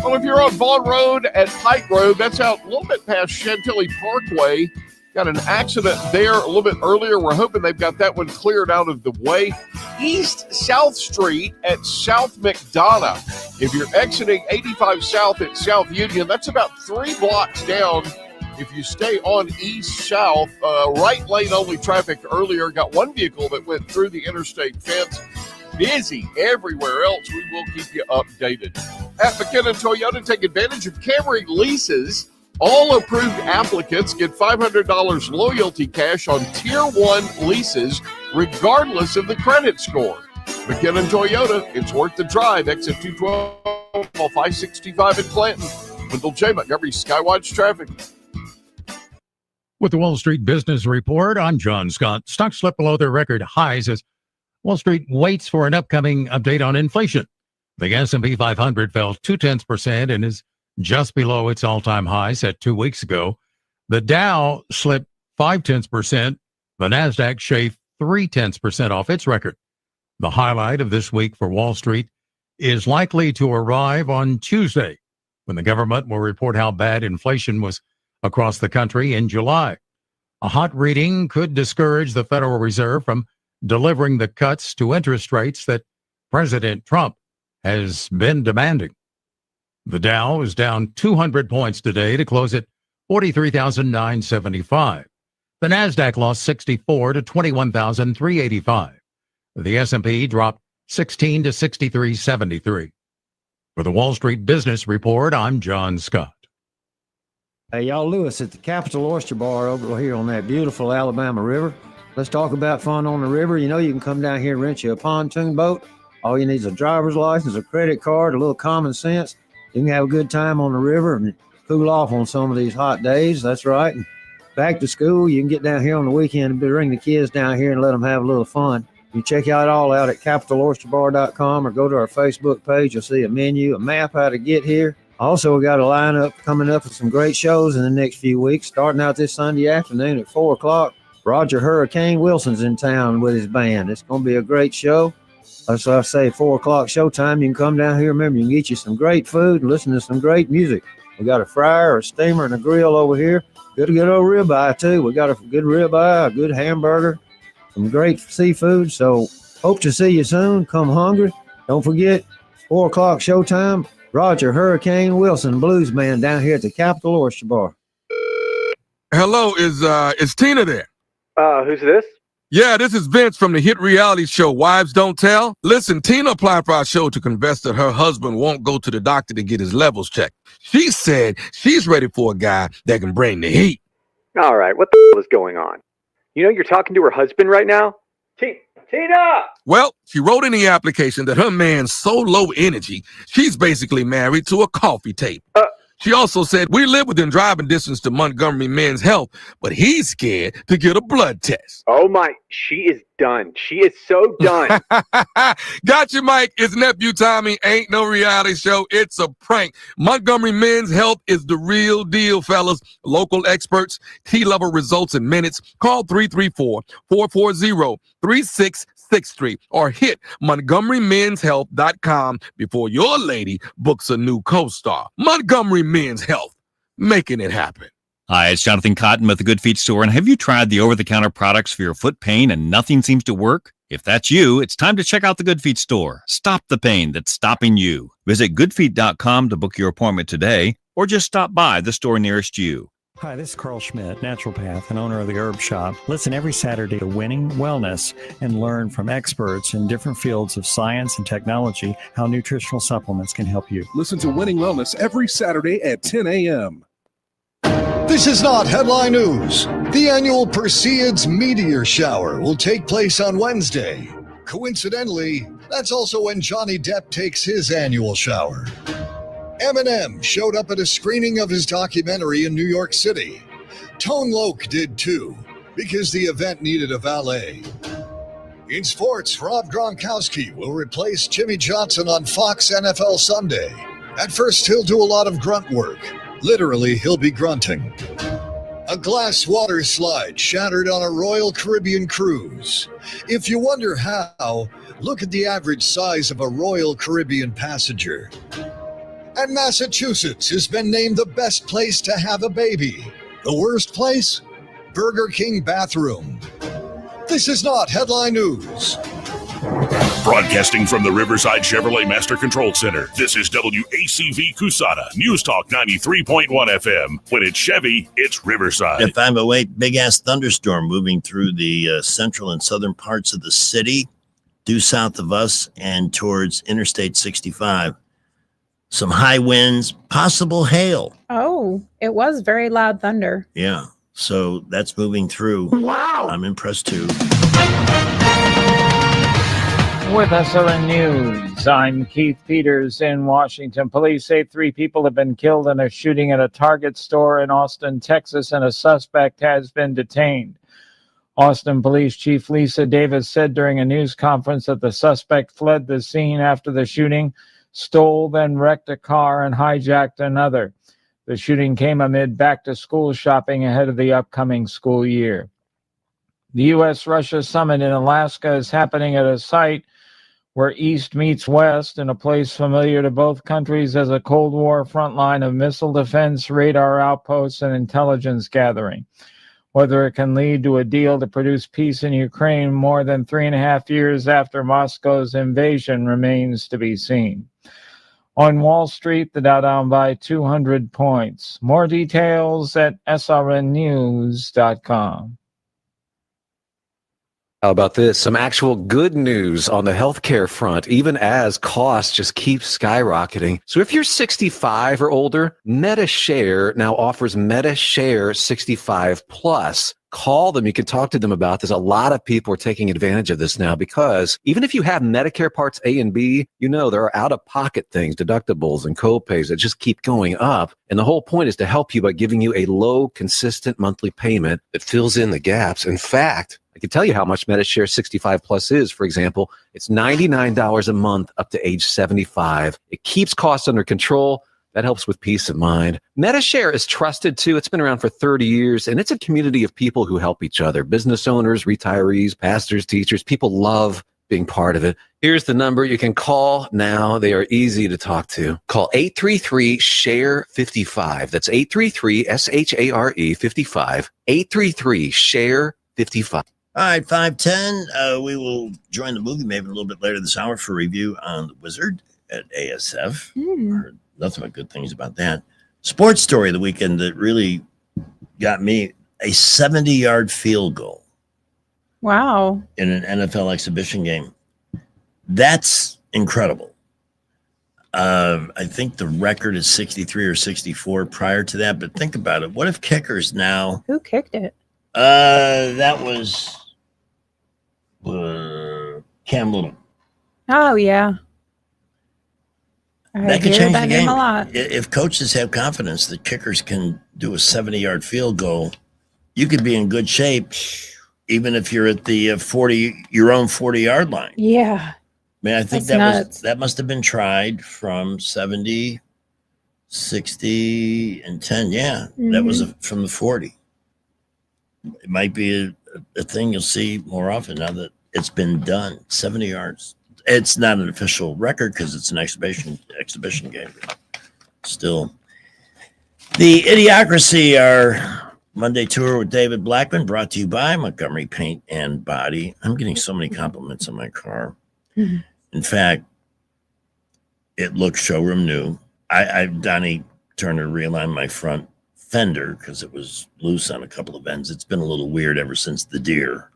Well, if you're on Vaughn Road at Pike Road, that's out a little bit past Chantilly Parkway. Got an accident there a little bit earlier. We're hoping they've got that one cleared out of the way. East South Street at South McDonough. If you're exiting 85 South at South Union, that's about 3 blocks down. If you stay on east-south, right lane only traffic earlier. Got one vehicle that went through the interstate fence. Busy everywhere else. We will keep you updated. At McKinnon Toyota, take advantage of Camry leases. All approved applicants get $500 loyalty cash on Tier 1 leases, regardless of the credit score. McKinnon Toyota, it's worth the drive. Exit 212, 565 in Clanton. Wendell J. Montgomery Skywatch Traffic.
With the Wall Street Business Report, I'm John Scott. Stocks slipped below their record highs as Wall Street waits for an upcoming update on inflation. The S&P 500 fell 0.2% and is just below its all-time high set 2 weeks ago. The Dow slipped 0.5%. The Nasdaq shaved 0.3% off its record. The highlight of this week for Wall Street is likely to arrive on Tuesday, when the government will report how bad inflation was across the country in July. A hot reading could discourage the Federal Reserve from delivering the cuts to interest rates that President Trump has been demanding. The Dow is down 200 points today to close at 43,975. The Nasdaq lost 64 to 21,385. The S&P dropped 16 to 63.73. For the Wall Street Business Report, I'm John Scott.
Hey, y'all, Lewis at the Capital Oyster Bar over here on that beautiful Alabama River. Let's talk about fun on the river. You know, you can come down here and rent you a pontoon boat. All you need is a driver's license, a credit card, a little common sense, You can have a good time on the river and cool off on some of these hot days. That's right. And back to school, you can get down here on the weekend and bring the kids down here and let them have a little fun. You check it all out at CapitalOysterBar.com or go to our Facebook page. You'll see a menu, a map how to get here. Also, we got a lineup coming up with some great shows in the next few weeks. Starting out this Sunday afternoon at 4 o'clock, Roger Hurricane Wilson's in town with his band. It's going to be a great show. As I say, 4 o'clock showtime. You can come down here. Remember, you can get you some great food and listen to some great music. We got a fryer, a steamer, and a grill over here. Good old ribeye, too. We got a good ribeye, a good hamburger, some great seafood. So hope to see you soon. Come hungry. Don't forget, 4 o'clock showtime. Roger Hurricane Wilson Blues Band down here at the Capital Oyster Bar.
Hello, is Tina there?
Who's this?
Yeah, this is Vince from the hit reality show Wives Don't Tell. Listen, Tina applied for our show to confess that her husband won't go to the doctor to get his levels checked. She said she's ready for a guy that can bring the heat.
All right, what the is going on? You know you're talking to her husband right now? Tina!
Well, she wrote in the application that her man's so low energy, she's basically married to a coffee tape. She also said, we live within driving distance to Montgomery Men's Health, but he's scared to get a blood test.
Oh my, she is done. She is so done.
Gotcha, Mike. It's nephew Tommy. Ain't no reality show. It's a prank. Montgomery Men's Health is the real deal, fellas. Local experts, T-level results in minutes. Call 334-440-3663 or hit MontgomeryMen'sHealth.com before your lady books a new co-star. Montgomery Men's Health, making it happen.
Hi, it's Jonathan Cotton with the Good Feet Store. And have you tried the over-the-counter products for your foot pain and nothing seems to work? If that's you, it's time to check out the Good Feet Store. Stop the pain that's stopping you. Visit goodfeet.com to book your appointment today, or just stop by the store nearest you.
Hi, this is Carl Schmidt, naturopath and owner of the Herb Shop. Listen every Saturday to Winning Wellness and learn from experts in different fields of science and technology how nutritional supplements can help you.
Listen to Winning Wellness every Saturday at 10 a.m.
This is not headline news. The annual Perseids meteor shower will take place on Wednesday. Coincidentally, that's also when Johnny Depp takes his annual shower. Eminem showed up at a screening of his documentary in New York City. Tone Loc did too, because the event needed a valet. In sports, Rob Gronkowski will replace Jimmy Johnson on Fox NFL Sunday. At first, he'll do a lot of grunt work. Literally, he'll be grunting. A glass water slide shattered on a Royal Caribbean cruise. If you wonder how, look at the average size of a Royal Caribbean passenger. And Massachusetts has been named the best place to have a baby. The worst place? Burger King bathroom. This is not headline news.
Broadcasting from the Riverside Chevrolet Master Control Center, this is WACV Cusada, News Talk 93.1 FM. When it's Chevy, it's Riverside.
A 508 big-ass thunderstorm moving through the central and southern parts of the city, due south of us and towards Interstate 65. Some high winds, possible hail.
Oh, it was very loud thunder.
Yeah, so that's moving through.
Wow.
I'm impressed too.
With SRN News, I'm Keith Peters in Washington. Police say 3 people have been killed in a shooting at a Target store in Austin, Texas, and a suspect has been detained. Austin Police Chief Lisa Davis said during a news conference that the suspect fled the scene after the shooting, stole, then wrecked a car and hijacked another. The shooting came amid back-to-school shopping ahead of the upcoming school year. The U.S.-Russia summit in Alaska is happening at a site where East meets West in a place familiar to both countries as a Cold War frontline of missile defense, radar outposts, and intelligence gathering. Whether it can lead to a deal to produce peace in Ukraine more than 3.5 years after Moscow's invasion remains to be seen. On Wall Street, the Dow down by 200 points. More details at srnnews.com.
How about this? Some actual good news on the healthcare front, even as costs just keep skyrocketing. So if you're 65 or older, MediShare now offers MediShare 65 Plus. Call them. You can talk to them about this. A lot of people are taking advantage of this now because even if you have Medicare Parts A and B, you know there are out-of-pocket things, deductibles and co-pays that just keep going up. And the whole point is to help you by giving you a low, consistent monthly payment that fills in the gaps. In fact, I can tell you how much MediShare 65 Plus is. For example, it's $99 a month up to age 75. It keeps costs under control. That helps with peace of mind. MediShare is trusted too. It's been around for 30 years, and it's a community of people who help each other. Business owners, retirees, pastors, teachers. People love being part of it. Here's the number you can call now. They are easy to talk to. Call 833-SHARE-55. That's 833-SHARE 55. 833-SHARE-55.
All right, 5:10. We will join the movie maybe a little bit later this hour for review on The Wizard at ASF. Heard nothing but good things about that. Sports story of the weekend that really got me, a 70-yard field goal.
Wow.
In an NFL exhibition game. That's incredible. I think the record is 63 or 64 prior to that, but think about it. What if kickers now...
Who kicked it?
That was Cam Little.
Oh, yeah.
That could change the game.
A lot.
If coaches have confidence that kickers can do a 70-yard field goal, you could be in good shape, even if you're at the your own 40-yard line.
Yeah.
I mean, I think that must have been tried from 70, 60, and 10. Yeah, that was from the 40. It might be a thing you'll see more often now that it's been done. 70 yards. It's not an official record because it's an exhibition game. Still. The Idiocracy, our Monday tour with David Blackman, brought to you by Montgomery Paint and Body. I'm getting so many compliments on my car. In fact, it looks showroom new. Donnie Turner realigned my front fender because it was loose on a couple of ends. It's been a little weird ever since the deer.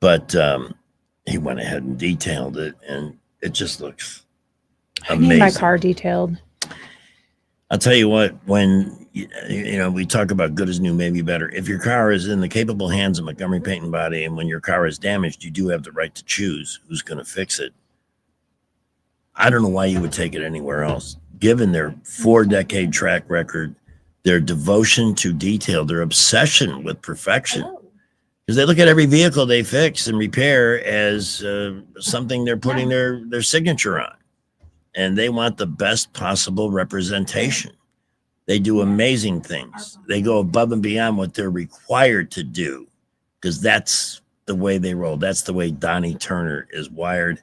But he went ahead and detailed it, and it just looks amazing.
I need my car detailed.
I'll tell you what, when we talk about good as new, maybe better. If your car is in the capable hands of Montgomery Paint and Body, and when your car is damaged, you do have the right to choose who's going to fix it. I don't know why you would take it anywhere else, given their 4-decade track record, their devotion to detail, their obsession with perfection. Because they look at every vehicle they fix and repair as something they're putting their signature on. And they want the best possible representation. They do amazing things. They go above and beyond what they're required to do because that's the way they roll. That's the way Donnie Turner is wired.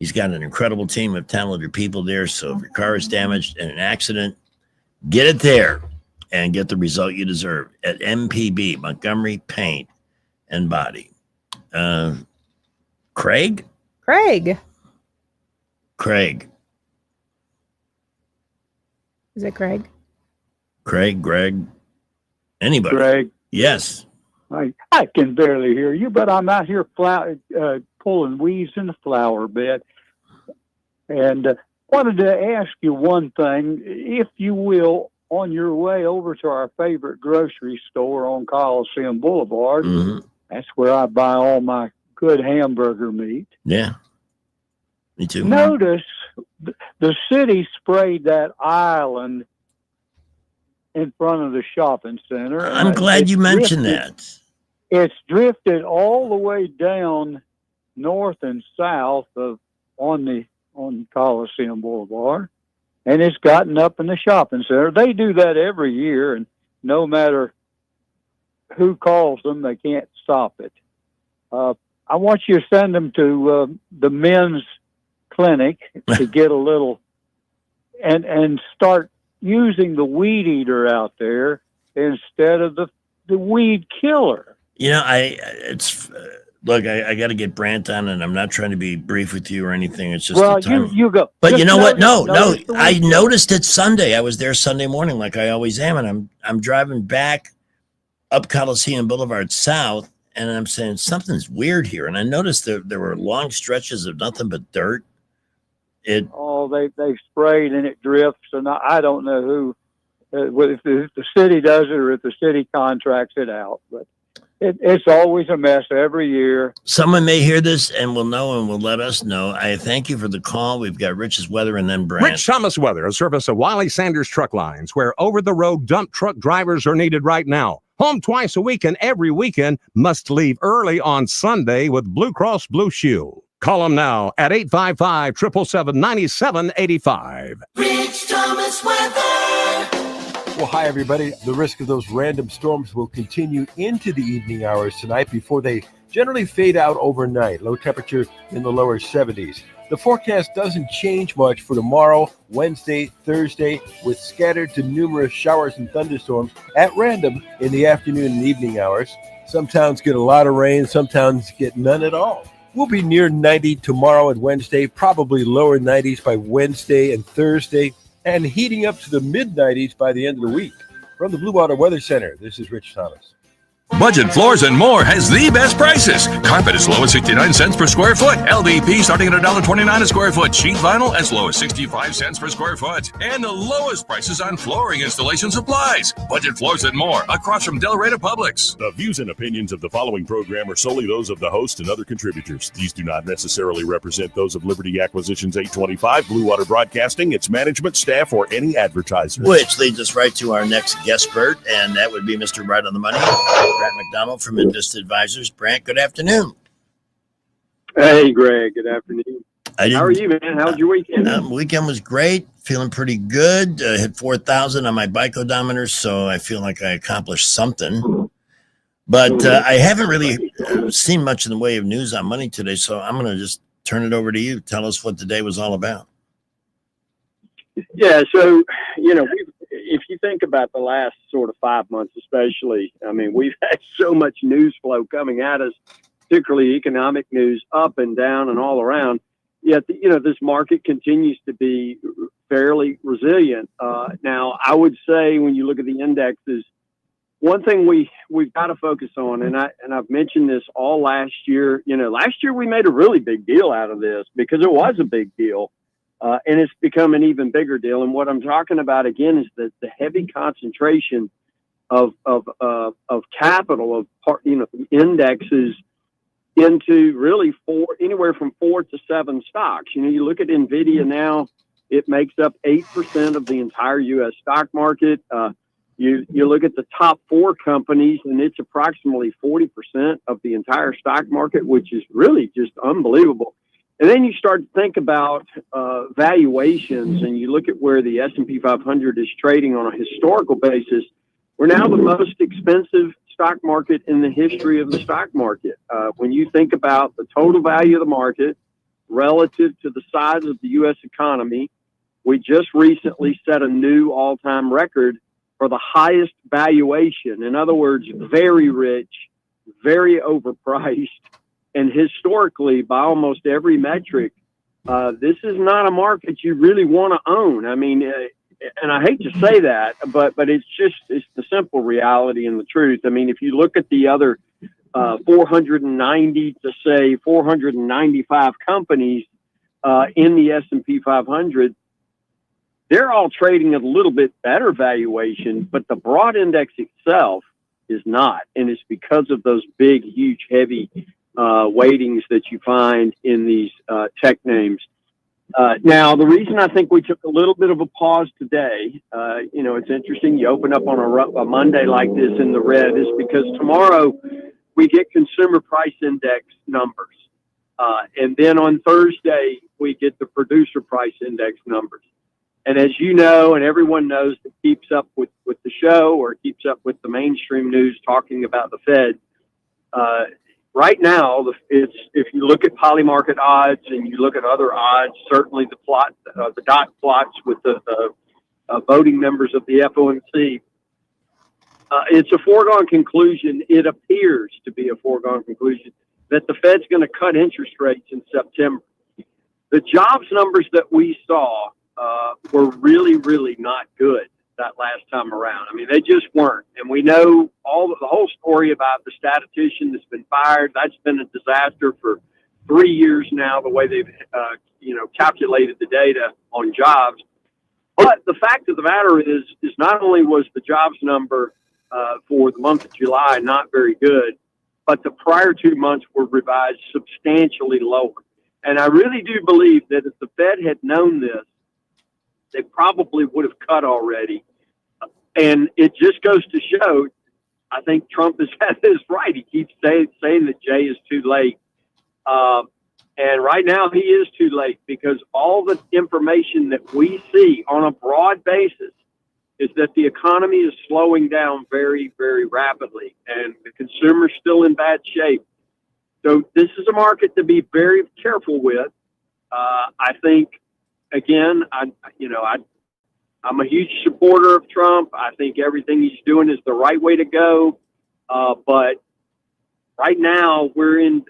He's got an incredible team of talented people there. So if your car is damaged in an accident, get it there and get the result you deserve at MPB, Montgomery Paint and Body. Craig.
Is it Craig?
Greg, anybody?
Greg.
Yes.
I can barely hear you, but I'm out here pulling weeds in the flower bed. And wanted to ask you one thing, if you will, on your way over to our favorite grocery store on Coliseum Boulevard. That's where I buy all my good hamburger meat.
Yeah. Me too.
Notice the city sprayed that island in front of the shopping center.
I'm glad you mentioned that.
It's drifted all the way down north and south on Coliseum Boulevard, and it's gotten up in the shopping center. They do that every year, and no matter who calls them, they can't stop it. I want you to send them to the men's clinic to get a little and start using the weed eater out there instead of the weed killer.
I got to get Brant on, and I'm not trying to be brief with you or anything. It's just
you go.
But you know what? No. I noticed it Sunday. I was there Sunday morning, like I always am, and I'm driving back up Coliseum Boulevard South, and I'm saying something's weird here. And I noticed there were long stretches of nothing but dirt. They
sprayed and it drifts, and I don't know who, if the city does it or if the city contracts it out, but it's always a mess every year.
Someone may hear this and will know and will let us know. I thank you for the call. We've got Rich's Weather and then Brand.
Rich Thomas Weather, a service of Wiley Sanders Truck Lines, where over-the-road dump truck drivers are needed right now. Home twice a week and every weekend, must leave early on Sunday with Blue Cross Blue Shield. Call them now at 855-777-9785.
Rich Thomas Weather.
Well, hi, everybody. The risk of those random storms will continue into the evening hours tonight before they generally fade out overnight. Low temperature in the lower 70s. The forecast doesn't change much for tomorrow, Wednesday, Thursday, with scattered to numerous showers and thunderstorms at random in the afternoon and evening hours. Some towns get a lot of rain, some towns get none at all. We'll be near 90 tomorrow and Wednesday, probably lower 90s by Wednesday and Thursday, and heating up to the mid-90s by the end of the week. From the Blue Water Weather Center, this is Rich Thomas.
Budget Floors and More has the best prices. Carpet as low as 69 cents per square foot. LVP starting at $1.29 a square foot. Sheet vinyl as low as 65 cents per square foot. And the lowest prices on flooring installation supplies. Budget Floors and More across from Delray Publix.
The views and opinions of the following program are solely those of the host and other contributors. These do not necessarily represent those of Liberty Acquisitions 825, Blue Water Broadcasting, its management, staff, or any advertisers.
Which leads us right to our next guest expert, and that would be Mr. Right on the Money, Brant McDonald from Invest Advisors. Brant, good afternoon.
Hey, Greg. Good afternoon. How are you, man? How's your weekend?
Weekend was great. Feeling pretty good. Hit 4,000 on my bike odometer, so I feel like I accomplished something. But I haven't really seen much in the way of news on money today, so I'm going to just turn it over to you. Tell us what the day was all about.
Yeah, so, if you think about the last sort of 5 months especially, I mean, we've had so much news flow coming at us, particularly economic news, up and down and all around. Yet, this market continues to be fairly resilient. Now, I would say when you look at the indexes, one thing we've got to focus on, and I've mentioned this all last year. Last year we made a really big deal out of this because it was a big deal, and it's become an even bigger deal. And what I'm talking about again is the heavy concentration of capital indexes into really anywhere from 4 to 7 stocks. You look at NVIDIA now; it makes up 8% of the entire U.S. stock market. You look at the top 4 companies, and it's approximately 40% of the entire stock market, which is really just unbelievable. And then you start to think about valuations, and you look at where the S&P 500 is trading on a historical basis. We're now the most expensive stock market in the history of the stock market. When you think about the total value of the market relative to the size of the U.S. economy, we just recently set a new all-time record for the highest valuation. In other words, very rich, very overpriced, and historically, by almost every metric, this is not a market you really want to own. I mean, and I hate to say that, but it's the simple reality and the truth. I mean, if you look at the other 490 to say 495 companies in the S&P 500, they're all trading at a little bit better valuation, but the broad index itself is not. And it's because of those big, huge, heavy weightings that you find in these tech names. Now, the reason I think we took a little bit of a pause today, it's interesting. You open up on a Monday like this in the red is because tomorrow we get consumer price index numbers. And then on Thursday, we get the producer price index numbers. And as you know, and everyone knows that keeps up with the show or keeps up with the mainstream news talking about the Fed, right now, if you look at Polymarket odds and you look at other odds, certainly the dot plots with the voting members of the FOMC, it's a foregone conclusion. It appears to be a foregone conclusion that the Fed's going to cut interest rates in September. The jobs numbers that we saw were really, really not good. that last time around. I mean, they just weren't. And we know the whole story about the statistician that's been fired. That's been a disaster for 3 years now, the way they've, calculated the data on jobs. But the fact of the matter is not only was the jobs number for the month of July not very good, but the prior 2 months were revised substantially lower. And I really do believe that if the Fed had known this, they probably would have cut already. And it just goes to show, I think Trump has had this right. He keeps saying that Jay is too late. And right now he is too late, because all the information that we see on a broad basis is that the economy is slowing down very, very rapidly, and the consumer's still in bad shape. So this is a market to be very careful with. I think, again, I'm a huge supporter of Trump. I think everything he's doing is the right way to go. But right now we're in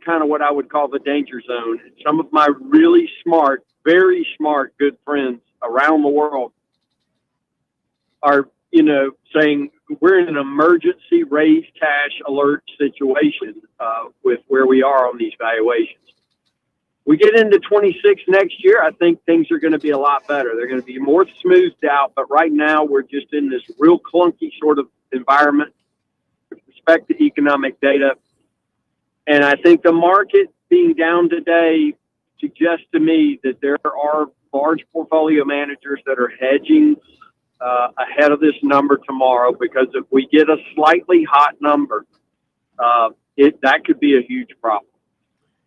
kind of what I would call the danger zone. Some of my really smart, very smart, good friends around the world are, saying we're in an emergency raise cash alert situation with where we are on these valuations. We get into 26 next year, I think things are going to be a lot better. They're going to be more smoothed out, but right now we're just in this real clunky sort of environment with respect to economic data. And I think the market being down today suggests to me that there are large portfolio managers that are hedging ahead of this number tomorrow, because if we get a slightly hot number, that could be a huge problem.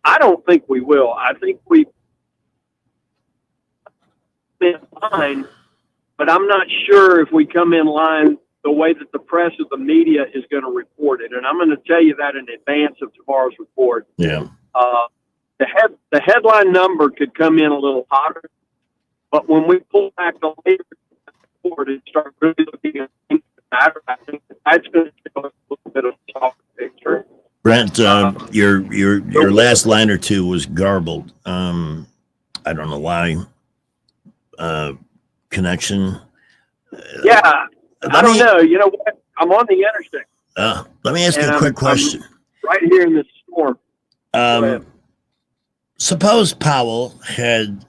I don't think we will. I think we've been fine, but I'm not sure if we come in line the way that the press or the media is going to report it. And I'm going to tell you that in advance of tomorrow's report.
Yeah.
The headline number could come in a little hotter, but when we pull back the later report and start really looking at things that matter, I think that's going to show us a little bit of a softer picture.
Brent, your last line or two was garbled. I don't know why. Connection.
Yeah, I don't know. You know what? I'm on the interstate.
Let me ask you a quick question.
I'm right here in this storm.
Suppose Powell had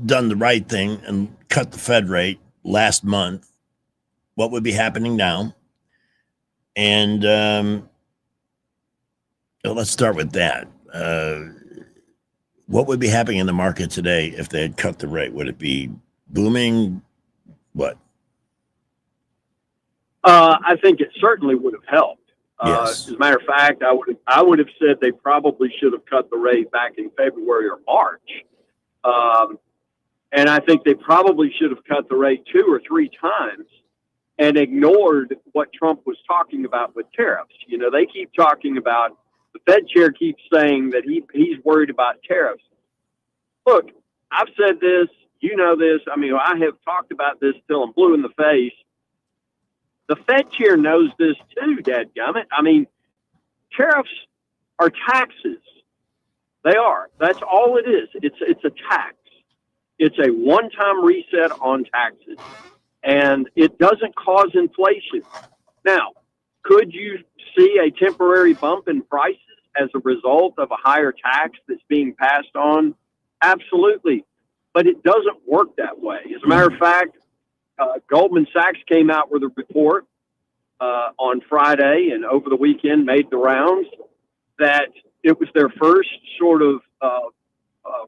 done the right thing and cut the Fed rate last month. What would be happening now? And let's start with that. What would be happening in the market today if they had cut the rate? Would it be booming? What?
I think it certainly would have helped.
Yes.
As a matter of fact, I would have said they probably should have cut the rate back in February or March. And I think they probably should have cut the rate 2 or 3 times and ignored what Trump was talking about with tariffs. They keep talking about, the Fed chair keeps saying that he's worried about tariffs. Look, I've said this, you know this. I mean, I have talked about this till I'm blue in the face. The Fed chair knows this too, dadgummit. I mean, tariffs are taxes. They are. That's all it is. It's a tax. It's a one-time reset on taxes, and it doesn't cause inflation. Now, could you see a temporary bump in prices as a result of a higher tax that's being passed on? Absolutely. But it doesn't work that way. As a matter of fact, Goldman Sachs came out with a report on Friday and over the weekend made the rounds that it was their first sort of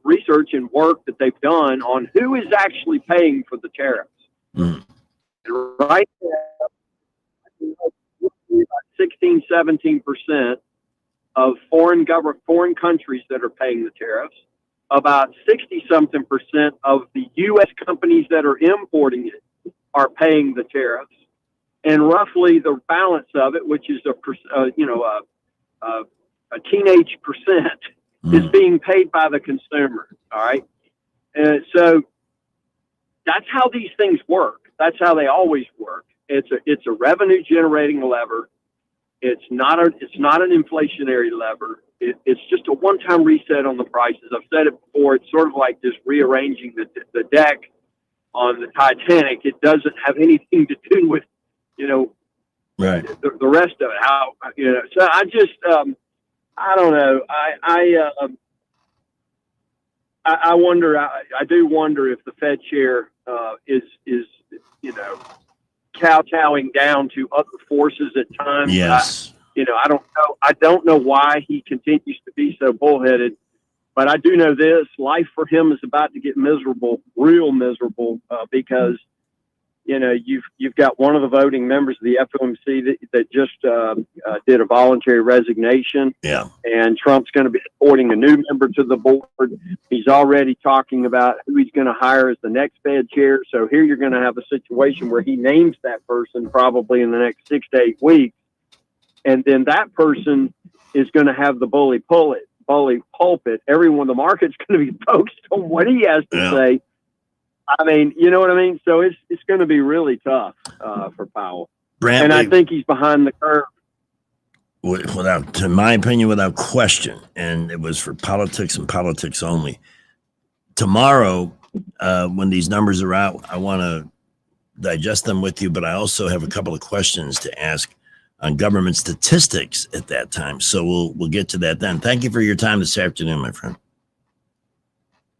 research and work that they've done on who is actually paying for the tariffs. And right now, about 16-17% of foreign countries that are paying the tariffs. About 60-something% of the U.S. companies that are importing it are paying the tariffs, and roughly the balance of it, which is a teenage percent, is being paid by the consumer. All right, and so that's how these things work. That's how they always work. It's a revenue generating lever. It's not an inflationary lever. It's just a one-time reset on the prices. I've said it before. It's sort of like just rearranging the deck on the Titanic. It doesn't have anything to do with,
right,
the rest of it. How, so I just, I don't know. I wonder. I do wonder if the Fed chair is kowtowing down to other forces at times.
Yes.
I don't know. I don't know why he continues to be so bullheaded, but I do know this: life for him is about to get miserable, real miserable, because you've got one of the voting members of the FOMC that just did a voluntary resignation.
Yeah.
And Trump's going to be appointing a new member to the board. He's already talking about who he's going to hire as the next Fed chair. So here you're going to have a situation where he names that person probably in the next 6 to 8 weeks. And then that person is going to have the bully pulpit. Everyone, the market's going to be focused on what he has to say. I mean, you know what I mean? So it's going to be really tough for Powell.
Brantley,
and I think he's behind the curve.
Without, to my opinion, without question, and it was for politics and politics only. Tomorrow, when these numbers are out, I want to digest them with you, but I also have a couple of questions to ask on government statistics at that time. So we'll get to that then. Thank you for your time this afternoon, my friend.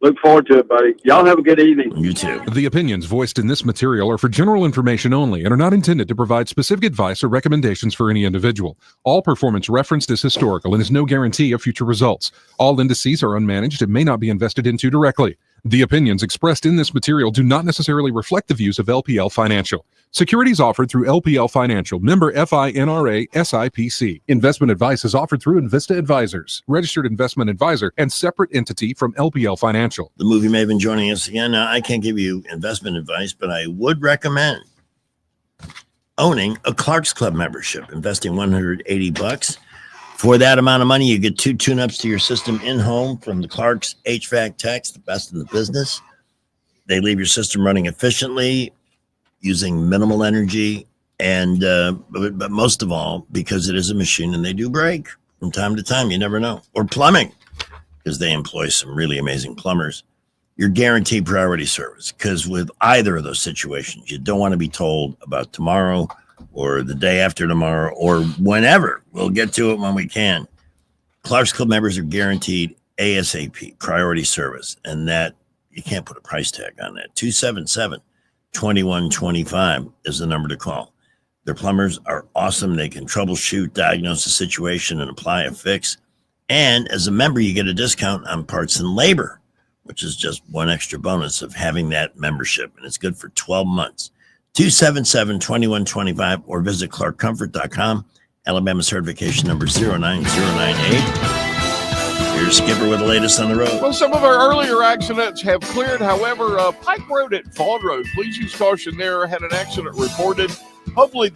Look forward to it, buddy. Y'all have a good evening.
You too.
The opinions voiced in this material are for general information only and are not intended to provide specific advice or recommendations for any individual. All performance referenced is historical and is no guarantee of future results. All indices are unmanaged and may not be invested into directly. The opinions expressed in this material do not necessarily reflect the views of LPL Financial. Securities offered through LPL Financial, member FINRA SIPC. Investment advice is offered through Invista Advisors, registered investment advisor and separate entity from LPL Financial.
The movie Maven joining us again. Now, I can't give you investment advice, but I would recommend owning a Clark's Club membership, investing $180. For that amount of money, you get 2 tune-ups to your system in-home from the Clark's HVAC techs, the best in the business. They leave your system running efficiently, using minimal energy, and but most of all, because it is a machine and they do break from time to time. You never know. Or plumbing, because they employ some really amazing plumbers. You're guaranteed priority service, because with either of those situations, you don't want to be told about tomorrow or the day after tomorrow or whenever. We'll get to it when we can. Clark's Club members are guaranteed ASAP, priority service, and that you can't put a price tag on that. 277-2125 is the number to call. Their plumbers are awesome. They can troubleshoot, diagnose the situation, and apply a fix. And as a member, you get a discount on parts and labor, which is just one extra bonus of having that membership, and it's good for 12 months. 277-2125 or visit clarkcomfort.com. Alabama certification number 09098. Here's Skipper with the latest on the road.
Well, some of our earlier accidents have cleared. However, Pike Road at Fawn Road, please use caution there. Had an accident reported. Hopefully